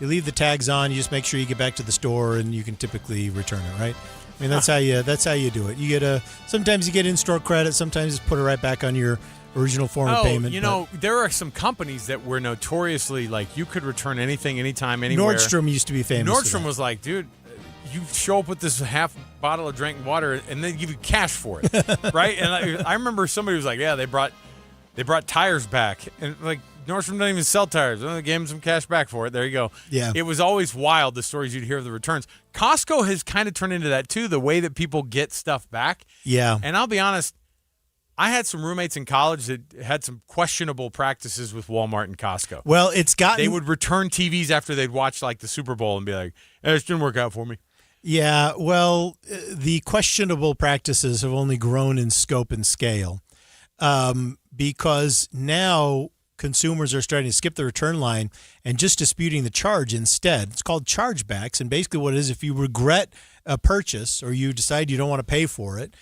[SPEAKER 9] you leave the tags on, you just make sure you get back to the store and you can typically return it, right? I mean, that's how you do it. You get sometimes you get in-store credit, sometimes just put it right back on your original form of payment.
[SPEAKER 11] There are some companies that were notoriously like you could return anything, anytime, anywhere.
[SPEAKER 9] Nordstrom used to be famous.
[SPEAKER 11] Nordstrom was like, dude, you show up with this half bottle of drinking water and they give you cash for it, right? And I remember somebody was like, yeah, they brought tires back, and like Nordstrom doesn't even sell tires. They gave them some cash back for it. There you go.
[SPEAKER 9] Yeah.
[SPEAKER 11] It was always wild, the stories you'd hear of the returns. Costco has kind of turned into that too, the way that people get stuff back.
[SPEAKER 9] Yeah.
[SPEAKER 11] And I'll be honest, I had some roommates in college that had some questionable practices with Walmart and Costco.
[SPEAKER 9] Well, they
[SPEAKER 11] would return TVs after they'd watched like the Super Bowl and be like, "Hey, this didn't work out for me."
[SPEAKER 9] Yeah, well, the questionable practices have only grown in scope and scale because now consumers are starting to skip the return line and just disputing the charge instead. It's called chargebacks, and basically what it is, if you regret a purchase or you decide you don't want to pay for it,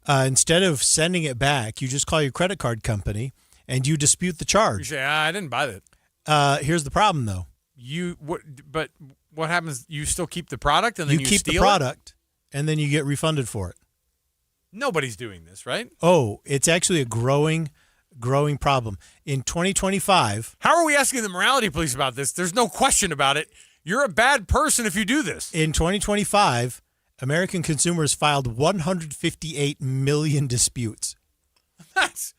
[SPEAKER 9] instead of sending it back, you just call your credit card company and you dispute the charge.
[SPEAKER 11] You say, I didn't buy that.
[SPEAKER 9] Here's the problem, though.
[SPEAKER 11] But what happens? You still keep the product and then you
[SPEAKER 9] keep
[SPEAKER 11] steal
[SPEAKER 9] the product and then you get refunded for it.
[SPEAKER 11] Nobody's doing this, right?
[SPEAKER 9] Oh, it's actually a growing problem. In 2025...
[SPEAKER 11] How are we asking the morality police about this? There's no question about it. You're a bad person if you do this.
[SPEAKER 9] In 2025, American consumers filed 158 million disputes.
[SPEAKER 11] That's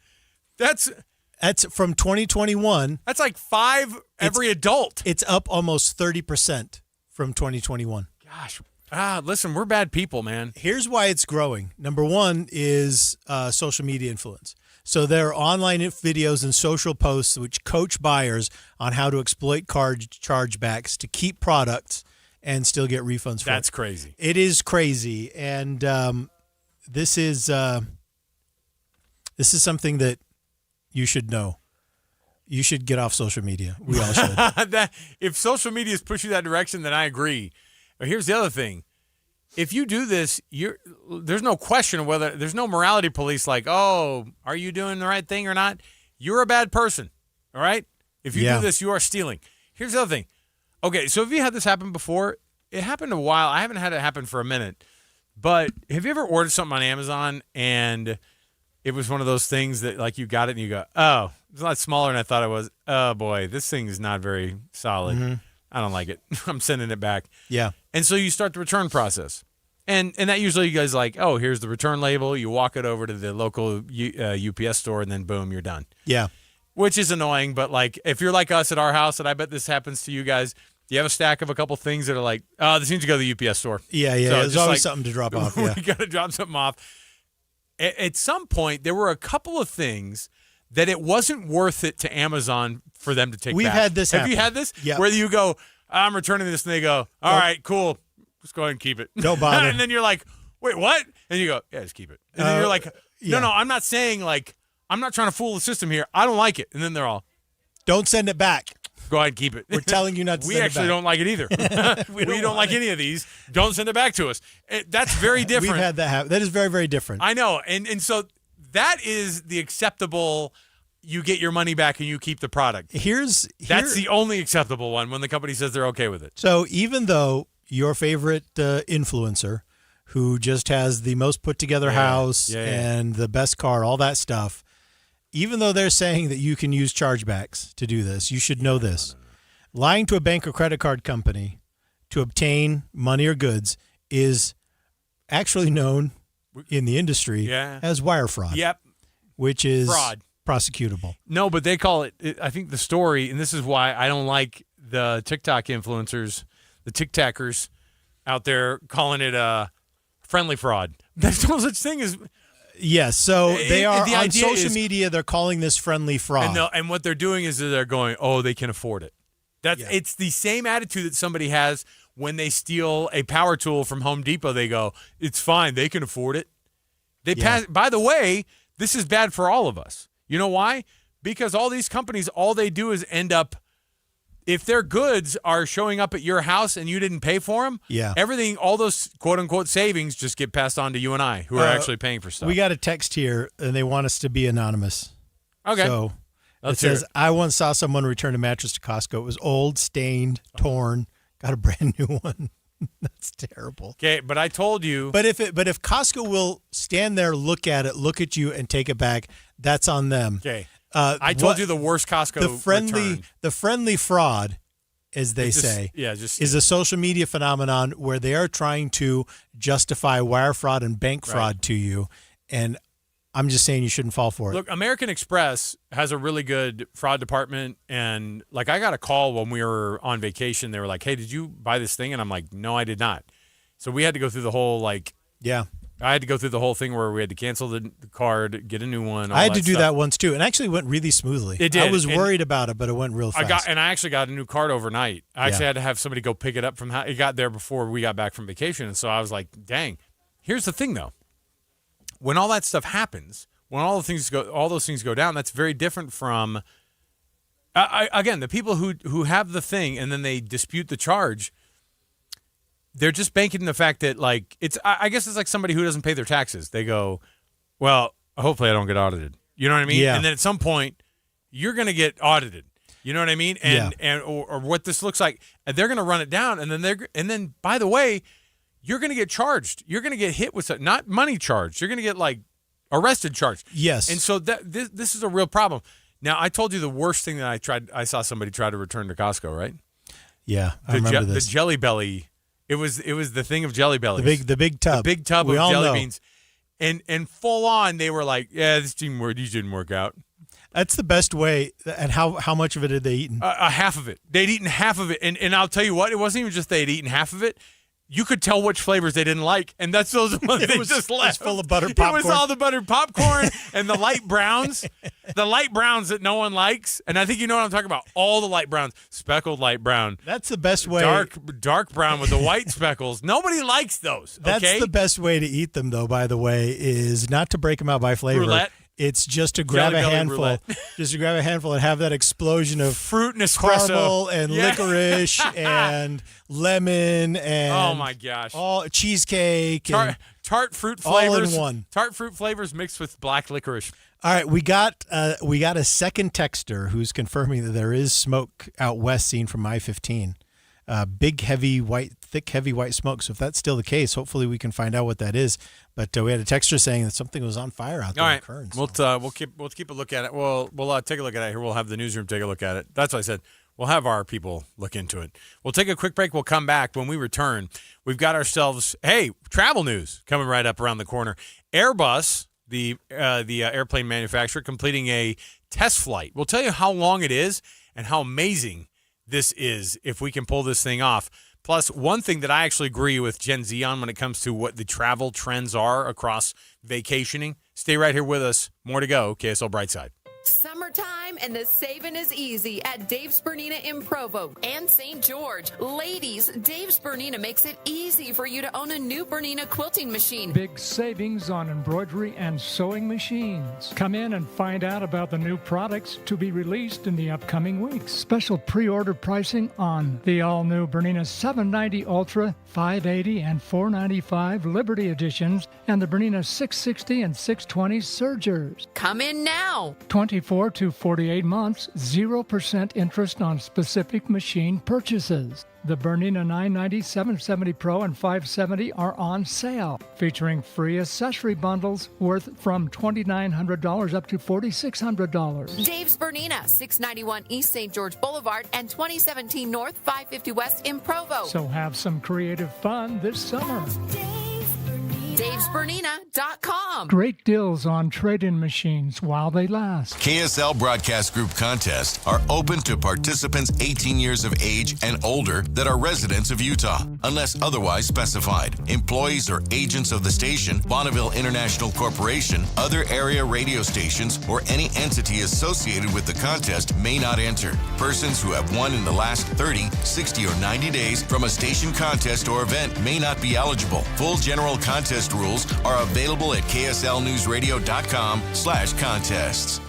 [SPEAKER 9] from 2021.
[SPEAKER 11] That's like 5 every adult.
[SPEAKER 9] It's up almost 30% from 2021.
[SPEAKER 11] Gosh. Listen, we're bad people, man.
[SPEAKER 9] Here's why it's growing. Number one is social media influence. So there are online videos and social posts which coach buyers on how to exploit card chargebacks to keep products and still get refunds for it.
[SPEAKER 11] That's crazy.
[SPEAKER 9] It is crazy, and this is something that you should know. You should get off social media. We all should.
[SPEAKER 11] If social media is pushing that direction, then I agree. But here's the other thing. If you do this, there's no question of whether there's no morality police like, oh, are you doing the right thing or not? You're a bad person, all right? If you do this, you are stealing. Here's the other thing. Okay, so have you had this happen before? It happened a while. I haven't had it happen for a minute. But have you ever ordered something on Amazon and it was one of those things that like you got it and you go, oh, it's a lot smaller than I thought it was. Oh, boy, this thing is not very solid.
[SPEAKER 9] Mm-hmm.
[SPEAKER 11] I don't like it. I'm sending it back.
[SPEAKER 9] Yeah.
[SPEAKER 11] And so you start the return process. And that usually you guys like, oh, here's the return label. You walk it over to the local UPS store, and then boom, you're done.
[SPEAKER 9] Yeah.
[SPEAKER 11] Which is annoying, but like if you're like us at our house, and I bet this happens to you guys, you have a stack of a couple things that are like, oh, this needs to go to the UPS store.
[SPEAKER 9] Yeah.
[SPEAKER 11] So
[SPEAKER 9] There's always
[SPEAKER 11] like,
[SPEAKER 9] something to drop off. Yeah.
[SPEAKER 11] We got to drop something off. At some point, there were a couple of things that it wasn't worth it to Amazon for them to take
[SPEAKER 9] We've
[SPEAKER 11] back.
[SPEAKER 9] had this
[SPEAKER 11] Have
[SPEAKER 9] happen.
[SPEAKER 11] you had this?
[SPEAKER 9] Yeah.
[SPEAKER 11] Where you go, I'm returning this, and they go, all right, cool. Just go ahead and keep it.
[SPEAKER 9] Don't bother.
[SPEAKER 11] And then you're like, wait, what? And you go, yeah, just keep it. And then you're like, no, I'm not saying like, I'm not trying to fool the system here. I don't like it. And then they're all,
[SPEAKER 9] don't send it back.
[SPEAKER 11] Go ahead and keep it.
[SPEAKER 9] We're telling you not to send it back.
[SPEAKER 11] We actually don't like it either. we don't like any of these. Don't send it back to us. That's very different.
[SPEAKER 9] We've had that happen. That is very, very different.
[SPEAKER 11] I know. And so that is the acceptable, you get your money back and you keep the product. That's the only acceptable one when the company says they're okay with it.
[SPEAKER 9] So even though your favorite influencer who just has the most put together house and the best car, all that stuff, even though they're saying that you can use chargebacks to do this, you should know this. Lying to a bank or credit card company to obtain money or goods is actually known in the industry as wire fraud.
[SPEAKER 11] Yep.
[SPEAKER 9] Which is
[SPEAKER 11] fraud.
[SPEAKER 9] Prosecutable.
[SPEAKER 11] No, but they call it, I think the story, and this is why I don't like the TikTok influencers, the TikTokers out there calling it friendly fraud. There's no such thing as...
[SPEAKER 9] Yes, so they are
[SPEAKER 11] the
[SPEAKER 9] on social media. They're calling this friendly fraud,
[SPEAKER 11] and what they're doing is they're going, "Oh, they can afford it." It's the same attitude that somebody has when they steal a power tool from Home Depot. They go, "It's fine, they can afford it." Pass. By the way, this is bad for all of us. You know why? Because all these companies, all they do is end up. If their goods are showing up at your house and you didn't pay for them, everything, all those quote-unquote savings just get passed on to you and I, who are actually paying for stuff.
[SPEAKER 9] We got a text here, and they want us to be anonymous.
[SPEAKER 11] Okay.
[SPEAKER 9] So it says, I once saw someone return a mattress to Costco. It was old, stained, torn, got a brand new one. That's terrible.
[SPEAKER 11] Okay, but I told you.
[SPEAKER 9] But if Costco will stand there, look at it, look at you, and take it back, that's on them.
[SPEAKER 11] Okay. I told you the worst Costco return.
[SPEAKER 9] The friendly fraud, as they say, is a social media phenomenon where they are trying to justify wire fraud and bank fraud to you. And I'm just saying you shouldn't fall for it.
[SPEAKER 11] Look, American Express has a really good fraud department. And like I got a call when we were on vacation. They were like, hey, did you buy this thing? And I'm like, no, I did not. So we had to go through the whole I had to go through the whole thing where we had to cancel the card, get a new one.
[SPEAKER 9] I had to do that once too, and actually went really smoothly.
[SPEAKER 11] It did.
[SPEAKER 9] I was worried about it, but it went real fast.
[SPEAKER 11] I actually got a new card overnight. I actually had to have somebody go pick it up from. It got there before we got back from vacation, and so I was like, "Dang." Here's the thing, though. When all that stuff happens, when all those things go down, that's very different from. Again, the people who have the thing and then they dispute the charge. They're just banking the fact that, like, I guess it's like somebody who doesn't pay their taxes. They go, well, hopefully I don't get audited. You know what I mean?
[SPEAKER 9] Yeah.
[SPEAKER 11] And then at some point, you're going to get audited. You know what I mean? Or what this looks like. And they're going to run it down. And then by the way, you're going to get charged. You're going to get hit with something, not money charged. You're going to get, like, arrested charged.
[SPEAKER 9] Yes.
[SPEAKER 11] And so this is a real problem. Now, I told you the worst thing that I saw somebody try to return to Costco, right?
[SPEAKER 9] Yeah, I remember this.
[SPEAKER 11] The Jelly Belly. It was the thing of Jelly Bellies.
[SPEAKER 9] The big tub.
[SPEAKER 11] The big tub of jelly beans. And full on, they were like, yeah, these didn't work out.
[SPEAKER 9] That's the best way. And how much of it had they eaten?
[SPEAKER 11] Half of it. They'd eaten half of it. And I'll tell you what, it wasn't even just they'd eaten half of it. You could tell which flavors they didn't like, and that's those ones they just left.
[SPEAKER 9] It was full of buttered popcorn.
[SPEAKER 11] It was all the buttered popcorn and the light browns, that no one likes. And I think you know what I'm talking about. All the light browns, speckled light brown.
[SPEAKER 9] That's the best way.
[SPEAKER 11] Dark brown with the white speckles. Nobody likes those. Okay?
[SPEAKER 9] That's the best way to eat them, though. By the way, is not to break them out by flavor.
[SPEAKER 11] Roulette.
[SPEAKER 9] It's just to grab a handful, and have that explosion of
[SPEAKER 11] fruit and espresso,
[SPEAKER 9] caramel and licorice and lemon and
[SPEAKER 11] oh my gosh,
[SPEAKER 9] all cheesecake,
[SPEAKER 11] tart fruit flavors,
[SPEAKER 9] all in one.
[SPEAKER 11] Tart fruit flavors mixed with black licorice.
[SPEAKER 9] All right, we got a second texter who's confirming that there is smoke out west seen from I-15. Thick, heavy white smoke. So if that's still the case, hopefully we can find out what that is. But we had a texter saying that something was on fire out there.
[SPEAKER 11] All right,
[SPEAKER 9] in Kearns.
[SPEAKER 11] we'll keep a look at it. We'll take a look at it here. We'll have the newsroom take a look at it. That's what I said. We'll have our people look into it. We'll take a quick break. We'll come back. When we return, we've got ourselves travel news coming right up around the corner. Airbus, the airplane manufacturer, completing a test flight. We'll tell you how long it is and how amazing this is if we can pull this thing off. Plus, one thing that I actually agree with Gen Z on when it comes to what the travel trends are across vacationing. Stay right here with us. More to go. KSL Brightside.
[SPEAKER 20] Summertime and the saving is easy at Dave's Bernina in Provo and St. George. Ladies, Dave's Bernina makes it easy for you to own a new Bernina quilting machine.
[SPEAKER 2] Big savings on embroidery and sewing machines. Come in and find out about the new products to be released in the upcoming weeks. Special pre-order pricing on the all-new Bernina 790 Ultra, 580 and 495 Liberty editions, and the Bernina 660 and 620 Surgers.
[SPEAKER 20] Come in now.
[SPEAKER 2] 24 to 48 months, 0% interest on specific machine purchases. The Bernina 990, 770 Pro, and 570 are on sale, featuring free accessory bundles worth from $2,900 up to $4,600.
[SPEAKER 20] Dave's Bernina, 691 East St. George Boulevard and 2017 North, 550 West in Provo.
[SPEAKER 2] So have some creative fun this summer.
[SPEAKER 20] Dave'sBernina.com.
[SPEAKER 2] Great deals on trade-in machines while they last.
[SPEAKER 10] KSL Broadcast Group contests are open to participants 18 years of age and older that are residents of Utah, unless otherwise specified. Employees or agents of the station, Bonneville International Corporation, other area radio stations, or any entity associated with the contest may not enter. Persons who have won in the last 30, 60, or 90 days from a station contest or event may not be eligible. Full general contest rules are available at kslnewsradio.com/contests.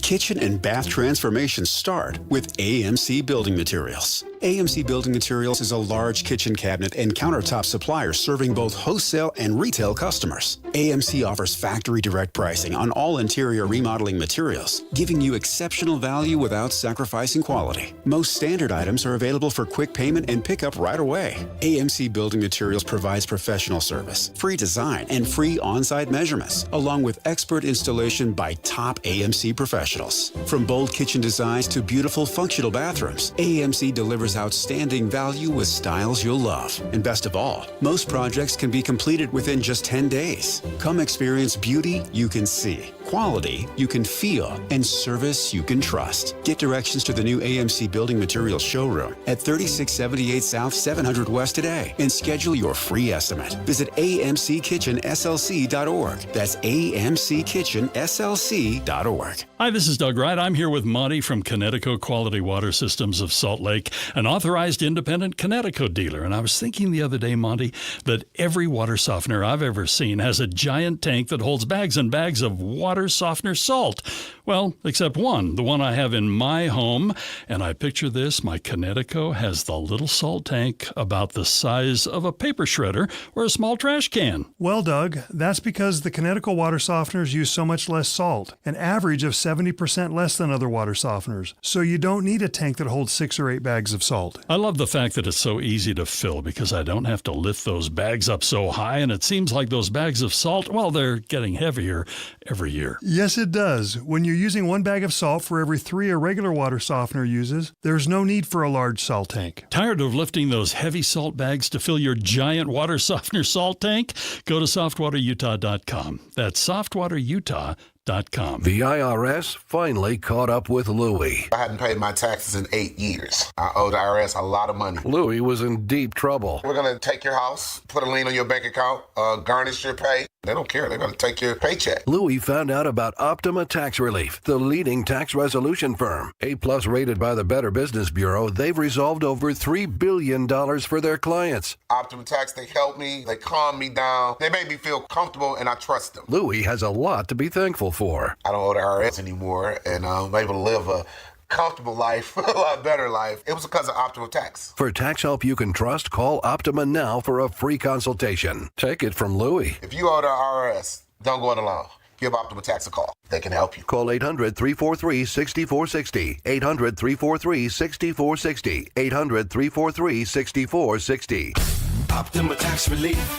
[SPEAKER 12] Kitchen and bath transformations start with AMC Building Materials. AMC Building Materials is a large kitchen cabinet and countertop supplier serving both wholesale and retail customers. AMC offers factory direct pricing on all interior remodeling materials, giving you exceptional value without sacrificing quality. Most standard items are available for quick payment and pickup right away. AMC Building Materials provides professional service, free design, and free on-site measurements, along with expert installation by top AMC professionals. From bold kitchen designs to beautiful functional bathrooms, AMC delivers outstanding value with styles you'll love. And best of all, most projects can be completed within just 10 days. Come experience beauty you can see, quality you can feel and service you can trust. Get directions to the new AMC Building Materials showroom at 3678 South 700 West today and schedule your free estimate. Visit amckitchenslc.org. That's amckitchenslc.org.
[SPEAKER 13] Hi, this is Doug Wright. I'm here with Monty from Connecticut Quality Water Systems of Salt Lake, an authorized independent Connecticut dealer. And I was thinking the other day, Monty, that every water softener I've ever seen has a giant tank that holds bags and bags of water softener salt. Well, except one, the one I have in my home. And I picture this, my Connecticut has the little salt tank about the size of a paper shredder or a small trash can.
[SPEAKER 15] Well, Doug, that's because the Connecticut water softeners use so much less salt, an average of 70% less than other water softeners. So you don't need a tank that holds 6 or 8 bags of salt.
[SPEAKER 13] I love the fact that it's so easy to fill because I don't have to lift those bags up so high, and it seems like those bags of salt, well, they're getting heavier every year.
[SPEAKER 15] Yes, it does. When you're using 1 bag of salt for every 3 a regular water softener uses, there's no need for a large salt tank.
[SPEAKER 13] Tired of lifting those heavy salt bags to fill your giant water softener salt tank? Go to softwaterutah.com. That's softwaterutah.com.
[SPEAKER 16] The IRS finally caught up with Louie.
[SPEAKER 18] I hadn't paid my taxes in 8 years. I owe the IRS a lot of money.
[SPEAKER 16] Louie was in deep trouble.
[SPEAKER 18] We're going to take your house, put a lien on your bank account, garnish your pay. They don't care. They're going to take your paycheck.
[SPEAKER 16] Louie found out about Optima Tax Relief, the leading tax resolution firm. A-plus rated by the Better Business Bureau, they've resolved over $3 billion for their clients.
[SPEAKER 18] Optima Tax, they help me. They calm me down. They make me feel comfortable, and I trust them.
[SPEAKER 16] Louie has a lot to be thankful for.
[SPEAKER 18] I don't owe the IRS anymore, and I'm able to live a comfortable life, a lot better life. It was because of Optima Tax.
[SPEAKER 16] For tax help you can trust, call Optima now for a free consultation. Take it from Louie.
[SPEAKER 18] If you owe the IRS, don't go it alone. Give Optima Tax a call. They can help you.
[SPEAKER 16] Call 800-343-6460. 800-343-6460. 800-343-6460.
[SPEAKER 28] Optima Tax Relief.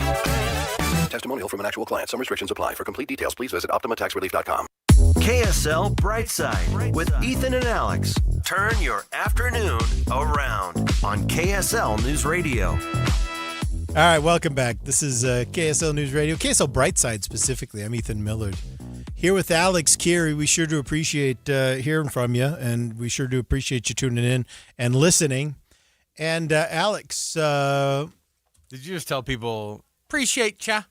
[SPEAKER 16] Testimonial from an actual client. Some restrictions apply. For complete details, please visit OptimaTaxRelief.com.
[SPEAKER 7] KSL Brightside with Ethan and Alex. Turn your afternoon around on KSL News Radio.
[SPEAKER 9] All right, welcome back. This is KSL News Radio, KSL Brightside specifically. I'm Ethan Millard. Here with Alex Keary. We sure do appreciate hearing from you, and we sure do appreciate you tuning in and listening. And Alex,
[SPEAKER 11] did you just tell people, appreciate ya?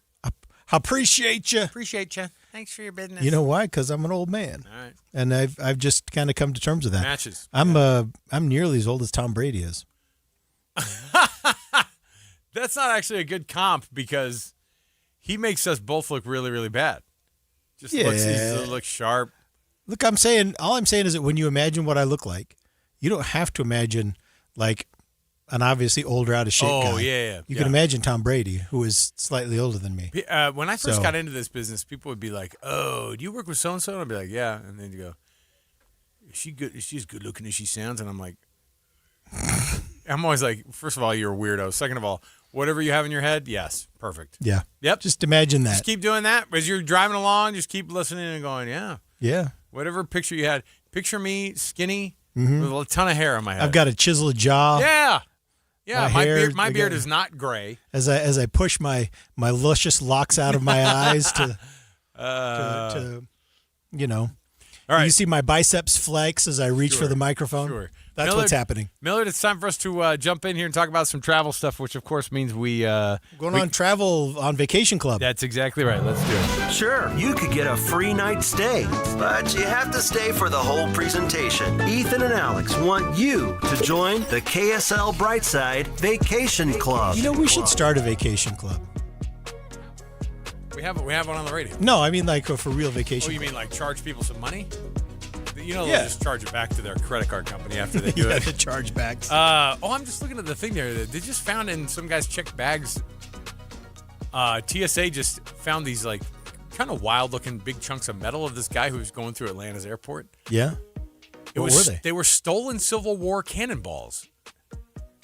[SPEAKER 9] Appreciate you.
[SPEAKER 11] Appreciate you. Thanks for your business.
[SPEAKER 9] You know why? Because I'm an old man.
[SPEAKER 11] All right.
[SPEAKER 9] And I've just kind of come to terms with that.
[SPEAKER 11] Matches.
[SPEAKER 9] I'm nearly as old as Tom Brady is.
[SPEAKER 11] That's not actually a good comp because he makes us both look really, really bad. Just looks sharp.
[SPEAKER 9] Look, all I'm saying is that when you imagine what I look like, you don't have to imagine like an obviously older, out of shape guy.
[SPEAKER 11] Oh, yeah.
[SPEAKER 9] You can imagine Tom Brady, who is slightly older than me.
[SPEAKER 11] When I first got into this business, people would be like, "Oh, do you work with so-and-so?" And I'd be like, "Yeah." And then you go, "Is she good? Is she as good looking as she sounds?" And I'm like, I'm always like, first of all, you're a weirdo. Second of all, whatever you have in your head, yes, perfect.
[SPEAKER 9] Yeah.
[SPEAKER 11] Yep.
[SPEAKER 9] Just imagine that.
[SPEAKER 11] Just keep doing that. As you're driving along, just keep listening and going, yeah.
[SPEAKER 9] Yeah.
[SPEAKER 11] Whatever picture you had. Picture me skinny with a ton of hair on my head.
[SPEAKER 9] I've got a chiseled jaw.
[SPEAKER 11] Yeah. Yeah, my beard
[SPEAKER 9] again,
[SPEAKER 11] is not gray.
[SPEAKER 9] As I push my luscious locks out of my eyes to you know.
[SPEAKER 11] All right.
[SPEAKER 9] You see my biceps flex as I reach for the microphone.
[SPEAKER 11] Sure.
[SPEAKER 9] That's what's happening.
[SPEAKER 11] Millard, it's time for us to jump in here and talk about some travel stuff, which of course means
[SPEAKER 9] going on travel on Vacation Club.
[SPEAKER 11] That's exactly right. Let's do it.
[SPEAKER 7] Sure, you could get a free night stay, but you have to stay for the whole presentation. Ethan and Alex want you to join the KSL Brightside Vacation Club.
[SPEAKER 9] You know, we should start a vacation club.
[SPEAKER 11] We have one on the radio.
[SPEAKER 9] No, I mean like for real vacation.
[SPEAKER 11] Oh, you mean like charge people some money? You know,
[SPEAKER 9] Yeah.
[SPEAKER 11] they'll just charge it back to their credit card company after they do it.
[SPEAKER 9] The chargebacks.
[SPEAKER 11] I'm just looking at the thing there. They just found in some guy's checked bags. TSA just found these like kind of wild-looking big chunks of metal of this guy who was going through Atlanta's airport.
[SPEAKER 9] Yeah. What were they?
[SPEAKER 11] They were stolen Civil War cannonballs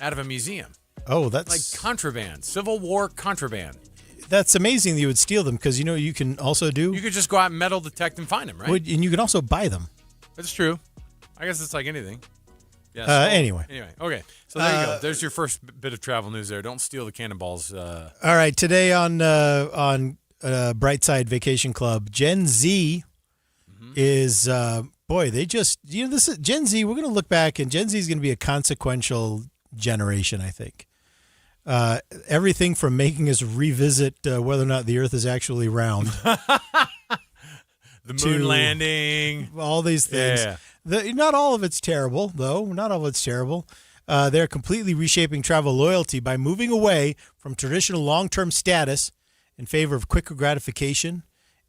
[SPEAKER 11] out of a museum.
[SPEAKER 9] Oh, that's
[SPEAKER 11] like contraband, Civil War contraband.
[SPEAKER 9] That's amazing that you would steal them because, you know, you can also do.
[SPEAKER 11] You could just go out and metal detect and find them, right?
[SPEAKER 9] And you can also buy them.
[SPEAKER 11] That's true. I guess it's like anything. Yeah.
[SPEAKER 9] Anyway.
[SPEAKER 11] Okay. So there you go. There's your first bit of travel news there. Don't steal the cannonballs.
[SPEAKER 9] All right. Today on Brightside Vacation Club, Gen Z is, boy, they just, this is Gen Z. We're going to look back, and Gen Z is going to be a consequential generation, I think. Everything from making us revisit whether or not the Earth is actually round.
[SPEAKER 11] The moon landing.
[SPEAKER 9] All these things.
[SPEAKER 11] Yeah.
[SPEAKER 9] Not all of it's terrible, though. Not all of it's terrible. They're completely reshaping travel loyalty by moving away from traditional long-term status in favor of quicker gratification,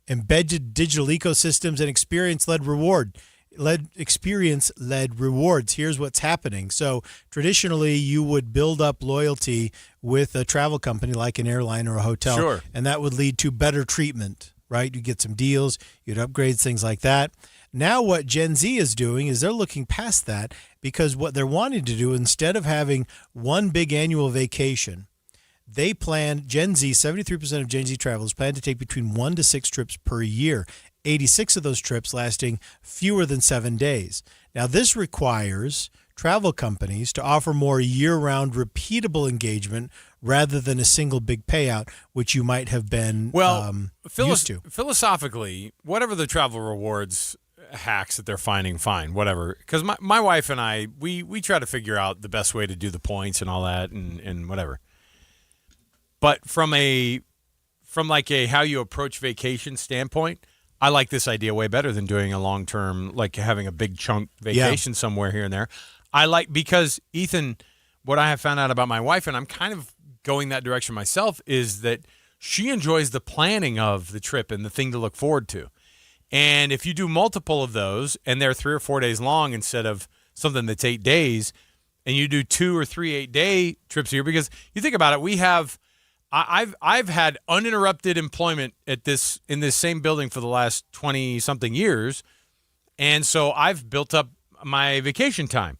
[SPEAKER 9] embedded digital ecosystems, and experience-led rewards. Here's what's happening. So traditionally, you would build up loyalty with a travel company like an airline or a hotel,
[SPEAKER 11] Sure.
[SPEAKER 9] and that would lead to better treatment, right? You get some deals, you'd upgrade, things like that. Now what Gen Z is doing is they're looking past that, because what they're wanting to do, instead of having one big annual vacation, they plan, Gen Z, 73% of Gen Z travelers plan to take between 1 to 6 trips per year, 86 of those trips lasting fewer than 7 days. Now, this requires travel companies to offer more year-round repeatable engagement rather than a single big payout, which you might have been used to.
[SPEAKER 11] Philosophically, whatever the travel rewards hacks that they're finding, fine, whatever. Because my wife and I, we try to figure out the best way to do the points and all that and whatever. But from like a how you approach vacation standpoint, I like this idea way better than doing a long-term, like having a big chunk vacation somewhere here and there. Because Ethan, what I have found out about my wife, and I'm kind of going that direction myself, is that she enjoys the planning of the trip and the thing to look forward to. And if you do multiple of those and they're 3 or 4 days long instead of something that's 8 days, and you do 2 or 3 8-day trips a year, because you think about it, I've had uninterrupted employment in this same building for the last 20 something years, and so I've built up my vacation time.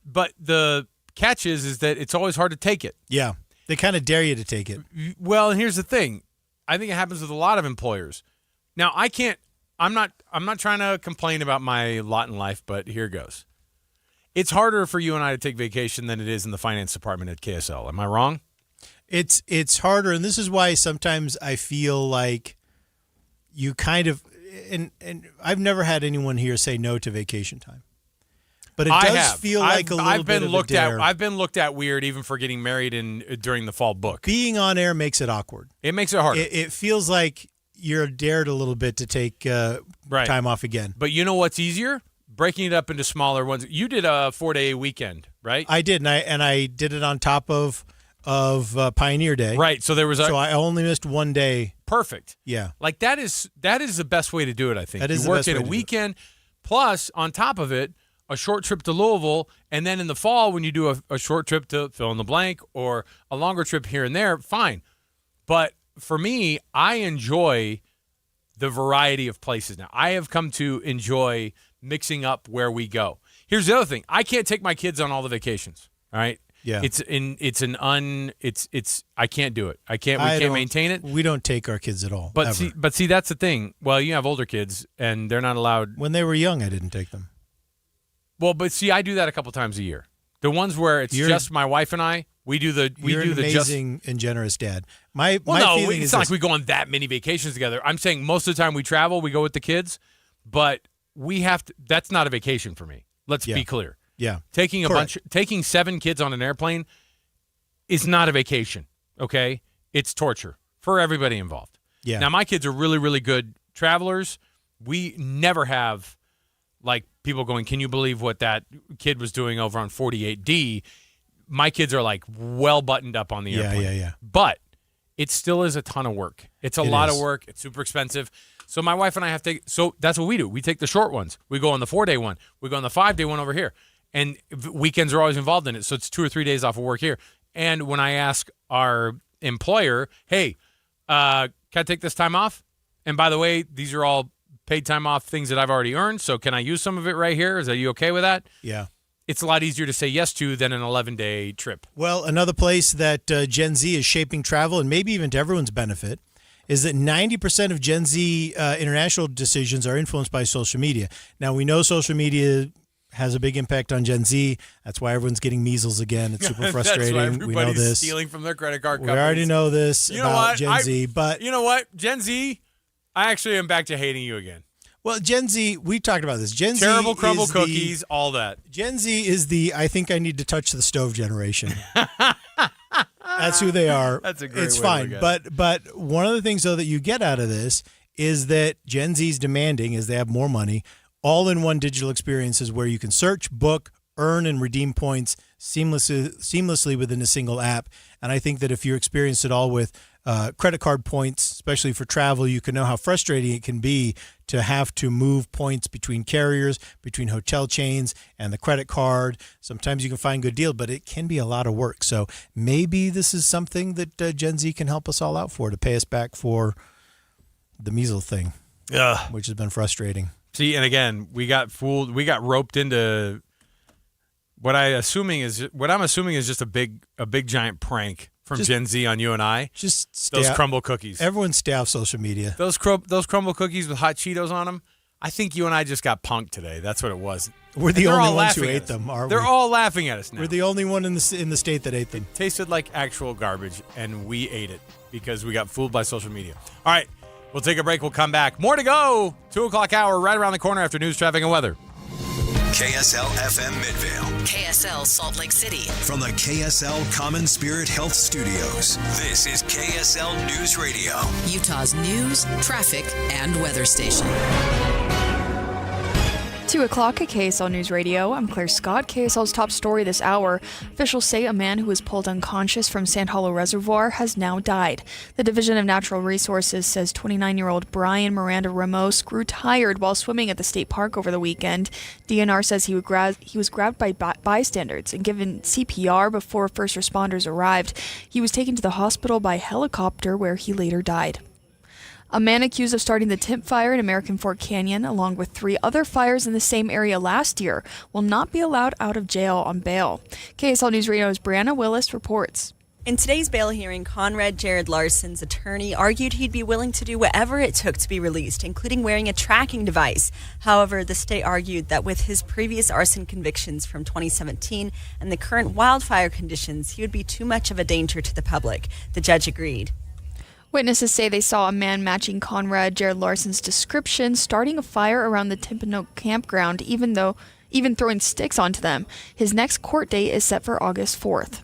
[SPEAKER 11] But the catch is that it's always hard to take it.
[SPEAKER 9] Yeah, they kind of dare you to take it.
[SPEAKER 11] Well, and here's the thing. I think it happens with a lot of employers. Now, I'm not trying to complain about my lot in life, but here goes. It's harder for you and I to take vacation than it is in the finance department at KSL. Am I wrong?
[SPEAKER 9] It's harder, and this is why sometimes I feel like you kind of and I've never had anyone here say no to vacation time. But it does feel like a little bit of a dare.
[SPEAKER 11] I've been looked at weird even for getting married during the fall book.
[SPEAKER 9] Being on air makes it awkward.
[SPEAKER 11] It makes it harder.
[SPEAKER 9] It feels like you're dared a little bit to take time off again.
[SPEAKER 11] But you know what's easier? Breaking it up into smaller ones. You did a 4-day weekend, right?
[SPEAKER 9] I did, and I did it on top of Pioneer Day.
[SPEAKER 11] Right. So
[SPEAKER 9] so I only missed 1 day.
[SPEAKER 11] Perfect.
[SPEAKER 9] Yeah.
[SPEAKER 11] Like that is the best way to do it, I think.
[SPEAKER 9] That is
[SPEAKER 11] you
[SPEAKER 9] the
[SPEAKER 11] work
[SPEAKER 9] best
[SPEAKER 11] in
[SPEAKER 9] way
[SPEAKER 11] a
[SPEAKER 9] to
[SPEAKER 11] weekend, plus on top of it, a short trip to Louisville, and then in the fall when you do a short trip to fill in the blank or a longer trip here and there, fine. But for me, I enjoy the variety of places now. I have come to enjoy mixing up where we go. Here's the other thing. I can't take my kids on all the vacations, all right?
[SPEAKER 9] Yeah.
[SPEAKER 11] I can't do it. We can't maintain it.
[SPEAKER 9] We don't take our kids at all.
[SPEAKER 11] But see, that's the thing. Well, you have older kids and they're not allowed.
[SPEAKER 9] When they were young, I didn't take them.
[SPEAKER 11] Well, but see, I do that a couple times a year. The ones where it's just my wife and I,
[SPEAKER 9] You're an amazing and generous dad. My feeling
[SPEAKER 11] it's not like we go on that many vacations together. I'm saying most of the time we travel, we go with the kids, but we have to. That's not a vacation for me. Let's be clear.
[SPEAKER 9] Yeah,
[SPEAKER 11] taking 7 kids on an airplane is not a vacation. Okay, it's torture for everybody involved.
[SPEAKER 9] Yeah.
[SPEAKER 11] Now my kids are really, really good travelers. We never have like people going, "Can you believe what that kid was doing over on 48D?" My kids are like well buttoned up on the airplane.
[SPEAKER 9] Yeah.
[SPEAKER 11] But it still is a ton of work. It's a lot of work. It's super expensive. So my wife and I have to. So that's what we do. We take the short ones. We go on the 4-day one. We go on the 5-day one over here. And weekends are always involved in it. So it's 2 or 3 days off of work here. And when I ask our employer, "Hey, can I take this time off? And by the way, these are all paid time off things that I've already earned. So can I use some of it right here? Are you okay with that?"
[SPEAKER 9] Yeah.
[SPEAKER 11] It's a lot easier to say yes to than an 11-day trip.
[SPEAKER 9] Well, another place that Gen Z is shaping travel, and maybe even to everyone's benefit, is that 90% of Gen Z international decisions are influenced by social media. Now, we know social media has a big impact on Gen Z. That's why everyone's getting measles again. It's super frustrating.
[SPEAKER 11] That's why
[SPEAKER 9] we know this.
[SPEAKER 11] Stealing from their credit card
[SPEAKER 9] We
[SPEAKER 11] companies.
[SPEAKER 9] already know this about Gen Z. But
[SPEAKER 11] you know what? Gen Z, I actually am back to hating you again.
[SPEAKER 9] Well, Gen Z, we talked about this. Gen
[SPEAKER 11] Terrible
[SPEAKER 9] Z
[SPEAKER 11] Crumbl
[SPEAKER 9] is
[SPEAKER 11] cookies, all that.
[SPEAKER 9] Gen Z is the I think I need to touch the stove generation. That's who they are.
[SPEAKER 11] That's a great
[SPEAKER 9] It's
[SPEAKER 11] way
[SPEAKER 9] fine.
[SPEAKER 11] to look at it.
[SPEAKER 9] But one of the things, though, that you get out of this is that Gen Z's demanding, as they have more money, all-in-one digital experiences where you can search, book, earn, and redeem points seamlessly within a single app. And I think that if you experience it all with credit card points, especially for travel, you can know how frustrating it can be to have to move points between carriers, between hotel chains, and the credit card. Sometimes you can find good deals, but it can be a lot of work. So maybe this is something that Gen Z can help us all out for, to pay us back for the measles thing, which has been frustrating.
[SPEAKER 11] See, and again, we got fooled. We got roped into what I'm assuming is just a big giant prank from Gen Z on you and I.
[SPEAKER 9] Just
[SPEAKER 11] those Crumbl cookies.
[SPEAKER 9] Everyone stay off social media.
[SPEAKER 11] Those Crumbl cookies with hot Cheetos on them. I think you and I just got punked today. That's what it was.
[SPEAKER 9] We're the only ones who ate them, aren't we?
[SPEAKER 11] They're all laughing at us now.
[SPEAKER 9] We're the only one in the state that ate them.
[SPEAKER 11] It tasted like actual garbage, and we ate it because we got fooled by social media. All right, we'll take a break. We'll come back. More to go. 2 o'clock hour right around the corner after news, traffic, and weather.
[SPEAKER 1] KSL FM Midvale.
[SPEAKER 3] KSL Salt Lake City.
[SPEAKER 1] From the KSL Common Spirit Health Studios, this is KSL News Radio.
[SPEAKER 3] Utah's news, traffic, and weather station.
[SPEAKER 6] 2 o'clock at KSL News Radio. I'm Claire Scott. KSL's top story this hour. Officials say a man who was pulled unconscious from Sand Hollow Reservoir has now died. The Division of Natural Resources says 29-year-old Brian Miranda Ramos grew tired while swimming at the state park over the weekend. DNR says he was grabbed by bystanders and given CPR before first responders arrived. He was taken to the hospital by helicopter where he later died. A man accused of starting the Timp Fire in American Fork Canyon, along with 3 other fires in the same area last year, will not be allowed out of jail on bail. KSL News Radio's Brianna Willis reports.
[SPEAKER 23] In today's bail hearing, Conrad Jared Larson's attorney argued he'd be willing to do whatever it took to be released, including wearing a tracking device. However, the state argued that with his previous arson convictions from 2017 and the current wildfire conditions, he would be too much of a danger to the public. The judge agreed.
[SPEAKER 6] Witnesses say they saw a man matching Conrad Jared Larson's description starting a fire around the Timpanook campground, even throwing sticks onto them. His next court date is set for August 4th.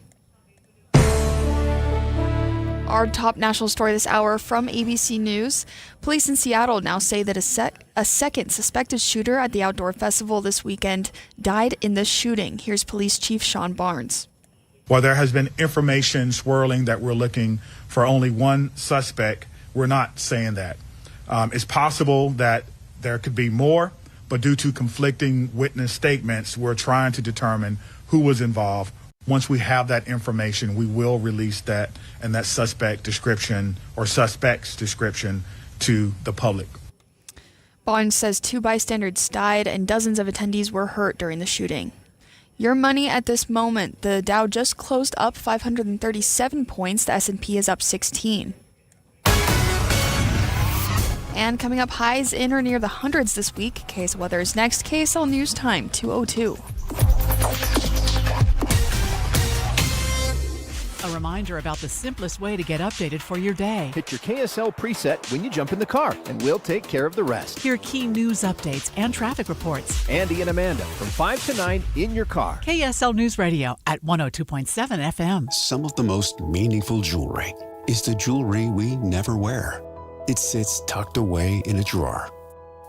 [SPEAKER 6] Our top national story this hour from ABC News. Police in Seattle now say that a second suspected shooter at the outdoor festival this weekend died in the shooting. Here's Police Chief Sean Barnes.
[SPEAKER 24] While there has been information swirling that we're looking for only one suspect, we're not saying that. It's possible that there could be more, but due to conflicting witness statements, we're trying to determine who was involved. Once we have that information, we will release that and that suspect description or suspect's description to the public.
[SPEAKER 6] Barnes says 2 bystanders died and dozens of attendees were hurt during the shooting. Your money at this moment. The Dow just closed up 537 points. The S&P is up 16. And coming up, highs in or near the hundreds this week. KSL weather is next. KSL News Time, 2:02.
[SPEAKER 25] A reminder about the simplest way to get updated for your day.
[SPEAKER 26] Hit your KSL preset when you jump in the car, and we'll take care of the rest.
[SPEAKER 25] Hear key news updates and traffic reports.
[SPEAKER 26] Andy and Amanda from 5 to 9 in your car.
[SPEAKER 25] KSL News Radio at 102.7 FM.
[SPEAKER 12] Some of the most meaningful jewelry is the jewelry we never wear. It sits tucked away in a drawer.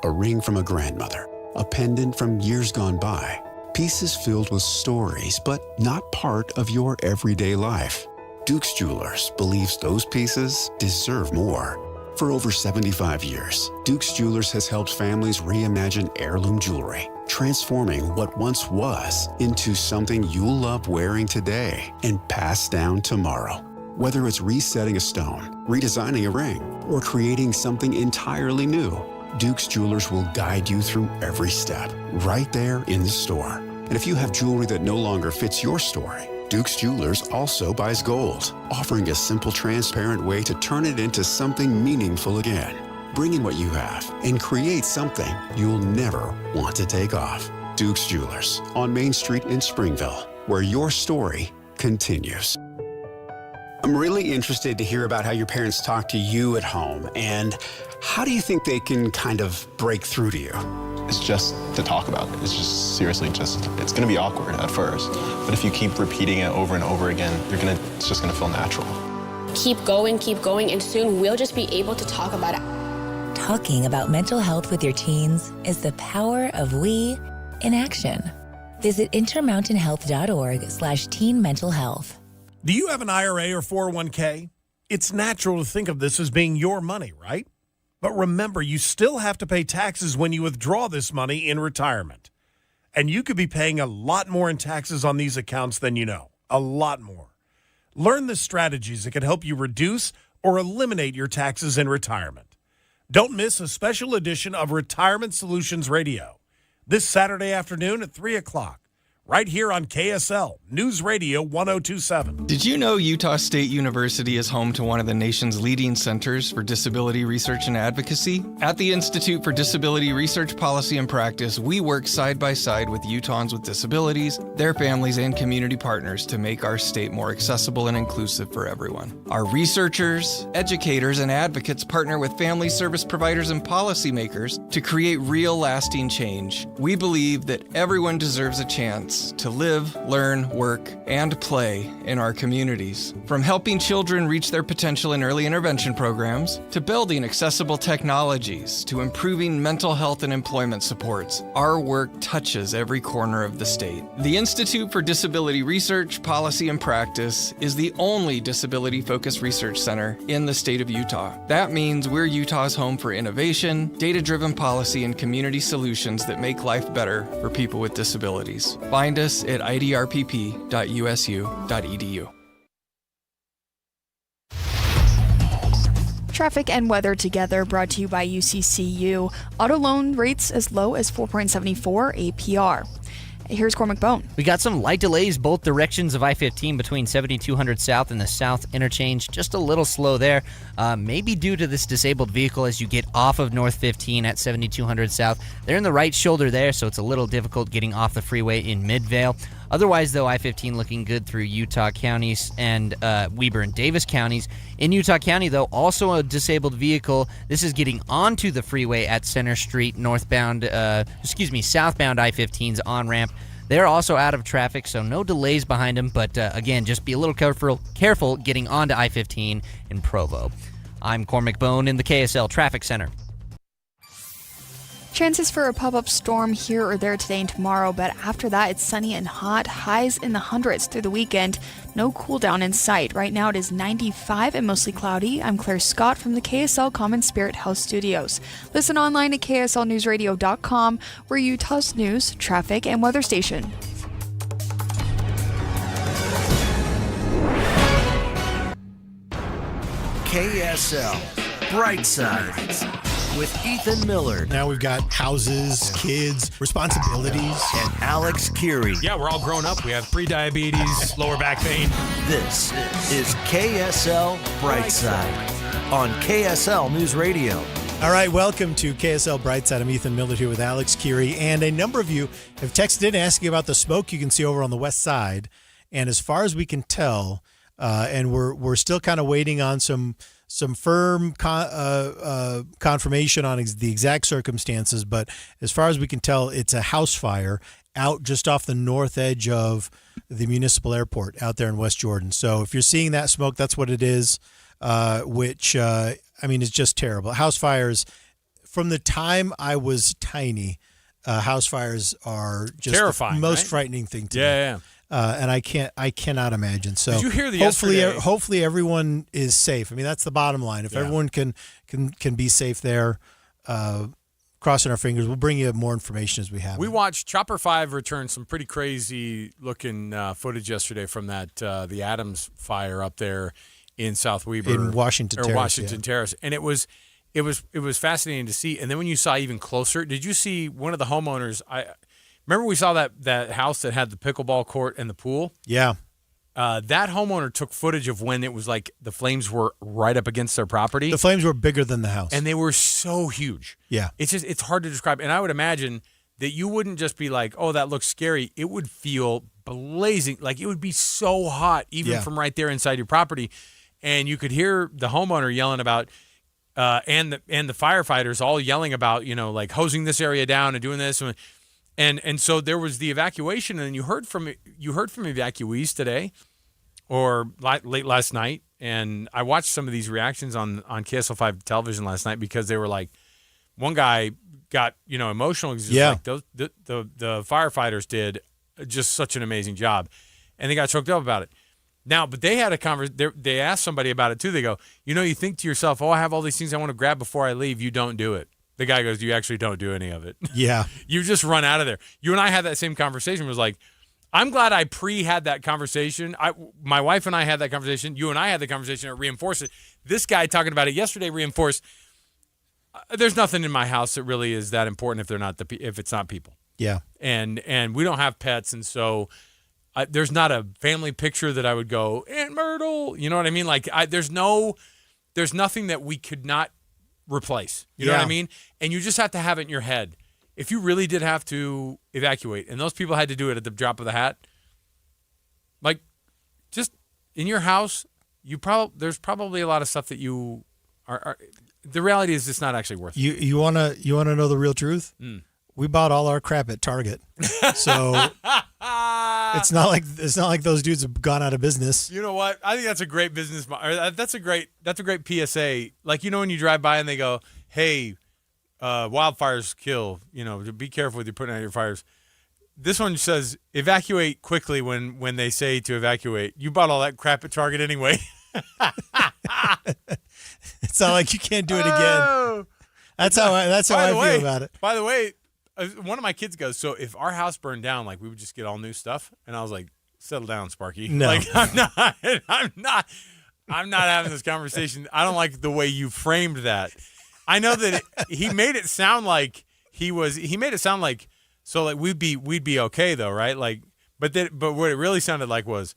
[SPEAKER 12] A ring from a grandmother, a pendant from years gone by. Pieces filled with stories, but not part of your everyday life. Duke's Jewelers believes those pieces deserve more. For over 75 years, Duke's Jewelers has helped families reimagine heirloom jewelry, transforming what once was into something you'll love wearing today and pass down tomorrow. Whether it's resetting a stone, redesigning a ring, or creating something entirely new, Duke's Jewelers will guide you through every step, right there in the store. And if you have jewelry that no longer fits your story, Duke's Jewelers also buys gold, offering a simple, transparent way to turn it into something meaningful again. Bring in what you have and create something you'll never want to take off. Duke's Jewelers on Main Street in Springville, where your story continues. I'm really interested to hear about how your parents talk to you at home, and how do you think they can kind of break through to you?
[SPEAKER 4] It's just to talk about it. It's just seriously it's going to be awkward at first. But if you keep repeating it over and over again, it's just going to feel natural.
[SPEAKER 8] Keep going, and soon we'll just be able to talk about it.
[SPEAKER 14] Talking about mental health with your teens is the power of we in action. Visit intermountainhealth.org/teen mental health.
[SPEAKER 17] Do you have an IRA or 401k? It's natural to think of this as being your money, right? But remember, you still have to pay taxes when you withdraw this money in retirement. And you could be paying a lot more in taxes on these accounts than you know. A lot more. Learn the strategies that can help you reduce or eliminate your taxes in retirement. Don't miss a special edition of Retirement Solutions Radio this Saturday afternoon at 3 o'clock. Right here on KSL News Radio 1027.
[SPEAKER 19] Did you know Utah State University is home to one of the nation's leading centers for disability research and advocacy? At the Institute for Disability Research Policy and Practice, we work side by side with Utahns with disabilities, their families, and community partners to make our state more accessible and inclusive for everyone. Our researchers, educators, and advocates partner with family service providers and policymakers to create real lasting change. We believe that everyone deserves a chance to live, learn, work, and play in our communities. From helping children reach their potential in early intervention programs, to building accessible technologies, to improving mental health and employment supports, our work touches every corner of the state. The Institute for Disability Research, Policy, and Practice is the only disability-focused research center in the state of Utah. That means we're Utah's home for innovation, data-driven policy, and community solutions that make life better for people with disabilities. Find us at idrpp.usu.edu.
[SPEAKER 6] Traffic and weather together, brought to you by UCCU. Auto loan rates as low as 4.74 APR. Here's Cormac Bone.
[SPEAKER 21] We got some light delays both directions of I-15 between 7200 South and the South Interchange. Just a little slow there, maybe due to this disabled vehicle as you get off of North 15 at 7200 South. They're in the right shoulder there, so it's a little difficult getting off the freeway in Midvale. Otherwise, though, I-15 looking good through Utah counties and Weber and Davis counties. In Utah County, though, also a disabled vehicle. This is getting onto the freeway at Center Street, southbound I-15's on-ramp. They're also out of traffic, so no delays behind them. But again, just be a little careful getting onto I-15 in Provo. I'm Cormac Bone in the KSL Traffic Center.
[SPEAKER 6] Chances for a pop-up storm here or there today and tomorrow, but after that it's sunny and hot, highs in the hundreds through the weekend. No cool down in sight. Right now it is 95 and mostly cloudy. I'm Claire Scott from the KSL Common Spirit Health Studios. Listen online at kslnewsradio.com. We're Utah's news, traffic, and weather station.
[SPEAKER 1] KSL Brightside with Ethan Millard.
[SPEAKER 9] Now we've got houses, kids, responsibilities.
[SPEAKER 1] And Alex Keary.
[SPEAKER 11] Yeah, we're all grown up. We have pre-diabetes, lower back pain.
[SPEAKER 1] This is KSL Brightside on KSL News Radio.
[SPEAKER 9] All right, welcome to KSL Brightside. I'm Ethan Millard here with Alex Keary. And a number of you have texted in asking about the smoke you can see over on the west side. And as far as we can tell, and we're still kind of waiting on some firm confirmation on the exact circumstances, but as far as we can tell, it's a house fire out just off the north edge of the municipal airport out there in West Jordan. So if you're seeing that smoke, that's what it is, which, is just terrible. House fires, from the time I was tiny, house fires are just
[SPEAKER 11] terrifying,
[SPEAKER 9] the most
[SPEAKER 11] right?
[SPEAKER 9] frightening thing to me.
[SPEAKER 11] Yeah.
[SPEAKER 9] And I cannot imagine. So
[SPEAKER 11] did you hear
[SPEAKER 9] hopefully everyone is safe. I mean, that's the bottom line. If everyone can be safe there, crossing our fingers, we'll bring you more information as we have.
[SPEAKER 11] We watched Chopper 5 return some pretty crazy looking footage yesterday from that the Adams fire up there in South Weber,
[SPEAKER 9] in Washington
[SPEAKER 11] Terrace, and it was fascinating to see. And then when you saw even closer, did you see one of the homeowners? Remember we saw that house that had the pickleball court and the pool?
[SPEAKER 9] Yeah.
[SPEAKER 11] That homeowner took footage of when it was like the flames were right up against their property.
[SPEAKER 9] The flames were bigger than the house.
[SPEAKER 11] And they were so huge.
[SPEAKER 9] Yeah.
[SPEAKER 11] It's hard to describe. And I would imagine that you wouldn't just be like, oh, that looks scary. It would feel blazing. Like it would be so hot even from right there inside your property. and you could hear the homeowner yelling about, and the firefighters all yelling about, like hosing this area down and doing this, and so there was the evacuation, and you heard from evacuees today, or late last night, and I watched some of these reactions on KSL5 television last night because they were like, one guy got emotional because like the firefighters did just such an amazing job, and they got choked up about it. Now, but they had a conversation. They asked somebody about it too. They go, you think to yourself, "Oh, I have all these things I want to grab before I leave." You don't do it. The guy goes, "You actually don't do any of it."
[SPEAKER 9] Yeah,
[SPEAKER 11] you just run out of there. You and I had that same conversation. It was like, I'm glad I had that conversation. My wife and I had that conversation. You and I had the conversation. It reinforced it. This guy talking about it yesterday reinforced. There's nothing in my house that really is that important if it's not people.
[SPEAKER 9] Yeah,
[SPEAKER 11] and we don't have pets, and so there's not a family picture that I would go, Aunt Myrtle. You know what I mean? Like there's nothing that we could not replace. You know what I mean? And you just have to have it in your head. If you really did have to evacuate, and those people had to do it at the drop of the hat, like just in your house, there's probably a lot of stuff that you are. The reality is, it's not actually worth it.
[SPEAKER 9] You wanna know the real truth? We bought all our crap at Target, so it's not like those dudes have gone out of business.
[SPEAKER 11] You know what? I think that's a great business. That's a great PSA. Like, when you drive by and they go, "Hey, wildfires kill. Be careful with you putting out your fires." This one says, "Evacuate quickly." When they say to evacuate, you bought all that crap at Target anyway.
[SPEAKER 9] It's not like you can't do it again. That's how I feel about it.
[SPEAKER 11] By the way, one of my kids goes, "So if our house burned down, like we would just get all new stuff?" And I was like, "Settle down, Sparky."
[SPEAKER 9] No.
[SPEAKER 11] Like I'm not having this conversation. I don't like the way you framed that. I know that he made it sound like so like we'd be okay though, right? Like, but what it really sounded like was,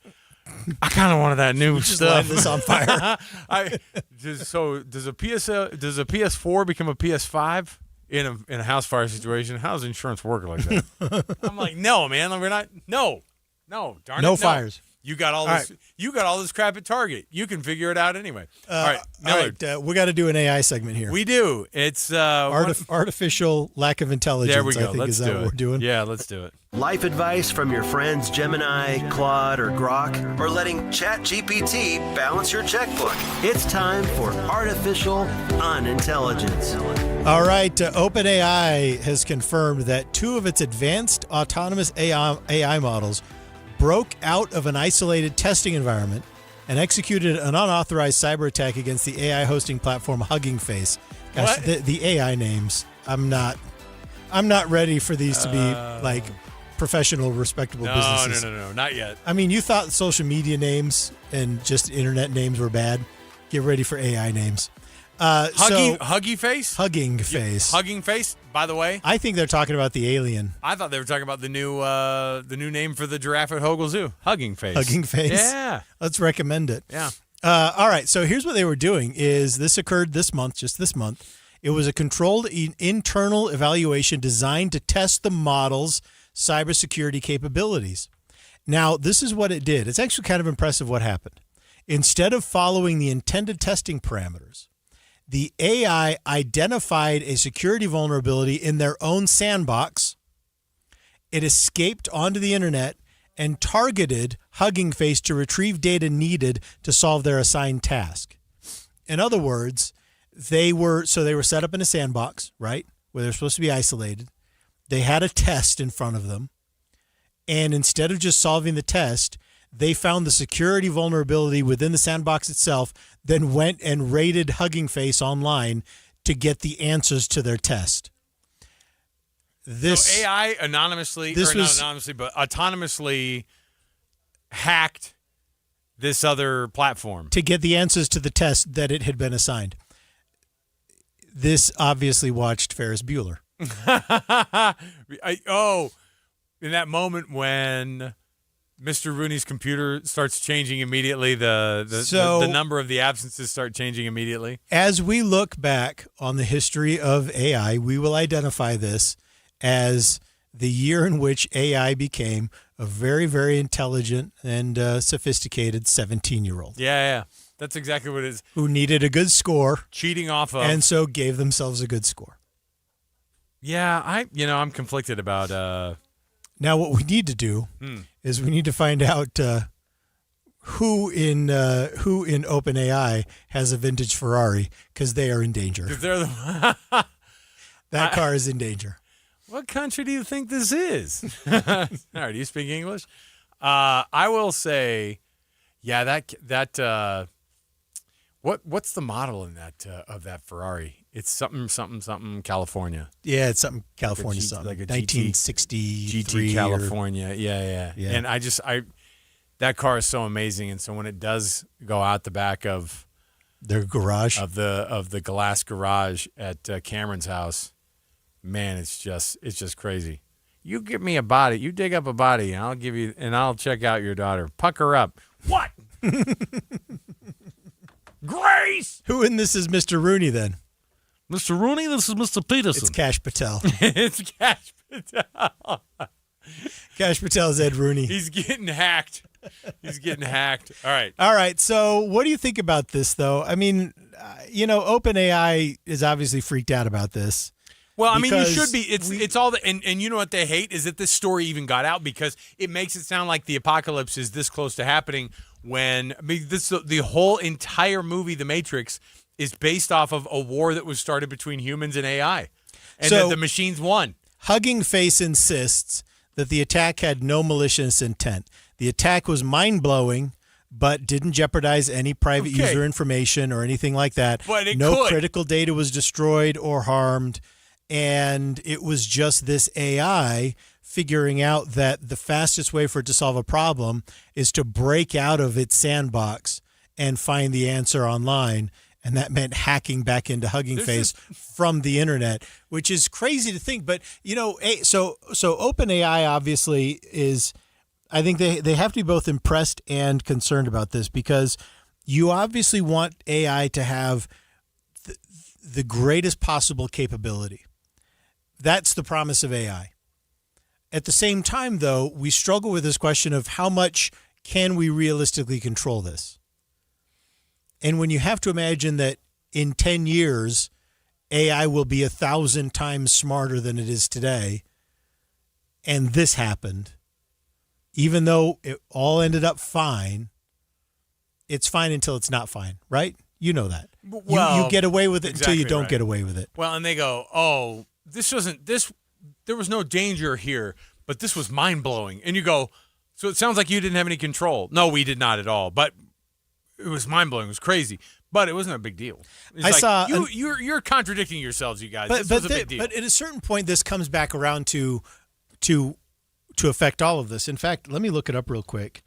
[SPEAKER 11] I kind of wanted that new
[SPEAKER 9] just
[SPEAKER 11] stuff.
[SPEAKER 9] light this on fire.
[SPEAKER 11] So does a PS4 become a PS5 in a house fire situation? How does insurance work like that? I'm like, no, man, we're not. No, darn it,
[SPEAKER 9] no fires.
[SPEAKER 11] You got all this. Right. You got all this crap at Target. You can figure it out anyway. All right, Millard.
[SPEAKER 9] We got to do an AI segment here.
[SPEAKER 11] We do. It's
[SPEAKER 9] artificial lack of intelligence.
[SPEAKER 11] There we go.
[SPEAKER 9] I think
[SPEAKER 11] let's
[SPEAKER 9] is
[SPEAKER 11] do
[SPEAKER 9] that
[SPEAKER 11] it.
[SPEAKER 9] what we're doing?
[SPEAKER 11] Yeah, let's do it.
[SPEAKER 7] Life advice from your friends Gemini, Claude, or Grok, or letting ChatGPT balance your checkbook. It's time for artificial unintelligence.
[SPEAKER 9] All right, OpenAI has confirmed that 2 of its advanced autonomous AI models broke out of an isolated testing environment and executed an unauthorized cyber attack against the AI hosting platform Hugging Face. Gosh, the AI names, I'm not ready for these to be like professional, respectable businesses.
[SPEAKER 11] No, not yet.
[SPEAKER 9] I mean, you thought social media names and just internet names were bad. Get ready for AI names.
[SPEAKER 11] Huggy Face?
[SPEAKER 9] Hugging Face.
[SPEAKER 11] Hugging Face, by the way.
[SPEAKER 9] I think they're talking about the alien.
[SPEAKER 11] I thought they were talking about the new name for the giraffe at Hogle Zoo. Hugging Face.
[SPEAKER 9] Hugging Face?
[SPEAKER 11] Yeah.
[SPEAKER 9] Let's recommend it.
[SPEAKER 11] Yeah.
[SPEAKER 9] All right, so here's what they were doing is this occurred just this month. It was a controlled internal evaluation designed to test the model's cybersecurity capabilities. Now, this is what it did. It's actually kind of impressive what happened. Instead of following the intended testing parameters, the AI identified a security vulnerability in their own sandbox. It escaped onto the internet and targeted Hugging Face to retrieve data needed to solve their assigned task. In other words, they were set up in a sandbox, right, where they're supposed to be isolated. They had a test in front of them, and instead of just solving the test, they found the security vulnerability within the sandbox itself, then went and raided Hugging Face online to get the answers to their test.
[SPEAKER 11] So AI autonomously hacked this other platform
[SPEAKER 9] to get the answers to the test that it had been assigned. This obviously watched Ferris Bueller.
[SPEAKER 11] In that moment when Mr. Rooney's computer starts changing immediately, the number of the absences start changing immediately.
[SPEAKER 9] As we look back on the history of AI, we will identify this as the year in which AI became a very, very intelligent and sophisticated 17-year-old.
[SPEAKER 11] Yeah. That's exactly what it is.
[SPEAKER 9] Who needed a good score.
[SPEAKER 11] Cheating off of.
[SPEAKER 9] And so gave themselves a good score.
[SPEAKER 11] Yeah, I'm conflicted about.
[SPEAKER 9] Now, what we need to do is we need to find out who in OpenAI has a vintage Ferrari, because they are in danger.
[SPEAKER 11] Because they're the
[SPEAKER 9] that car is in danger.
[SPEAKER 11] What country do you think this is? All right, do you speak English? I will say, yeah, that what's the model in that of that Ferrari? It's something California.
[SPEAKER 9] Yeah, it's something California, something
[SPEAKER 11] like a
[SPEAKER 9] 1963
[SPEAKER 11] GT California. Yeah. And that car is so amazing. And so when it does go out the back of
[SPEAKER 9] their garage
[SPEAKER 11] of the glass garage at Cameron's house, man, it's just crazy. You give me a body, you dig up a body, and I'll check out your daughter. Pucker up. What? Grace.
[SPEAKER 9] Who in this is Mr. Rooney then?
[SPEAKER 2] Mr. Rooney, this is Mr. Peterson.
[SPEAKER 9] It's Cash Patel.
[SPEAKER 11] It's Cash Patel.
[SPEAKER 9] Cash Patel is Ed Rooney.
[SPEAKER 11] He's getting hacked. All
[SPEAKER 9] right. So what do you think about this, though? I mean, OpenAI is obviously freaked out about this.
[SPEAKER 11] Well, I mean, you should be. It's all and you know what they hate is that this story even got out, because it makes it sound like the apocalypse is this close to happening. When the whole entire movie, The Matrix, is based off of a war that was started between humans and AI, and that the machines won.
[SPEAKER 9] Hugging Face insists that the attack had no malicious intent. The attack was mind-blowing, but didn't jeopardize any private user information or anything like that.
[SPEAKER 11] But it
[SPEAKER 9] no
[SPEAKER 11] could.
[SPEAKER 9] critical data was destroyed or harmed, and it was just this AI figuring out that the fastest way for it to solve a problem is to break out of its sandbox and find the answer online. And that meant hacking back into Hugging Face from the internet, which is crazy to think. But, so OpenAI obviously is, I think they have to be both impressed and concerned about this, because you obviously want AI to have the greatest possible capability. That's the promise of AI. At the same time, though, we struggle with this question of how much can we realistically control this? And when you have to imagine that in 10 years, AI will be 1,000 times smarter than it is today, and this happened, even though it all ended up fine, it's fine until it's not fine, right? You know that.
[SPEAKER 11] Well,
[SPEAKER 9] you get away with it until you don't
[SPEAKER 11] right.
[SPEAKER 9] get away with it.
[SPEAKER 11] Well, and they go, oh, there was no danger here, but this was mind-blowing. And you go, so it sounds like you didn't have any control. No, we did not at all. But it was mind-blowing. It was crazy. But it wasn't a big deal. You're contradicting yourselves, you guys. This was a big deal.
[SPEAKER 9] But at a certain point, this comes back around to affect all of this. In fact, let me look it up real quick,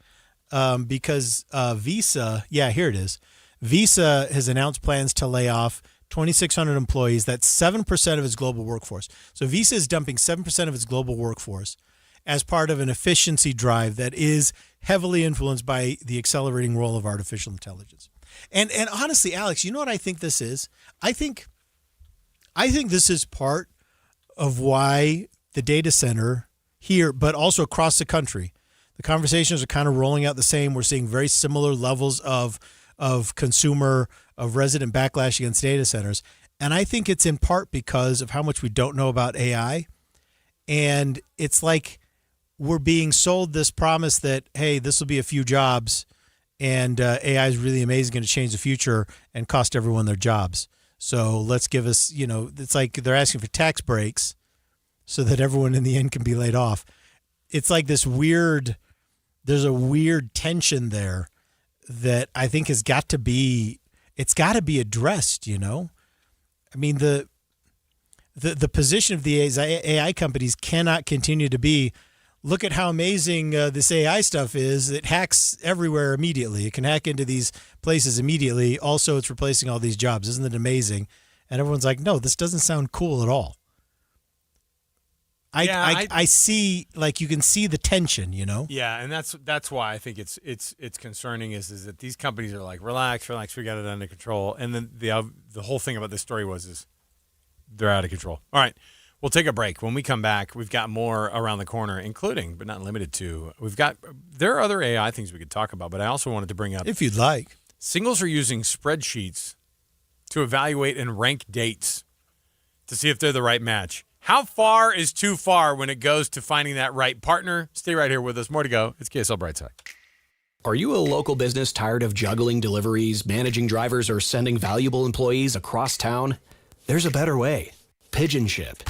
[SPEAKER 9] because Visa, here it is. Visa has announced plans to lay off 2,600 employees. That's 7% of its global workforce. So Visa is dumping 7% of its global workforce as part of an efficiency drive that is heavily influenced by the accelerating role of artificial intelligence. And honestly, Alex, you know what I think this is? I think this is part of why the data center here, but also across the country, the conversations are kind of rolling out the same. We're seeing very similar levels of resident backlash against data centers. And I think it's in part because of how much we don't know about AI. And it's like we're being sold this promise that, hey, this will be a few jobs, and AI is really amazing, going to change the future and cost everyone their jobs. So let's give us, it's like they're asking for tax breaks so that everyone in the end can be laid off. It's like there's a weird tension there that I think it's got to be addressed, I mean, the position of the AI companies cannot continue to be, look at how amazing this AI stuff is. It hacks everywhere immediately. It can hack into these places immediately. Also, it's replacing all these jobs. Isn't it amazing? And everyone's like, no, this doesn't sound cool at all. I see, like, you can see the tension,
[SPEAKER 11] Yeah, and that's why I think it's concerning is that these companies are like, relax, we got it under control. And then the whole thing about this story is they're out of control. All right. We'll take a break. When we come back, we've got more around the corner, including, but not limited to, there are other AI things we could talk about, but I also wanted to bring up,
[SPEAKER 9] if you'd like,
[SPEAKER 11] Singles are using spreadsheets to evaluate and rank dates to see if they're the right match. How far is too far when it goes to finding that right partner? Stay right here with us. More to go. It's KSL Brightside.
[SPEAKER 5] Are you a local business tired of juggling deliveries, managing drivers, or sending valuable employees across town? There's a better way. Pigeon Ship.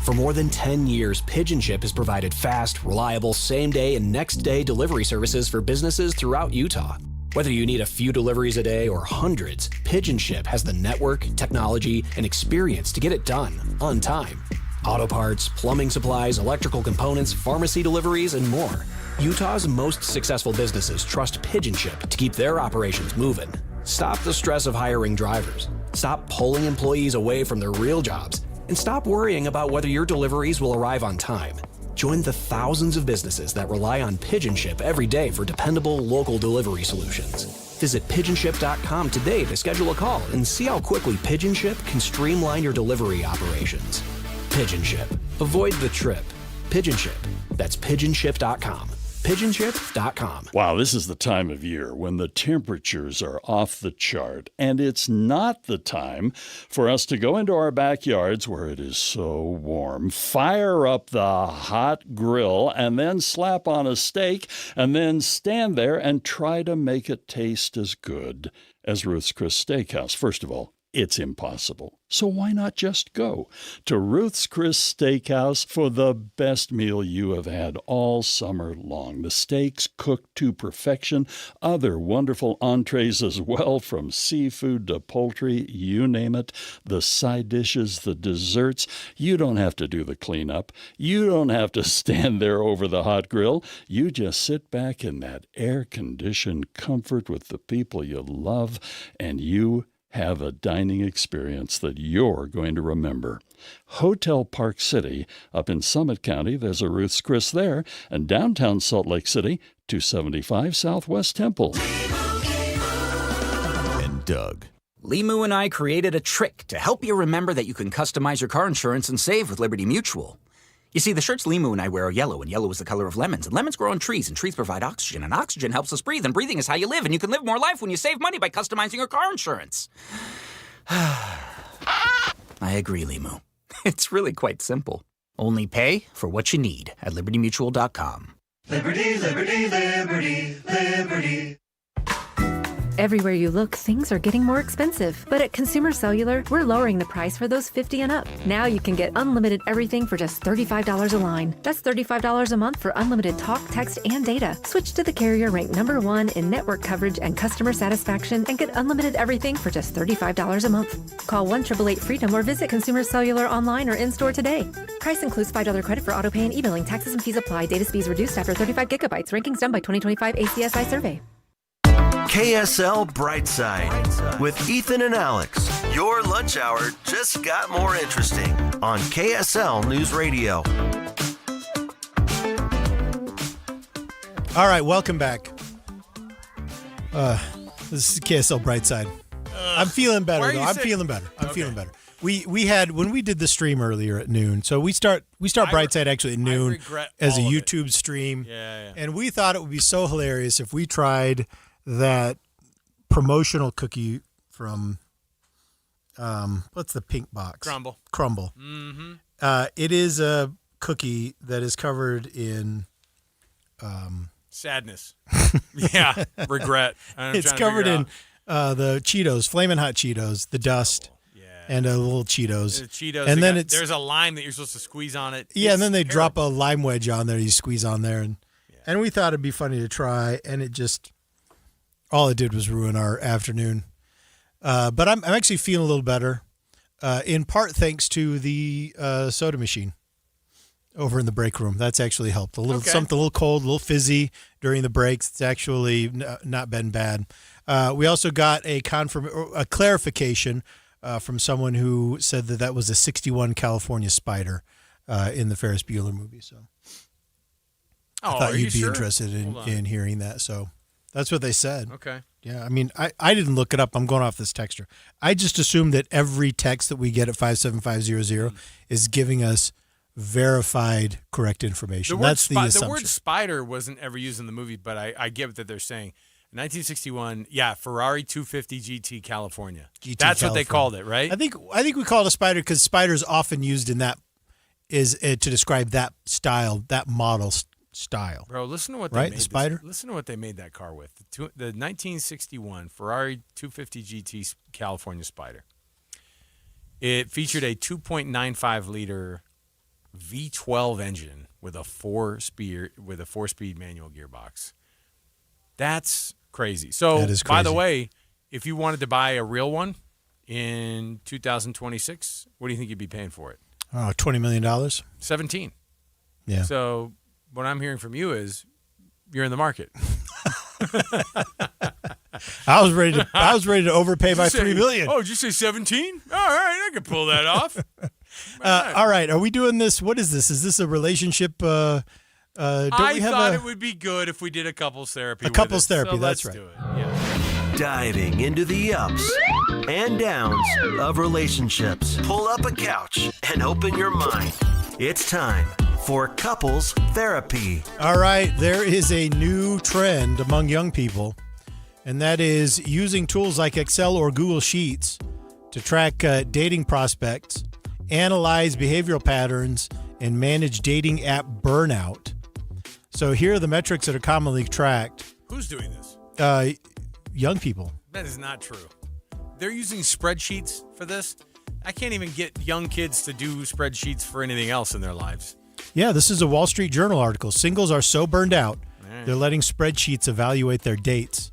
[SPEAKER 5] For more than 10 years, Pigeon Ship has provided fast, reliable, same-day and next-day delivery services for businesses throughout Utah. Whether you need a few deliveries a day or hundreds, Pigeon Ship has the network, technology, and experience to get it done on time. Auto parts, plumbing supplies, electrical components, pharmacy deliveries, and more. Utah's most successful businesses trust Pigeon Ship to keep their operations moving. Stop the stress of hiring drivers. Stop pulling employees away from their real jobs. And stop worrying about whether your deliveries will arrive on time. Join the thousands of businesses that rely on Pigeon Ship every day for dependable local delivery solutions. Visit pigeonship.com today to schedule a call and see how quickly Pigeon Ship can streamline your delivery operations. Pigeon Ship. Avoid the trip. Pigeon Ship. That's pigeonship.com. pigeonship.com.
[SPEAKER 10] Wow, this is the time of year when the temperatures are off the chart, and it's not the time for us to go into our backyards where it is so warm, fire up the hot grill, and then slap on a steak, and then stand there and try to make it taste as good as Ruth's Chris Steakhouse. First of all, it's impossible. So why not just go to Ruth's Chris Steakhouse for the best meal you have had all summer long? The steaks cooked to perfection, other wonderful entrees as well, from seafood to poultry, you name it, the side dishes, the desserts. You don't have to do the cleanup. You don't have to stand there over the hot grill. You just sit back in that air-conditioned comfort with the people you love, and you have a dining experience that you're going to remember. Hotel Park City up in Summit County, there's a Ruth's Chris there, and downtown Salt Lake City, 275 Southwest Temple.
[SPEAKER 13] And Doug. Limu and I created a trick to help you remember that you can customize your car insurance and save with Liberty Mutual. You see, the shirts Limu and I wear are yellow, and yellow is the color of lemons, and lemons grow on trees, and trees provide oxygen, and oxygen helps us breathe, and breathing is how you live, and you can live more life when you save money by customizing your car insurance. I agree, Limu. It's really quite simple. Only pay for what you need at libertymutual.com.
[SPEAKER 28] Liberty, liberty, liberty, liberty.
[SPEAKER 15] Everywhere you look, things are getting more expensive. But at Consumer Cellular, we're lowering the price for those 50 and up. Now you can get unlimited everything for just $35 a line. That's $35 a month for unlimited talk, text, and data. Switch to the carrier ranked #1 in network coverage and customer satisfaction and get unlimited everything for just $35 a month. Call 1-888-FREEDOM or visit Consumer Cellular online or in-store today. Price includes $5 credit for auto pay and e-billing. Taxes and fees apply. Data speeds reduced after 35 gigabytes. Rankings done by 2025 ACSI survey.
[SPEAKER 7] KSL Brightside with Ethan and Alex. Your lunch hour just got more interesting on KSL News Radio.
[SPEAKER 9] All right, welcome back. This is KSL Brightside. I'm feeling better, though. I'm feeling better. I'm feeling better. We had, when we did the stream earlier at noon, so we start Brightside actually at noon as a YouTube stream.
[SPEAKER 11] Yeah.
[SPEAKER 9] And we thought it would be so hilarious if we tried that promotional cookie from what's the pink box?
[SPEAKER 11] Crumbl.
[SPEAKER 9] Mm-hmm. It is a cookie that is covered in
[SPEAKER 11] sadness. Yeah, regret.
[SPEAKER 9] It's covered in the Cheetos, Flamin' Hot Cheetos, the dust, and a little Cheetos.
[SPEAKER 11] Cheetos,
[SPEAKER 9] and then
[SPEAKER 11] there's a lime that you're supposed to squeeze on it.
[SPEAKER 9] Yeah, and then they drop a lime wedge on there. You squeeze on there, and we thought it'd be funny to try, and it just. All it did was ruin our afternoon. But I'm actually feeling a little better, in part thanks to the soda machine over in the break room. That's actually helped. Something a little cold, a little fizzy during the breaks. It's actually not been bad. We also got a clarification from someone who said that was a 61 California Spider in the Ferris Bueller movie. So I thought you'd be interested in hearing that. So. That's what they said.
[SPEAKER 11] Okay.
[SPEAKER 9] Yeah, I mean, I didn't look it up. I'm going off this texter. I just assumed that every text that we get at 57500 is giving us verified correct information. That's the assumption.
[SPEAKER 11] The word spider wasn't ever used in the movie, but I get what they're saying. 1961, Ferrari 250 GT California.
[SPEAKER 9] GT
[SPEAKER 11] That's what they
[SPEAKER 9] California.
[SPEAKER 11] called it, right?
[SPEAKER 9] I think we call it a Spider because Spider is often used in that to describe that style, that model style.
[SPEAKER 11] Bro, listen to what
[SPEAKER 9] right?
[SPEAKER 11] they made.
[SPEAKER 9] The Spider.
[SPEAKER 11] Listen to what they made that car with. The 1961 Ferrari 250 GT California Spider. It featured a 2.95 liter V12 engine with a 4-speed manual gearbox. That's crazy. So,
[SPEAKER 9] that is
[SPEAKER 11] by the
[SPEAKER 9] crazy.
[SPEAKER 11] way, if you wanted to buy a real one in 2026, what do you think you'd be paying for it?
[SPEAKER 9] Oh, $20 million.
[SPEAKER 11] 17.
[SPEAKER 9] Yeah.
[SPEAKER 11] So what I'm hearing from you is you're in the market.
[SPEAKER 9] I was ready to overpay by $3 million.
[SPEAKER 11] Oh, did you say 17? All right, I can pull that off.
[SPEAKER 9] All right, are we doing this? What is this? Is this a relationship? Don't
[SPEAKER 11] I thought it would be good if we did a couples therapy.
[SPEAKER 9] A couples
[SPEAKER 11] with it.
[SPEAKER 9] therapy,
[SPEAKER 11] So
[SPEAKER 9] that's
[SPEAKER 11] let's
[SPEAKER 9] right.
[SPEAKER 11] do it. Yeah.
[SPEAKER 7] Diving into the ups and downs of relationships. Pull up a couch and open your mind. It's time for couples therapy.
[SPEAKER 9] All right, there is a new trend among young people, and that is using tools like Excel or Google Sheets to track dating prospects, analyze behavioral patterns, and manage dating app burnout. So here are the metrics that are commonly tracked.
[SPEAKER 11] Who's doing this?
[SPEAKER 9] Young people.
[SPEAKER 11] That is not true. They're using spreadsheets for this. I can't even get young kids to do spreadsheets for anything else in their lives.
[SPEAKER 9] Yeah, this is a Wall Street Journal article. Singles are so burned out,
[SPEAKER 11] right.
[SPEAKER 9] They're letting spreadsheets evaluate their dates.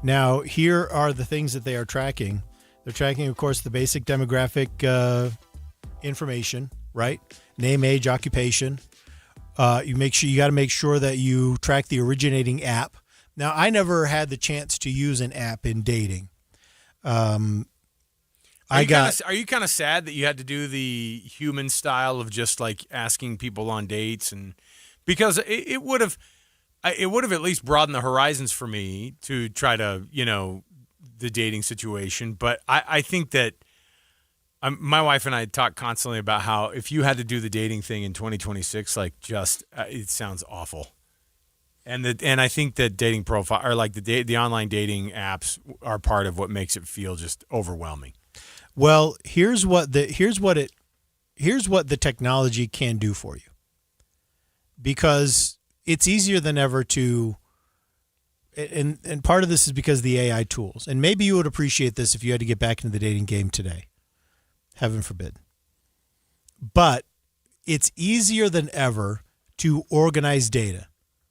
[SPEAKER 9] Now, here are the things that they are tracking. They're tracking, of course, the basic demographic information, right? Name, age, occupation. You got to make sure that you track the originating app. Now, I never had the chance to use an app in dating.
[SPEAKER 11] Are you kind of sad that you had to do the human style of just like asking people on dates, and because it would have at least broadened the horizons for me to try to, the dating situation. But I think that my wife and I talk constantly about how if you had to do the dating thing in 2026, it sounds awful. And I think that dating profile or like the online dating apps are part of what makes it feel just overwhelming.
[SPEAKER 9] Well, here's what the technology can do for you. Because it's easier than ever to and part of this is because of the AI tools. And maybe you would appreciate this if you had to get back into the dating game today. Heaven forbid. But it's easier than ever to organize data,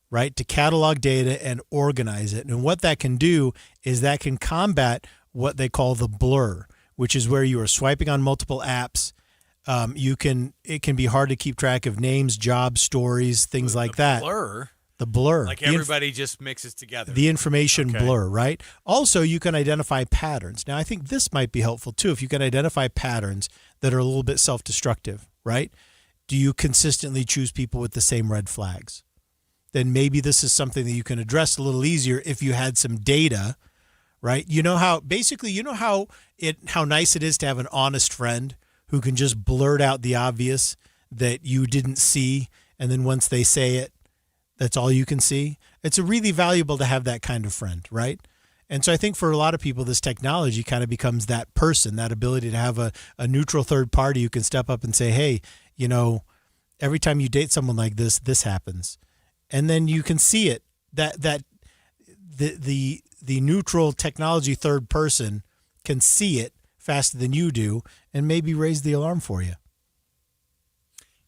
[SPEAKER 9] right? To catalog data and organize it. And what that can do is that can combat what they call the blur, which is where you are swiping on multiple apps. It can be hard to keep track of names, jobs, stories, things like that.
[SPEAKER 11] Blur?
[SPEAKER 9] The blur.
[SPEAKER 11] Like everybody just mixes together.
[SPEAKER 9] The information blur, right? Also, you can identify patterns. Now, I think this might be helpful too if you can identify patterns that are a little bit self-destructive, right? Do you consistently choose people with the same red flags? Then maybe this is something that you can address a little easier if you had some data, right? You know how nice it is to have an honest friend who can just blurt out the obvious that you didn't see, and then once they say it, that's all you can see. It's really valuable to have that kind of friend, right? And so I think for a lot of people, this technology kind of becomes that person, that ability to have a neutral third party who can step up and say, hey, every time you date someone like this, this happens. And then you can see it, that the neutral technology third person can see it faster than you do and maybe raise the alarm for you.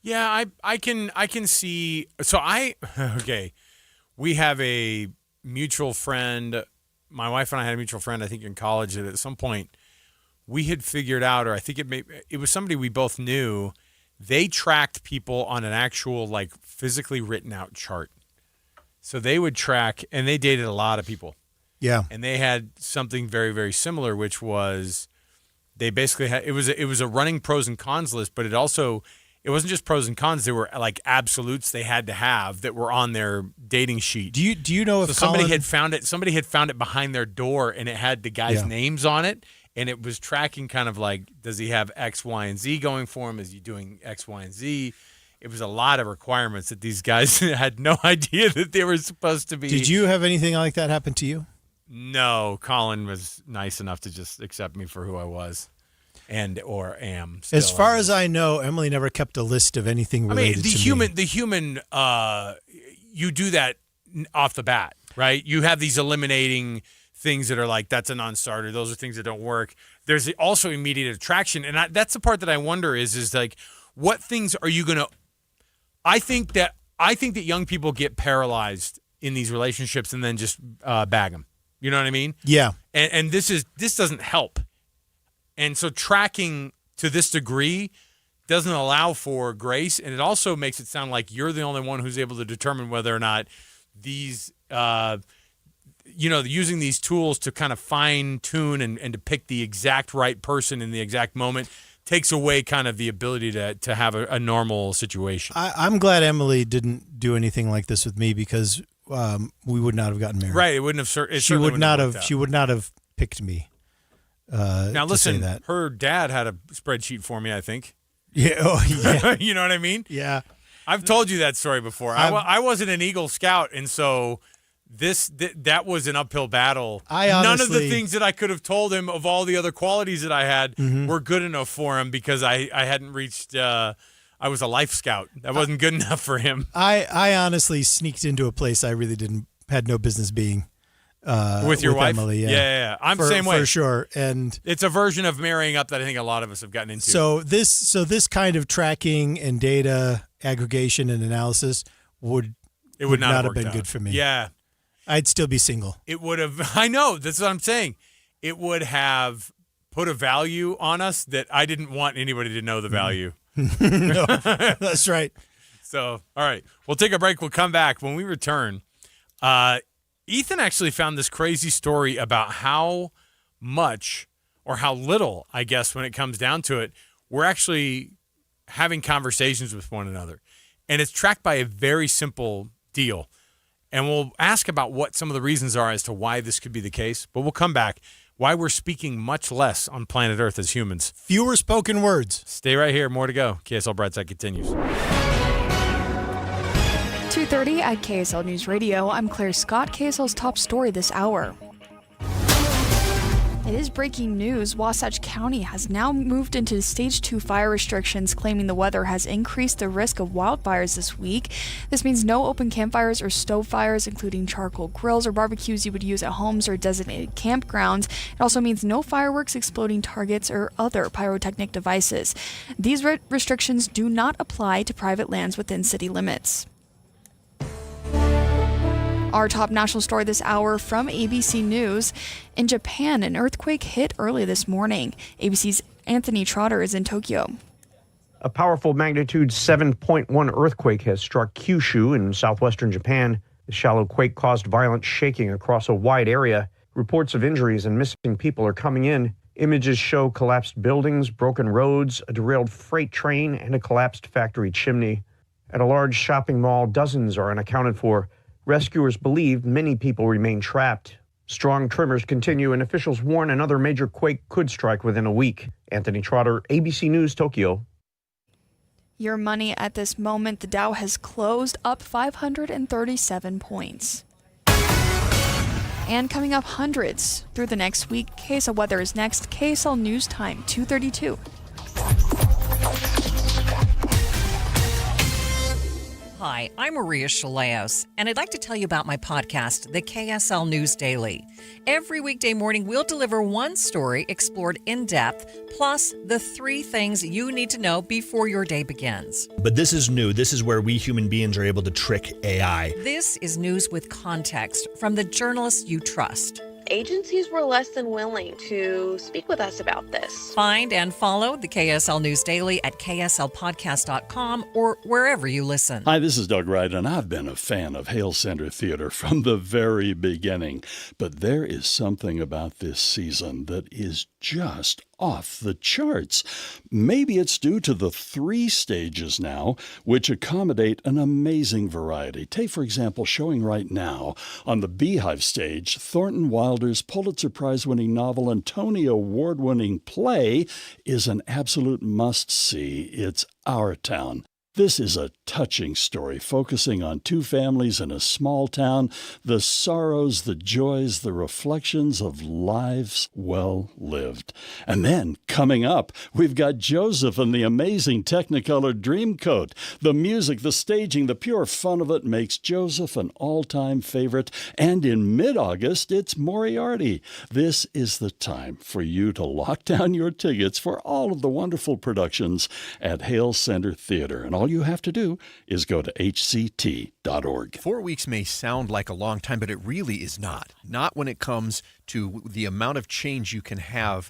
[SPEAKER 11] Yeah, I can see. So we have a mutual friend. My wife and I had a mutual friend, I think in college, that at some point we had figured out, or I think it was somebody we both knew. They tracked people on an actual like physically written out chart. So they would track, and they dated a lot of people.
[SPEAKER 9] Yeah.
[SPEAKER 11] And they had something very, very similar, which was they basically had, it was a running pros and cons list, but it wasn't just pros and cons. There were like absolutes they had to have that were on their dating sheet.
[SPEAKER 9] Do you know if
[SPEAKER 11] somebody had found it behind their door and it had the guys' names on it, and it was tracking kind of like, does he have X, Y, and Z going for him? Is he doing X, Y, and Z? it was a lot of requirements that these guys had no idea that they were supposed to be.
[SPEAKER 9] Did you have anything like that happen to you?
[SPEAKER 11] No, Colin was nice enough to just accept me for who I was or am. Still,
[SPEAKER 9] As far as I know, Emily never kept a list of anything related to me.
[SPEAKER 11] The human, you do that off the bat, right? You have these eliminating things that are like, that's a non-starter. Those are things that don't work. There's also immediate attraction. And that's the part that I wonder is like, what things are you going to, I think that young people get paralyzed in these relationships and then just bag them. You know what I mean?
[SPEAKER 9] Yeah.
[SPEAKER 11] And this doesn't help. And so tracking to this degree doesn't allow for grace, and it also makes it sound like you're the only one who's able to determine whether or not these, using these tools to kind of fine tune and to pick the exact right person in the exact moment takes away kind of the ability to have a normal situation.
[SPEAKER 9] I'm glad Emily didn't do anything like this with me because we would not have gotten married.
[SPEAKER 11] Right. It wouldn't have.
[SPEAKER 9] She would not have. She would not have picked me.
[SPEAKER 11] Now listen,
[SPEAKER 9] to say that.
[SPEAKER 11] Her dad had a spreadsheet for me, I think.
[SPEAKER 9] Yeah. Oh, yeah.
[SPEAKER 11] You know what I mean?
[SPEAKER 9] Yeah.
[SPEAKER 11] I've told you that story before. I wasn't an Eagle Scout, and so that was an uphill battle. None of the things that I could have told him of all the other qualities that I had were good enough for him because I hadn't reached. I was a life scout. That wasn't good enough for him.
[SPEAKER 9] I honestly sneaked into a place I really had no business being.
[SPEAKER 11] With your wife?
[SPEAKER 9] Emily,
[SPEAKER 11] yeah. I'm the same way.
[SPEAKER 9] For sure. And
[SPEAKER 11] it's a version of marrying up that I think a lot of us have gotten into.
[SPEAKER 9] So this kind of tracking and data aggregation and analysis would not have been good for me.
[SPEAKER 11] Yeah.
[SPEAKER 9] I'd still be single.
[SPEAKER 11] It would have, I know, that's what I'm saying. It would have put a value on us that I didn't want anybody to know the value.
[SPEAKER 9] No, that's right.
[SPEAKER 11] So, all right, we'll take a break. We'll come back. When we return, Ethan actually found this crazy story about how much or how little, I guess, when it comes down to it, we're actually having conversations with one another. And it's tracked by a very simple deal. And we'll ask about what some of the reasons are as to why this could be the case. But we'll come back. Why we're speaking much less on planet Earth as humans.
[SPEAKER 9] Fewer spoken words.
[SPEAKER 11] Stay right here. More to go. KSL Brightside continues.
[SPEAKER 6] 2:30 at KSL News Radio. I'm Claire Scott. KSL's top story this hour. It is breaking news. Wasatch County has now moved into Stage 2 fire restrictions, claiming the weather has increased the risk of wildfires this week. This means no open campfires or stove fires, including charcoal grills or barbecues you would use at homes or designated campgrounds. It also means no fireworks, exploding targets, or other pyrotechnic devices. These restrictions do not apply to private lands within city limits. Our top national story this hour from ABC News. In Japan, an earthquake hit early this morning. ABC's Anthony Trotter is in Tokyo.
[SPEAKER 3] A powerful magnitude 7.1 earthquake has struck Kyushu in southwestern Japan. The shallow quake caused violent shaking across a wide area. Reports of injuries and missing people are coming in. Images show collapsed buildings, broken roads, a derailed freight train, and a collapsed factory chimney. At a large shopping mall, dozens are unaccounted for. Rescuers believe many people remain trapped. Strong tremors continue, and officials warn another major quake could strike within a week. Anthony Trotter, ABC News, Tokyo.
[SPEAKER 6] Your money at this moment, the Dow has closed up 537 points. And coming up hundreds through the next week. KSL weather is next. KSL News Time, 2:32.
[SPEAKER 16] Hi, I'm Maria Chaleos, and I'd like to tell you about my podcast, the KSL News Daily. Every weekday morning, we'll deliver one story explored in depth, plus the 3 things you need to know before your day begins.
[SPEAKER 18] But this is new. This is where we human beings are able to trick AI.
[SPEAKER 16] This is news with context from the journalists you trust.
[SPEAKER 20] Agencies were less than willing to speak with us about this.
[SPEAKER 16] Find and follow the KSL News Daily at kslpodcast.com or wherever you listen.
[SPEAKER 10] Hi, this is Doug Wright, and I've been a fan of Hale Center Theater from the very beginning. But there is something about this season that is just off the charts. Maybe it's due to the 3 stages now, which accommodate an amazing variety. Take, for example, showing right now on the Beehive stage, Thornton Wilder's Pulitzer Prize-winning novel and Tony Award-winning play is an absolute must-see. It's Our Town. This is a touching story focusing on two families in a small town, the sorrows, the joys, the reflections of lives well lived. And then, coming up, we've got Joseph and the amazing Technicolor Dreamcoat. The music, the staging, the pure fun of it makes Joseph an all-time favorite. And in mid-August, it's Moriarty. This is the time for you to lock down your tickets for all of the wonderful productions at Hale Center Theater. And all you have to do is go to hct.org.
[SPEAKER 4] 4 weeks may sound like a long time, but it really is not. Not when it comes to the amount of change you can have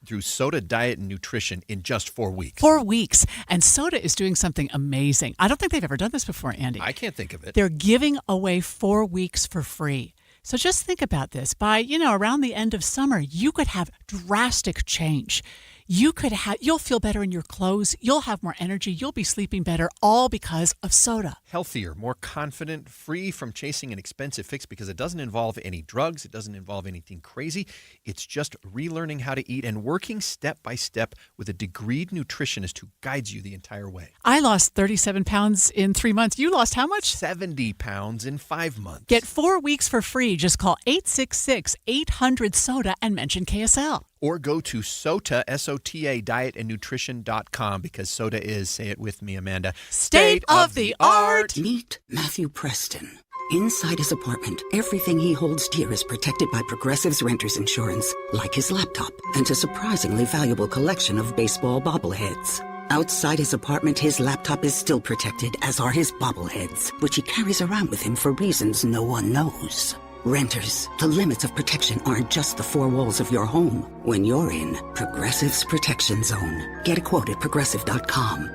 [SPEAKER 4] through soda diet and nutrition in just 4 weeks.
[SPEAKER 12] 4 weeks. And Soda is doing something amazing. I don't think they've ever done this before, Andy.
[SPEAKER 4] I can't think of it.
[SPEAKER 12] They're giving away 4 weeks for free. So just think about this. By, around the end of summer, you could have drastic change. You'll feel better in your clothes. You'll have more energy. You'll be sleeping better, all because of Soda.
[SPEAKER 4] Healthier, more confident, free from chasing an expensive fix because it doesn't involve any drugs. It doesn't involve anything crazy. It's just relearning how to eat and working step by step with a degreed nutritionist who guides you the entire way.
[SPEAKER 12] I lost 37 pounds in 3 months. You lost how much?
[SPEAKER 4] 70 pounds in 5 months.
[SPEAKER 12] Get 4 weeks for free. Just call 866-800-SODA and mention KSL.
[SPEAKER 4] Or go to SOTA, S-O-T-A, dietandnutrition.com because Soda is, say it with me, Amanda,
[SPEAKER 12] state of the art.
[SPEAKER 22] Meet Matthew Preston. Inside his apartment, everything he holds dear is protected by Progressive's renter's insurance, like his laptop and a surprisingly valuable collection of baseball bobbleheads. Outside his apartment, his laptop is still protected, as are his bobbleheads, which he carries around with him for reasons no one knows. Renters, the limits of protection aren't just the four walls of your home. When you're in Progressive's Protection Zone. Get a quote at Progressive.com.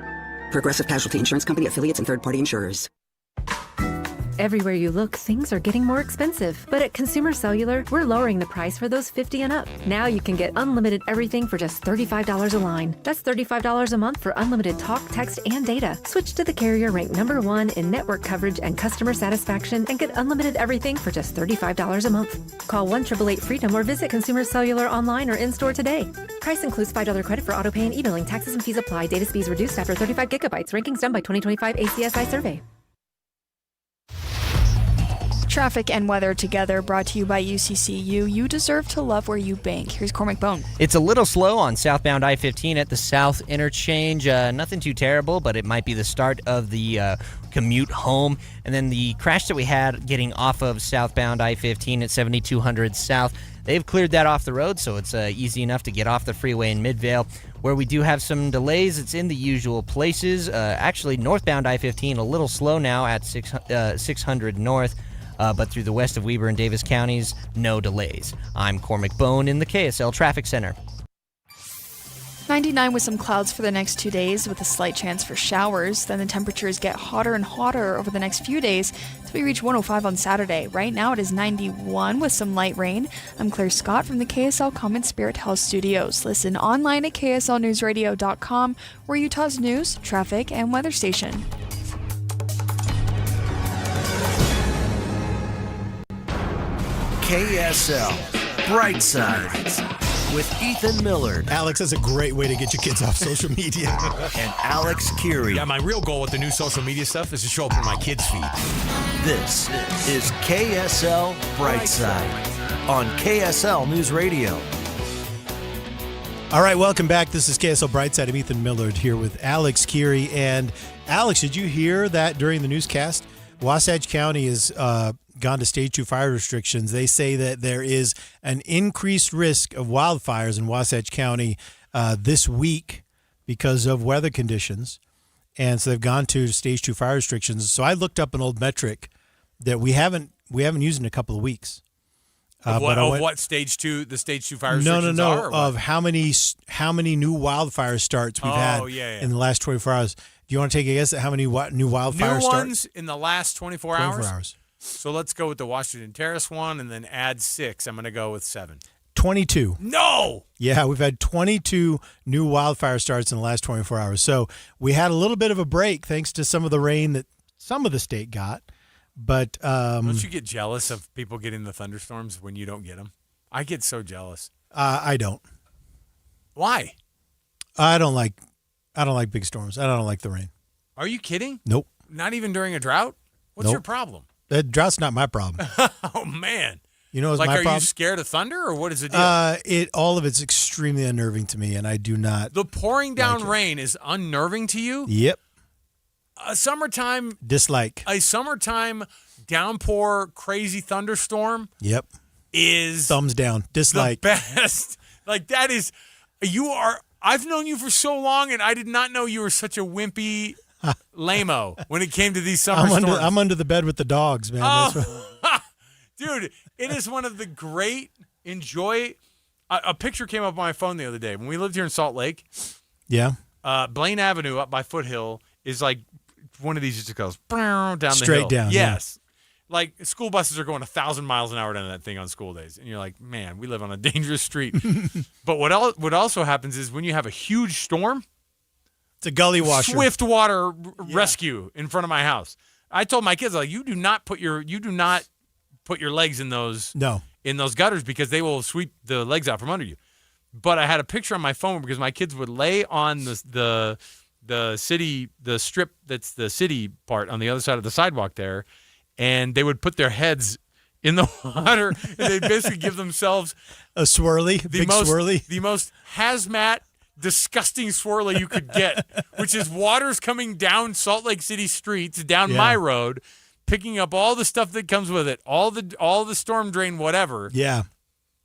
[SPEAKER 22] Progressive Casualty Insurance Company, affiliates, and third-party insurers.
[SPEAKER 15] Everywhere you look, things are getting more expensive. But at Consumer Cellular, we're lowering the price for those 50 and up. Now you can get unlimited everything for just $35 a line. That's $35 a month for unlimited talk, text, and data. Switch to the carrier ranked #1 in network coverage and customer satisfaction and get unlimited everything for just $35 a month. Call 1-888-FREEDOM or visit Consumer Cellular online or in-store today. Price includes $5 credit for auto pay and e-billing. Taxes and fees apply. Data speeds reduced after 35 gigabytes. Rankings done by 2025 ACSI survey.
[SPEAKER 6] Traffic and weather together, brought to you by UCCU. You deserve to love where you bank. Here's Cormac Bone.
[SPEAKER 21] It's a little slow on southbound I-15 at the South Interchange. Nothing too terrible, but it might be the start of the commute home. And then the crash that we had getting off of southbound I-15 at 7200 South, they've cleared that off the road, so it's easy enough to get off the freeway in Midvale. Where we do have some delays, it's in the usual places. Actually, northbound I-15 a little slow now at 600 North. But through the west of Weber and Davis counties, no delays. I'm Cormac Bone in the KSL Traffic Center.
[SPEAKER 6] 99 with some clouds for the next 2 days with a slight chance for showers. Then the temperatures get hotter and hotter over the next few days until we reach 105 on Saturday. Right now it is 91 with some light rain. I'm Claire Scott from the KSL Common Spirit Health Studios. Listen online at kslnewsradio.com, we're Utah's news, traffic, and weather station.
[SPEAKER 7] KSL Brightside with Ethan Millard.
[SPEAKER 18] Alex, that's a great way to get your kids off social media.
[SPEAKER 7] And Alex Curie.
[SPEAKER 23] Yeah, my real goal with the new social media stuff is to show up in my kids' feed.
[SPEAKER 7] This is KSL Brightside on KSL News Radio.
[SPEAKER 9] All right, welcome back. This is KSL Brightside. I'm Ethan Millard here with Alex Curie. And Alex, did you hear that during the newscast? Wasatch County has gone to stage 2 fire restrictions. They say that there is an increased risk of wildfires in Wasatch County this week because of weather conditions. And so they've gone to stage 2 fire restrictions. So I looked up an old metric that we haven't used in a couple of weeks.
[SPEAKER 11] What stage 2 the stage 2 fire restrictions are? Or
[SPEAKER 9] of how many new wildfire starts we've had in the last 24 hours. Do you want to take a guess at how many new wildfire starts?
[SPEAKER 11] New ones in the last 24 hours? So let's go with the Washington Terrace one and then add 6. I'm going to go with 7.
[SPEAKER 9] 22.
[SPEAKER 11] No!
[SPEAKER 9] Yeah, we've had 22 new wildfire starts in the last 24 hours. So we had a little bit of a break thanks to some of the rain that some of the state got. But
[SPEAKER 11] don't you get jealous of people getting the thunderstorms when you don't get them? I get so jealous.
[SPEAKER 9] I don't.
[SPEAKER 11] Why?
[SPEAKER 9] I don't like big storms. I don't like the rain.
[SPEAKER 11] Are you kidding?
[SPEAKER 9] Nope.
[SPEAKER 11] Not even during a drought? What's
[SPEAKER 9] Nope.
[SPEAKER 11] your problem?
[SPEAKER 9] The drought's not my problem.
[SPEAKER 11] Oh, man.
[SPEAKER 9] You know what's
[SPEAKER 11] like,
[SPEAKER 9] my
[SPEAKER 11] are
[SPEAKER 9] problem?
[SPEAKER 11] you scared of thunder, or what is the deal?
[SPEAKER 9] All of it's extremely unnerving to me, and I do not.
[SPEAKER 11] The pouring down rain is unnerving to you?
[SPEAKER 9] Yep.
[SPEAKER 11] A summertime downpour crazy thunderstorm
[SPEAKER 9] Yep.
[SPEAKER 11] is
[SPEAKER 9] Thumbs down. Dislike.
[SPEAKER 11] the best. Like, that is, I've known you for so long, and I did not know you were such a wimpy lame-o when it came to these summer storms.
[SPEAKER 9] I'm under the bed with the dogs, man.
[SPEAKER 11] Dude, it is one of the great a picture came up on my phone the other day. When we lived here in Salt Lake,
[SPEAKER 9] Yeah.
[SPEAKER 11] Blaine Avenue up by Foothill is like one of these just goes down the hill.
[SPEAKER 9] Straight down,
[SPEAKER 11] Yes. Like, school buses are going 1,000 miles an hour down that thing on school days. And you're like, man, we live on a dangerous street. But what also happens is when you have a huge storm,
[SPEAKER 9] it's a gully washer.
[SPEAKER 11] Swift water rescue in front of my house. I told my kids, like, you do not put your legs in those gutters because they will sweep the legs out from under you. But I had a picture on my phone because my kids would lay on the strip that's the city part on the other side of the sidewalk there, and they would put their heads in the water, and they basically give themselves
[SPEAKER 9] a swirly, swirly.
[SPEAKER 11] The most hazmat, disgusting swirly you could get, which is water's coming down Salt Lake City streets, down my road, picking up all the stuff that comes with it, all the storm drain, whatever.
[SPEAKER 9] Yeah.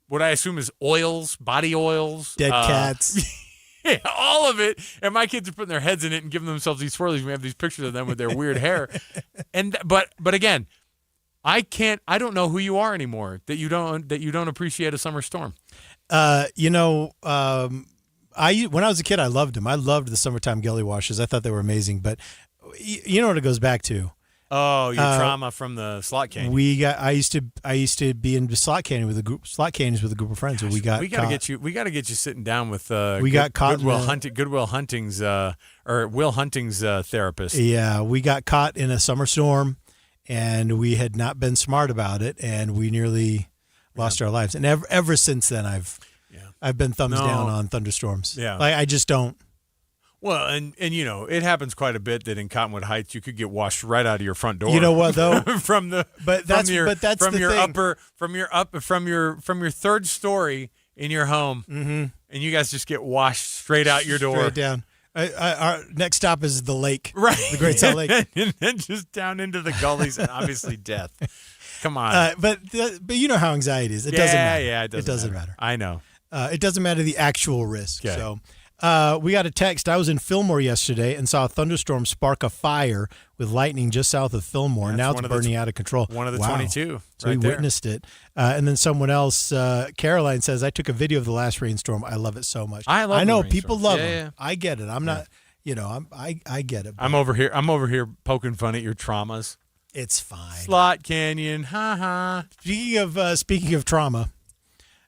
[SPEAKER 11] What I assume is oils, body oils.
[SPEAKER 9] Dead cats.
[SPEAKER 11] Yeah, all of it. And my kids are putting their heads in it and giving themselves these swirlies. We have these pictures of them with their weird hair. But again, I don't know who you are anymore that you don't appreciate a summer storm.
[SPEAKER 9] When I was a kid, I loved them. I loved the summertime gully washes. I thought they were amazing. But you know what it goes back to?
[SPEAKER 11] Oh, your trauma from the slot canyon.
[SPEAKER 9] I used to be in slot canyons with a group of friends. Gosh, we got to
[SPEAKER 11] get you sitting down with
[SPEAKER 9] got caught
[SPEAKER 11] Goodwill Hunting's Will Hunting's therapist.
[SPEAKER 9] Yeah, we got caught in a summer storm, and we had not been smart about it, and we nearly lost our lives. And ever since then, I've been thumbs down on thunderstorms.
[SPEAKER 11] Yeah,
[SPEAKER 9] like I just don't.
[SPEAKER 11] Well, and it happens quite a bit that in Cottonwood Heights you could get washed right out of your front door.
[SPEAKER 9] You know what though?
[SPEAKER 11] from your third story in your home, and you guys just get washed straight out your door,
[SPEAKER 9] straight down. Our next stop is the lake,
[SPEAKER 11] right?
[SPEAKER 9] The Great Salt Lake,
[SPEAKER 11] and then just down into the gullies and obviously death. Come on,
[SPEAKER 9] but you know how anxiety is. It doesn't matter.
[SPEAKER 11] Yeah, it doesn't matter. I know.
[SPEAKER 9] It doesn't matter the actual risk.
[SPEAKER 11] Okay.
[SPEAKER 9] So. We got a text. I was in Fillmore yesterday and saw a thunderstorm spark a fire with lightning just south of Fillmore. Now it's burning out of control.
[SPEAKER 11] One of the 22.
[SPEAKER 9] So we witnessed it. And then someone else, Caroline says, I took a video of the last rainstorm. I love it so much.
[SPEAKER 11] I
[SPEAKER 9] know people love them.
[SPEAKER 11] Yeah.
[SPEAKER 9] I get it. I'm not, I get it.
[SPEAKER 11] I'm over here poking fun at your traumas.
[SPEAKER 9] It's fine.
[SPEAKER 11] Slot Canyon. Ha ha.
[SPEAKER 9] Speaking of trauma.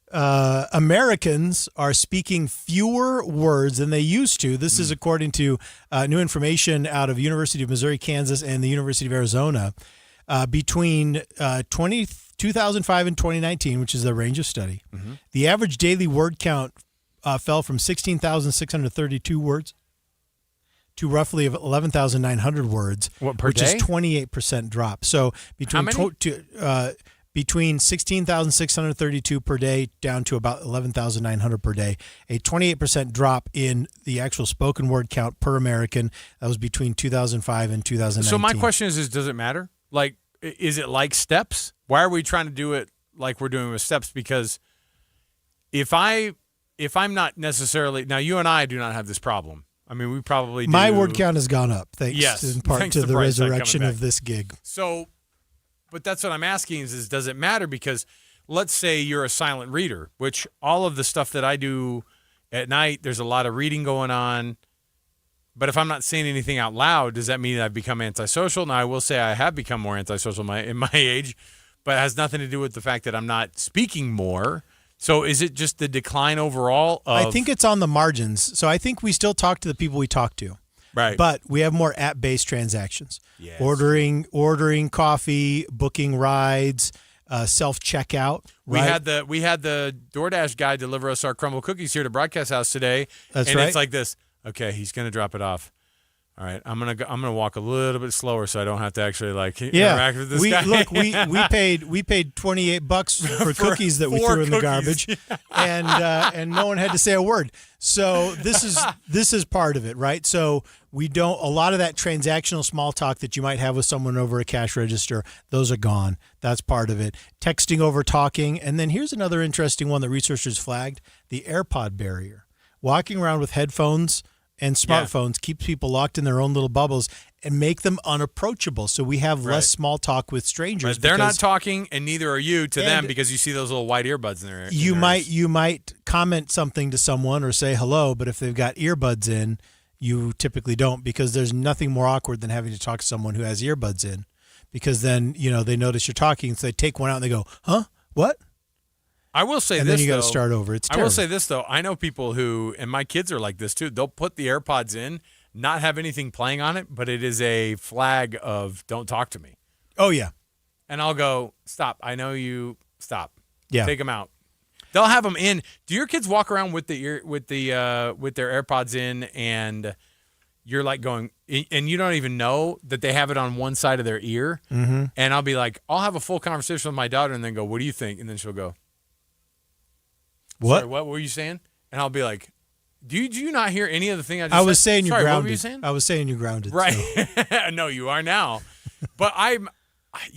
[SPEAKER 9] Americans are speaking fewer words than they used to. This is according to new information out of University of Missouri, Kansas, and the University of Arizona. Between 2005 and 2019, which is the range of study, the average daily word count fell from 16,632 words to roughly 11,900 words, which
[SPEAKER 11] day?
[SPEAKER 9] is 28% drop. So between 16,632 per day down to about 11,900 per day, a 28% drop in the actual spoken word count per American. That was between 2005 and 2019.
[SPEAKER 11] So my question is does it matter? Like, is it like steps? Why are we trying to do it like we're doing with steps? Because if I'm not necessarily, now you and I do not have this problem. I mean, we probably do.
[SPEAKER 9] My word count has gone up, thanks in part to the resurrection of this gig.
[SPEAKER 11] So, but that's what I'm asking is does it matter? Because let's say you're a silent reader, which all of the stuff that I do at night, there's a lot of reading going on. But if I'm not saying anything out loud, does that mean I've become antisocial? Now, I will say I have become more antisocial in my age, but it has nothing to do with the fact that I'm not speaking more. So is it just the decline overall?
[SPEAKER 9] I think it's on the margins. So I think we still talk to the people we talk to.
[SPEAKER 11] Right.
[SPEAKER 9] But we have more app-based transactions.
[SPEAKER 11] Yes.
[SPEAKER 9] Ordering coffee, booking rides, self-checkout.
[SPEAKER 11] We
[SPEAKER 9] right?
[SPEAKER 11] had the DoorDash guy deliver us our Crumbl cookies here to Broadcast House today.
[SPEAKER 9] That's
[SPEAKER 11] and
[SPEAKER 9] right.
[SPEAKER 11] It's like this. Okay, he's going to drop it off. All right, I'm gonna walk a little bit slower so I don't have to actually interact with this guy.
[SPEAKER 9] Look, we paid $28 for cookies that we threw in the garbage, and no one had to say a word. So this is part of it, right? So we don't, a lot of that transactional small talk that you might have with someone over a cash register, those are gone. That's part of it. Texting over talking, and then here's another interesting one that researchers flagged: the AirPod barrier. Walking around with headphones and smartphones keeps people locked in their own little bubbles and make them unapproachable. So we have less small talk with strangers.
[SPEAKER 11] But they're not talking, and neither are you to them because you see those little white earbuds in their ear.
[SPEAKER 9] You might comment something to someone or say hello, but if they've got earbuds in, you typically don't, because there's nothing more awkward than having to talk to someone who has earbuds in, because then they notice you're talking, so they take one out and they go, "Huh? What?"
[SPEAKER 11] I will say
[SPEAKER 9] and
[SPEAKER 11] this,
[SPEAKER 9] then you got to
[SPEAKER 11] though,
[SPEAKER 9] start over. It's terrible.
[SPEAKER 11] I will say this, though. I know people who, and my kids are like this, too. They'll put the AirPods in, not have anything playing on it, but it is a flag of don't talk to me.
[SPEAKER 9] Oh, yeah.
[SPEAKER 11] And I'll go, stop. I know you. Stop.
[SPEAKER 9] Yeah.
[SPEAKER 11] Take them out. They'll have them in. Do your kids walk around with their AirPods in, and you're like going, and you don't even know that they have it on one side of their ear?
[SPEAKER 9] Mm-hmm.
[SPEAKER 11] And I'll be like, I'll have a full conversation with my daughter and then go, what do you think? And then she'll go,
[SPEAKER 9] what?
[SPEAKER 11] Sorry, what were you saying? And I'll be like, do you not hear any of the thing I just
[SPEAKER 9] I was
[SPEAKER 11] said?
[SPEAKER 9] saying you're
[SPEAKER 11] Sorry,
[SPEAKER 9] grounded.
[SPEAKER 11] What were you saying?
[SPEAKER 9] I was saying you're grounded.
[SPEAKER 11] Right.
[SPEAKER 9] So.
[SPEAKER 11] No, you are now. But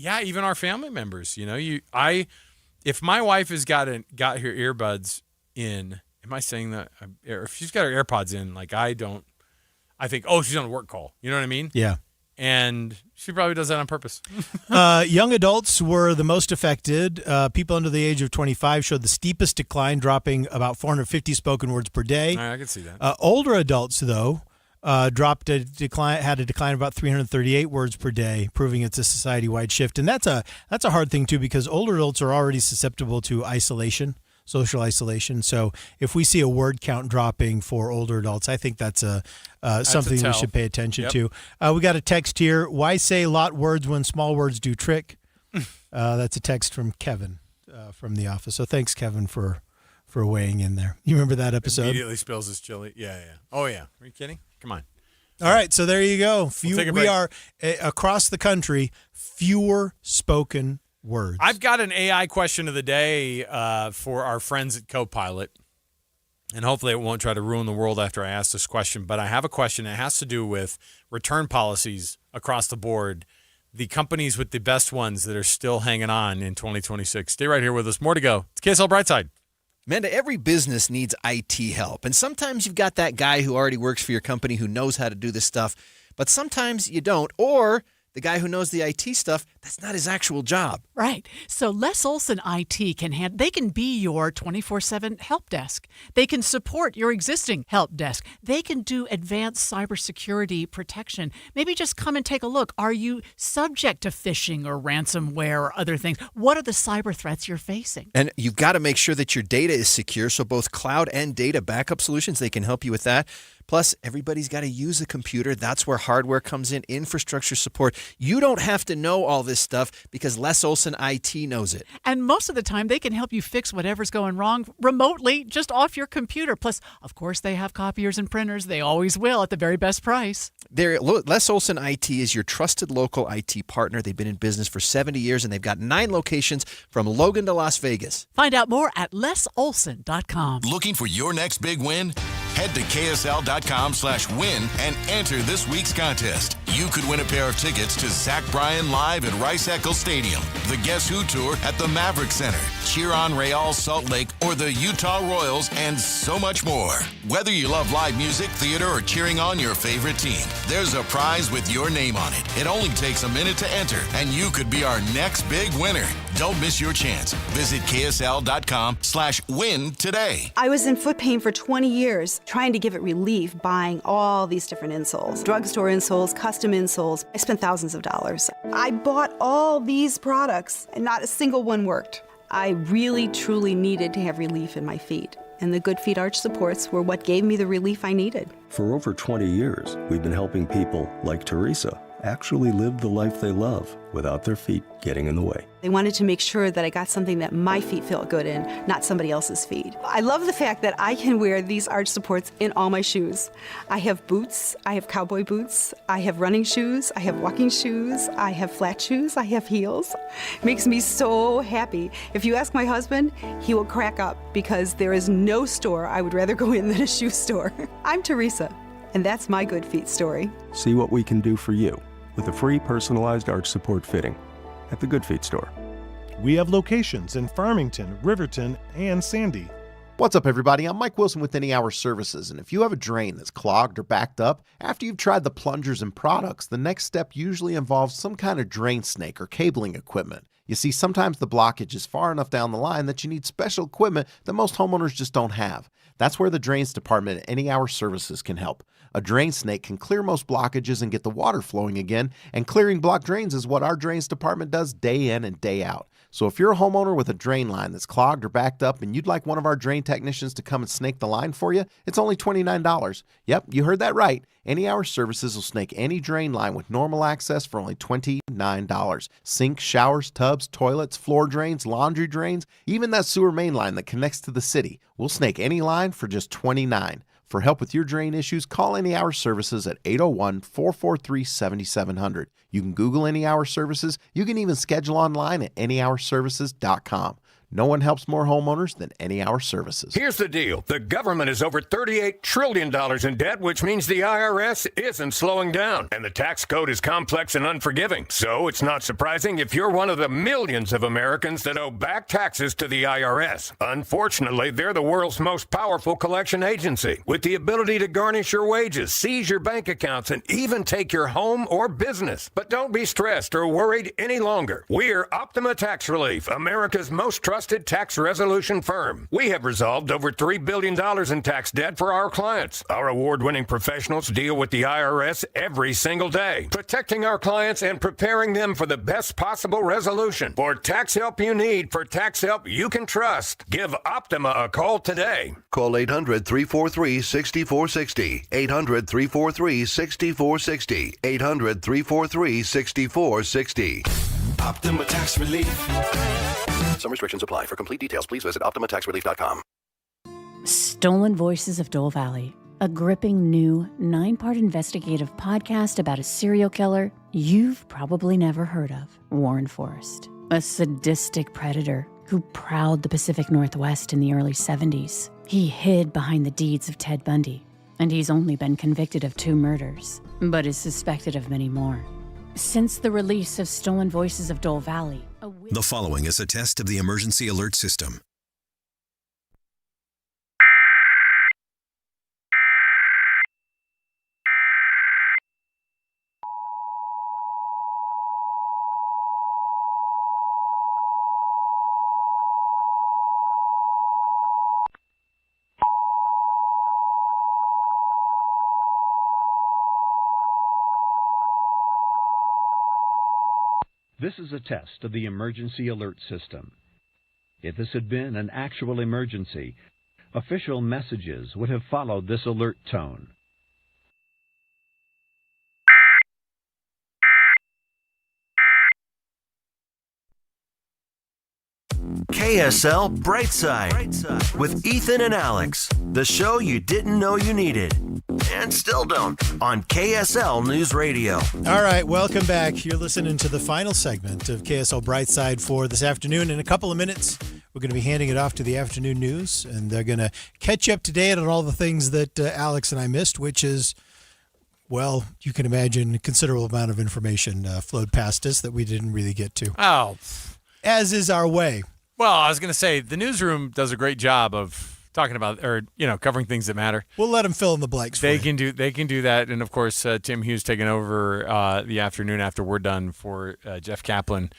[SPEAKER 11] even our family members, if my wife has got her earbuds in, am I saying that? If she's got her AirPods in, I think, oh, she's on a work call. You know what I mean?
[SPEAKER 9] Yeah.
[SPEAKER 11] And she probably does that on purpose.
[SPEAKER 9] Young adults were the most affected. People under the age of 25 showed the steepest decline, dropping about 450 spoken words per day.
[SPEAKER 11] All right, I can see that.
[SPEAKER 9] Older adults, though, had a decline of about 338 words per day, proving it's a society-wide shift. And that's a hard thing, too, because older adults are already susceptible to social isolation. So if we see a word count dropping for older adults, I think that's something we should pay attention to. We got a text here. Why say lot words when small words do trick? That's a text from Kevin from the office. So thanks, Kevin, for weighing in there. You remember that episode?
[SPEAKER 11] Immediately spills his chili. Yeah. Oh, yeah. Are you kidding? Come on.
[SPEAKER 9] All right, so there you go.
[SPEAKER 11] We
[SPEAKER 9] are, across the country, fewer spoken words.
[SPEAKER 11] I've got an AI question of the day for our friends at Copilot, and hopefully it won't try to ruin the world after I ask this question, but I have a question. It has to do with return policies across the board, the companies with the best ones that are still hanging on in 2026. Stay right here with us. More to go. It's KSL Brightside.
[SPEAKER 4] Amanda, every business needs IT help, and sometimes you've got that guy who already works for your company who knows how to do this stuff, but sometimes you don't, or the guy who knows the IT stuff, that's not his actual job.
[SPEAKER 12] Right. So Les Olson IT they can be your 24/7 help desk. They can support your existing help desk. They can do advanced cybersecurity protection. Maybe just come and take a look. Are you subject to phishing or ransomware or other things? What are the cyber threats you're facing?
[SPEAKER 4] And you've got to make sure that your data is secure, so both cloud and data backup solutions, they can help you with that. Plus, everybody's got to use a computer. That's where hardware comes in, infrastructure support. You don't have to know all this stuff because Les Olson IT knows it.
[SPEAKER 12] And most of the time, they can help you fix whatever's going wrong remotely, just off your computer. Plus, of course, they have copiers and printers. They always will at the very best price.
[SPEAKER 4] Les Olson IT is your trusted local IT partner. They've been in business for 70 years, and they've got 9 locations from Logan to Las Vegas.
[SPEAKER 12] Find out more at lesolson.com.
[SPEAKER 8] Looking for your next big win? Head to KSL.com/win and enter this week's contest. You could win a pair of tickets to Zach Bryan live at Rice-Eccles Stadium, the Guess Who Tour at the Maverick Center, Cheer on Real Salt Lake, or the Utah Royals, and so much more. Whether you love live music, theater, or cheering on your favorite team, there's a prize with your name on it. It only takes a minute to enter, and you could be our next big winner. Don't miss your chance. Visit KSL.com/win today.
[SPEAKER 14] I was in foot pain for 20 years, trying to give it relief, buying all these different insoles, drugstore insoles, custom insoles. I spent thousands of dollars. I bought all these products, and not a single one worked. I really, truly needed to have relief in my feet, and the Good Feet Arch supports were what gave me the relief I needed.
[SPEAKER 17] For over 20 years, we've been helping people like Teresa,
[SPEAKER 1] actually lived the life they love without their feet getting in the way.
[SPEAKER 14] They wanted to make sure that I got something that my feet felt good in, not somebody else's feet. I love the fact that I can wear these arch supports in all my shoes. I have boots, I have cowboy boots, I have running shoes, I have walking shoes, I have flat shoes, I have heels. It makes me so happy. If you ask my husband, he will crack up because there is no store I would rather go in than a shoe store. I'm Teresa, and that's my Good Feet story.
[SPEAKER 1] See what we can do for you with a free personalized arch support fitting at the Good Feet store.
[SPEAKER 2] We have locations in Farmington, Riverton, and Sandy.
[SPEAKER 17] What's up, everybody? I'm Mike Wilson with Any Hour Services, and if you have a drain that's clogged or backed up, after you've tried the plungers and products, the next step usually involves some kind of drain snake or cabling equipment. You see, sometimes the blockage is far enough down the line that you need special equipment that most homeowners just don't have. That's where the Drains Department at Any Hour Services can help. A drain snake can clear most blockages and get the water flowing again, and clearing blocked drains is what our Drains Department does day in and day out. So if you're a homeowner with a drain line that's clogged or backed up and you'd like one of our drain technicians to come and snake the line for you, it's only $29. Yep, you heard that right. Any Hour Services will snake any drain line with normal access for only $29. Sinks, showers, tubs, toilets, floor drains, laundry drains, even that sewer main line that connects to the city. We'll snake any line for just $29. For help with your drain issues, call Any Hour Services at 801-443-7700. You can Google Any Hour Services. You can even schedule online at anyhourservices.com. No one helps more homeowners than Any Hour Services.
[SPEAKER 19] Here's the deal. The government is over $38 trillion in debt, which means the IRS isn't slowing down. And the tax code is complex and unforgiving. So it's not surprising if you're one of the millions of Americans that owe back taxes to the IRS. Unfortunately, they're the world's most powerful collection agency, with the ability to garnish your wages, seize your bank accounts, and even take your home or business. But don't be stressed or worried any longer. We're Optima Tax Relief, America's most trusted tax resolution firm. We have resolved over $3 billion in tax debt for our clients. Our award-winning professionals deal with the IRS every single day, protecting our clients and preparing them for the best possible resolution. For tax help you need, for tax help you can trust, give Optima a call today.
[SPEAKER 24] Call 800-343-6460. 800-343-6460. 800-343-6460.
[SPEAKER 28] Optima Tax Relief.
[SPEAKER 24] Some restrictions apply. For complete details, please visit OptimaTaxRelief.com.
[SPEAKER 25] Stolen Voices of Dole Valley, a gripping new 9-part investigative podcast about a serial killer you've probably never heard of, Warren Forrest, a sadistic predator who prowled the Pacific Northwest in the early 70s. He hid behind the deeds of Ted Bundy, and he's only been convicted of 2 murders, but is suspected of many more. Since the release of Stolen Voices of Dole Valley,
[SPEAKER 26] the following is a test of the emergency alert system.
[SPEAKER 27] This is a test of the emergency alert system. If this had been an actual emergency, official messages would have followed this alert tone.
[SPEAKER 7] KSL Brightside with Ethan and Alex, the show you didn't know you needed, and still don't, on KSL News Radio.
[SPEAKER 9] All right, welcome back. You're listening to the final segment of KSL Brightside for this afternoon. In a couple of minutes, we're going to be handing it off to the afternoon news, and they're going to catch you up to date on all the things that Alex and I missed, which is, well, you can imagine a considerable amount of information flowed past us that we didn't really get to.
[SPEAKER 11] Oh.
[SPEAKER 9] As is our way.
[SPEAKER 11] Well, I was going to say, the newsroom does a great job of talking about, or, covering things that matter.
[SPEAKER 9] We'll let them fill in the blanks.
[SPEAKER 11] They can do that. And of course, Tim Hughes taking over the afternoon after we're done for Jeff Kaplan.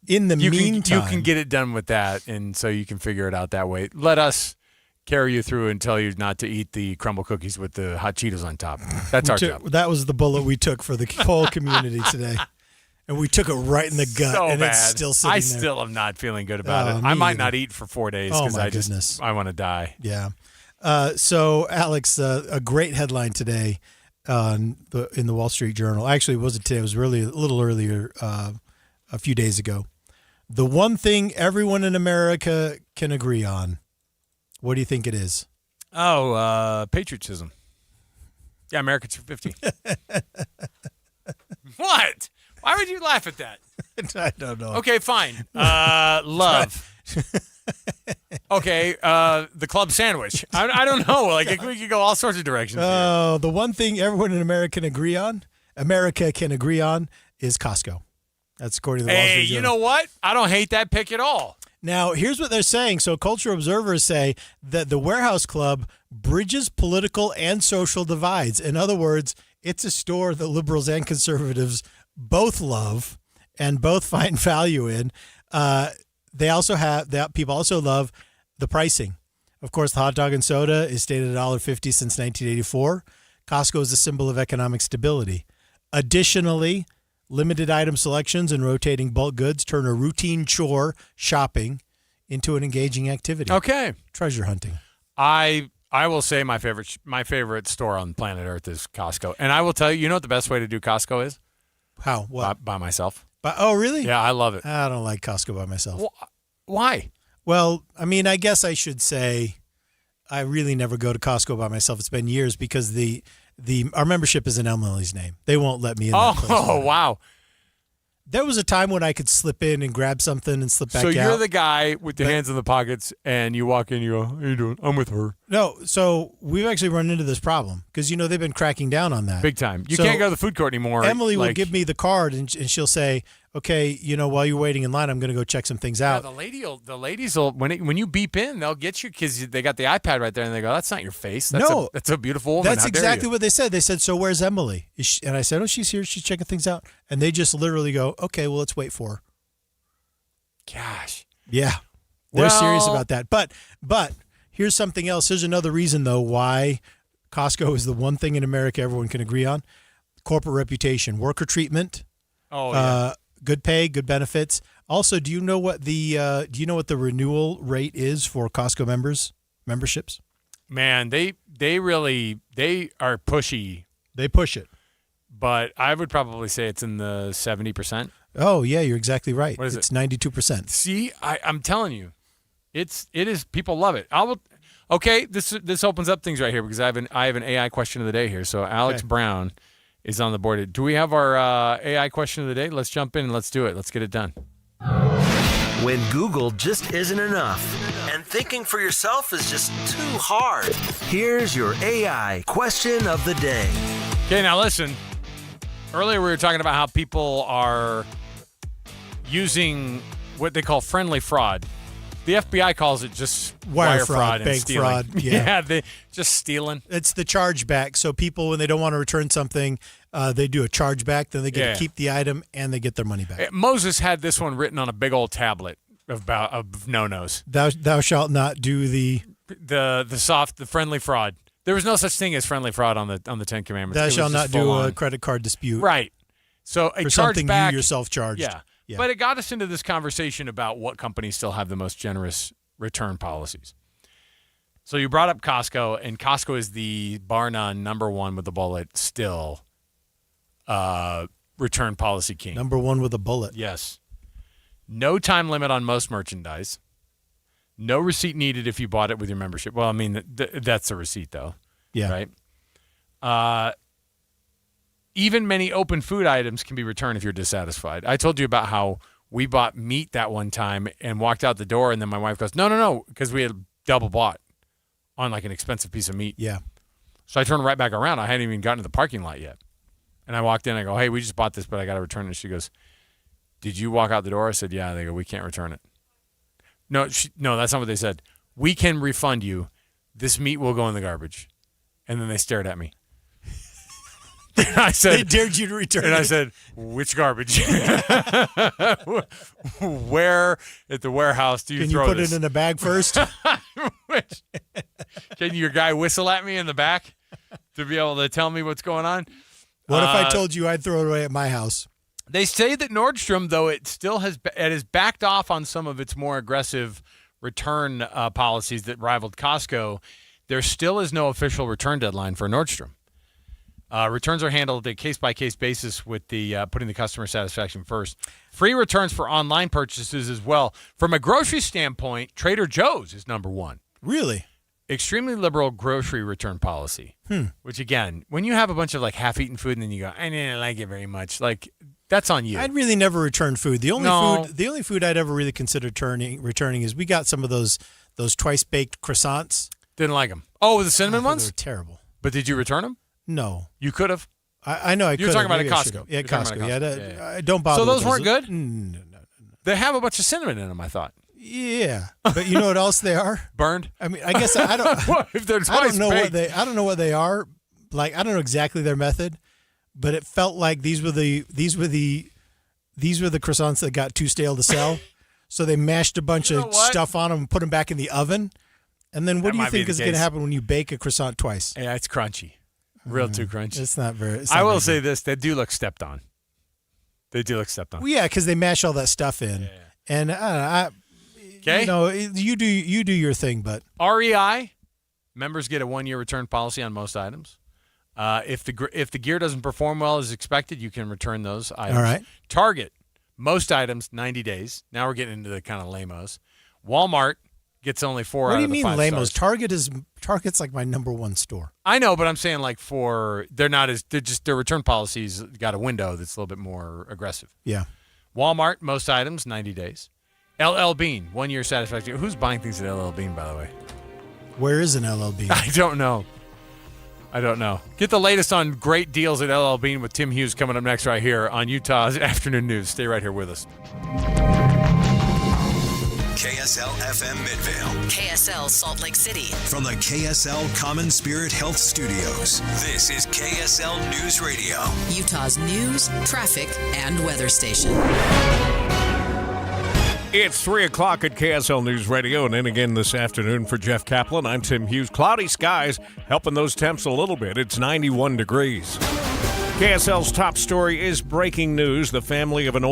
[SPEAKER 9] In the meantime,
[SPEAKER 11] you can get it done with that. And so you can figure it out that way. Let us carry you through and tell you not to eat the Crumbl cookies with the hot Cheetos on top. That's our job.
[SPEAKER 9] That was the bullet we took for the whole community today. And we took it right in the gut,
[SPEAKER 11] so
[SPEAKER 9] and
[SPEAKER 11] bad.
[SPEAKER 9] It's still sitting there.
[SPEAKER 11] I still am not feeling good about it. I might not eat for 4 days because I want to die.
[SPEAKER 9] Yeah. So, Alex, a great headline today in the Wall Street Journal. Actually, it wasn't today. It was really a little earlier, a few days ago. The one thing everyone in America can agree on. What do you think it is?
[SPEAKER 11] Oh, patriotism. Yeah, Americans for 50. What? Why would you laugh at that?
[SPEAKER 9] I don't know.
[SPEAKER 11] Okay, fine. Love. Okay, the club sandwich. I don't know. Like we could go all sorts of directions.
[SPEAKER 9] Oh, the one thing everyone in America can agree on is Costco. That's according to the Wall Street Journal.
[SPEAKER 11] You know what? I don't hate that pick at all.
[SPEAKER 9] Now, here's what they're saying. So cultural observers say that the Warehouse Club bridges political and social divides. In other words, it's a store that liberals and conservatives both love and both find value in. People also love the pricing. Of course, the hot dog and soda is stated at $1.50 since 1984. Costco is a symbol of economic stability. Additionally, limited item selections and rotating bulk goods turn a routine chore, shopping, into an engaging activity.
[SPEAKER 11] Okay.
[SPEAKER 9] Treasure hunting.
[SPEAKER 11] I will say my favorite store on planet Earth is Costco. And I will tell you, what the best way to do Costco is?
[SPEAKER 9] How? What?
[SPEAKER 11] By myself.
[SPEAKER 9] Oh, really?
[SPEAKER 11] Yeah, I love it.
[SPEAKER 9] I don't like Costco by myself.
[SPEAKER 11] Why?
[SPEAKER 9] Well, I mean, I guess I should say I really never go to Costco by myself. It's been years because our membership is in Emily's name. They won't let me in.
[SPEAKER 11] Oh, wow.
[SPEAKER 9] There was a time when I could slip in and grab something and slip back out.
[SPEAKER 11] So you're the guy with the hands in the pockets, and you walk in, you go, how you doing? I'm with her.
[SPEAKER 9] No, so we've actually run into this problem because, they've been cracking down on that.
[SPEAKER 11] Big time. You can't go to the food court anymore.
[SPEAKER 9] Emily will give me the card, and she'll say, okay, while you're waiting in line, I'm going to go check some things out.
[SPEAKER 11] Yeah, the ladies will, when you beep in, they'll get you because they got the iPad right there, and they go, that's not your face. That's a beautiful woman.
[SPEAKER 9] That's exactly what they said. They said, so where's Emily? And I said, oh, she's here. She's checking things out. And they just literally go, okay, well, let's wait for her.
[SPEAKER 11] Gosh.
[SPEAKER 9] Yeah. They're serious about that. But here's something else. Here's another reason, though, why Costco is the one thing in America everyone can agree on. Corporate reputation, worker treatment.
[SPEAKER 11] Oh, yeah.
[SPEAKER 9] Good pay, good benefits. Also, do you know what the renewal rate is for Costco memberships?
[SPEAKER 11] Man, they are pushy.
[SPEAKER 9] They push it.
[SPEAKER 11] But I would probably say it's in the 70%.
[SPEAKER 9] Oh, yeah, you're exactly right.
[SPEAKER 11] What is
[SPEAKER 9] it's 92%.
[SPEAKER 11] See, I'm telling you, it is. People love it. Okay, this opens up things right here because I have an AI question of the day here. So Alex Brown is on the board. Do we have our AI question of the day? Let's jump in and let's do it. Let's get it done.
[SPEAKER 7] When Google just isn't enough and thinking for yourself is just too hard, here's your AI question of the day.
[SPEAKER 11] Okay, now listen. Earlier we were talking about how people are using what they call friendly fraud. The FBI calls it just wire fraud and
[SPEAKER 9] bank
[SPEAKER 11] stealing.
[SPEAKER 9] fraud. Yeah,
[SPEAKER 11] they just stealing.
[SPEAKER 9] It's the chargeback. So people, when they don't want to return something, they do a chargeback. Then they get to keep the item and they get their money back.
[SPEAKER 11] Moses had this one written on a big old tablet of no-nos.
[SPEAKER 9] Thou shalt not do the
[SPEAKER 11] friendly fraud. There was no such thing as friendly fraud on the Ten Commandments.
[SPEAKER 9] Thou shalt not do a credit card dispute.
[SPEAKER 11] Right. So a
[SPEAKER 9] for something
[SPEAKER 11] chargeback,
[SPEAKER 9] you yourself charged.
[SPEAKER 11] Yeah. But it got us into this conversation about what companies still have the most generous return policies. So you brought up Costco, and Costco is the bar none number one with the bullet still return policy king.
[SPEAKER 9] Number one with a bullet.
[SPEAKER 11] Yes. No time limit on most merchandise. No receipt needed if you bought it with your membership. Well, I mean, that's a receipt, though.
[SPEAKER 9] Yeah.
[SPEAKER 11] Right? Even many open food items can be returned if you're dissatisfied. I told you about how we bought meat that one time and walked out the door, and then my wife goes, no, because we had double bought on like an expensive piece of meat.
[SPEAKER 9] Yeah.
[SPEAKER 11] So I turned right back around. I hadn't even gotten to the parking lot yet. And I walked in, I go, hey, we just bought this, but I got to return it. She goes, did you walk out the door? I said, yeah. They go, we can't return it. No, that's not what they said. We can refund you. This meat will go in the garbage. And then they stared at me. I said,
[SPEAKER 9] they dared you to return
[SPEAKER 11] and
[SPEAKER 9] it.
[SPEAKER 11] I said, which garbage? Where at the warehouse do you throw this?
[SPEAKER 9] Can you put it in a bag first?
[SPEAKER 11] Can your guy whistle at me in the back to be able to tell me what's going on?
[SPEAKER 9] What if I told you I'd throw it away at my house?
[SPEAKER 11] They say that Nordstrom, though, it has backed off on some of its more aggressive return policies that rivaled Costco. There still is no official return deadline for Nordstrom. Returns are handled at a case-by-case basis with the putting the customer satisfaction first. Free returns for online purchases as well. From a grocery standpoint, Trader Joe's is number one.
[SPEAKER 9] Really?
[SPEAKER 11] Extremely liberal grocery return policy. Which, again, when you have a bunch of like half-eaten food and then you go, I didn't like it very much, like that's on you.
[SPEAKER 9] I'd really never return food. The only food I'd ever really consider returning is we got some of those twice-baked croissants.
[SPEAKER 11] Didn't like them. Oh, the cinnamon ones?
[SPEAKER 9] They were terrible.
[SPEAKER 11] But did you return them?
[SPEAKER 9] No.
[SPEAKER 11] You could have.
[SPEAKER 9] I know I could.
[SPEAKER 11] You're talking about at Costco.
[SPEAKER 9] Yeah, Costco.
[SPEAKER 11] Yeah.
[SPEAKER 9] Don't bother.
[SPEAKER 11] So those
[SPEAKER 9] with
[SPEAKER 11] weren't good?
[SPEAKER 9] No.
[SPEAKER 11] They have a bunch of cinnamon in them, I thought.
[SPEAKER 9] Yeah, but you know what else they are?
[SPEAKER 11] Burned.
[SPEAKER 9] I mean, I guess I don't.
[SPEAKER 11] What if they're twice
[SPEAKER 9] I don't know
[SPEAKER 11] baked?
[SPEAKER 9] I don't know what they are. Like, I don't know exactly their method, but it felt like these were the croissants that got too stale to sell. So they mashed a bunch of stuff on them and put them back in the oven. And then what do you think is going to happen when you bake a croissant twice?
[SPEAKER 11] Yeah, it's crunchy. Real too crunchy.
[SPEAKER 9] It's not very.
[SPEAKER 11] I will say this: they do look stepped on. They do look stepped on.
[SPEAKER 9] Well, yeah, because they mash all that stuff in, and
[SPEAKER 11] okay,
[SPEAKER 9] you know, you do your thing, but
[SPEAKER 11] REI members get a 1-year return policy on most items. If the gear doesn't perform well as expected, you can return those items.
[SPEAKER 9] All right.
[SPEAKER 11] Target, most items 90 days. Now we're getting into the kind of lame-os. Walmart gets only 4 out of the 5 stars.
[SPEAKER 9] What do you mean lame-os? Target's like my number one store.
[SPEAKER 11] I know, but I'm saying like their return policies got a window that's a little bit more aggressive.
[SPEAKER 9] Yeah.
[SPEAKER 11] Walmart, most items 90 days. LL Bean, 1-year satisfaction. Who's buying things at LL Bean, by the way?
[SPEAKER 9] Where is an LL Bean?
[SPEAKER 11] I don't know. Get the latest on great deals at LL Bean with Tim Hughes coming up next right here on Utah's Afternoon News. Stay right here with us.
[SPEAKER 26] KSL FM Midvale.
[SPEAKER 3] KSL Salt Lake City.
[SPEAKER 26] From the KSL Common Spirit Health Studios, this is KSL News Radio.
[SPEAKER 3] Utah's news, traffic, and weather station.
[SPEAKER 5] It's 3 o'clock at KSL News Radio, and then again this afternoon for Jeff Kaplan. I'm Tim Hughes. Cloudy skies helping those temps a little bit. It's 91 degrees. KSL's top story is breaking news. The family of an old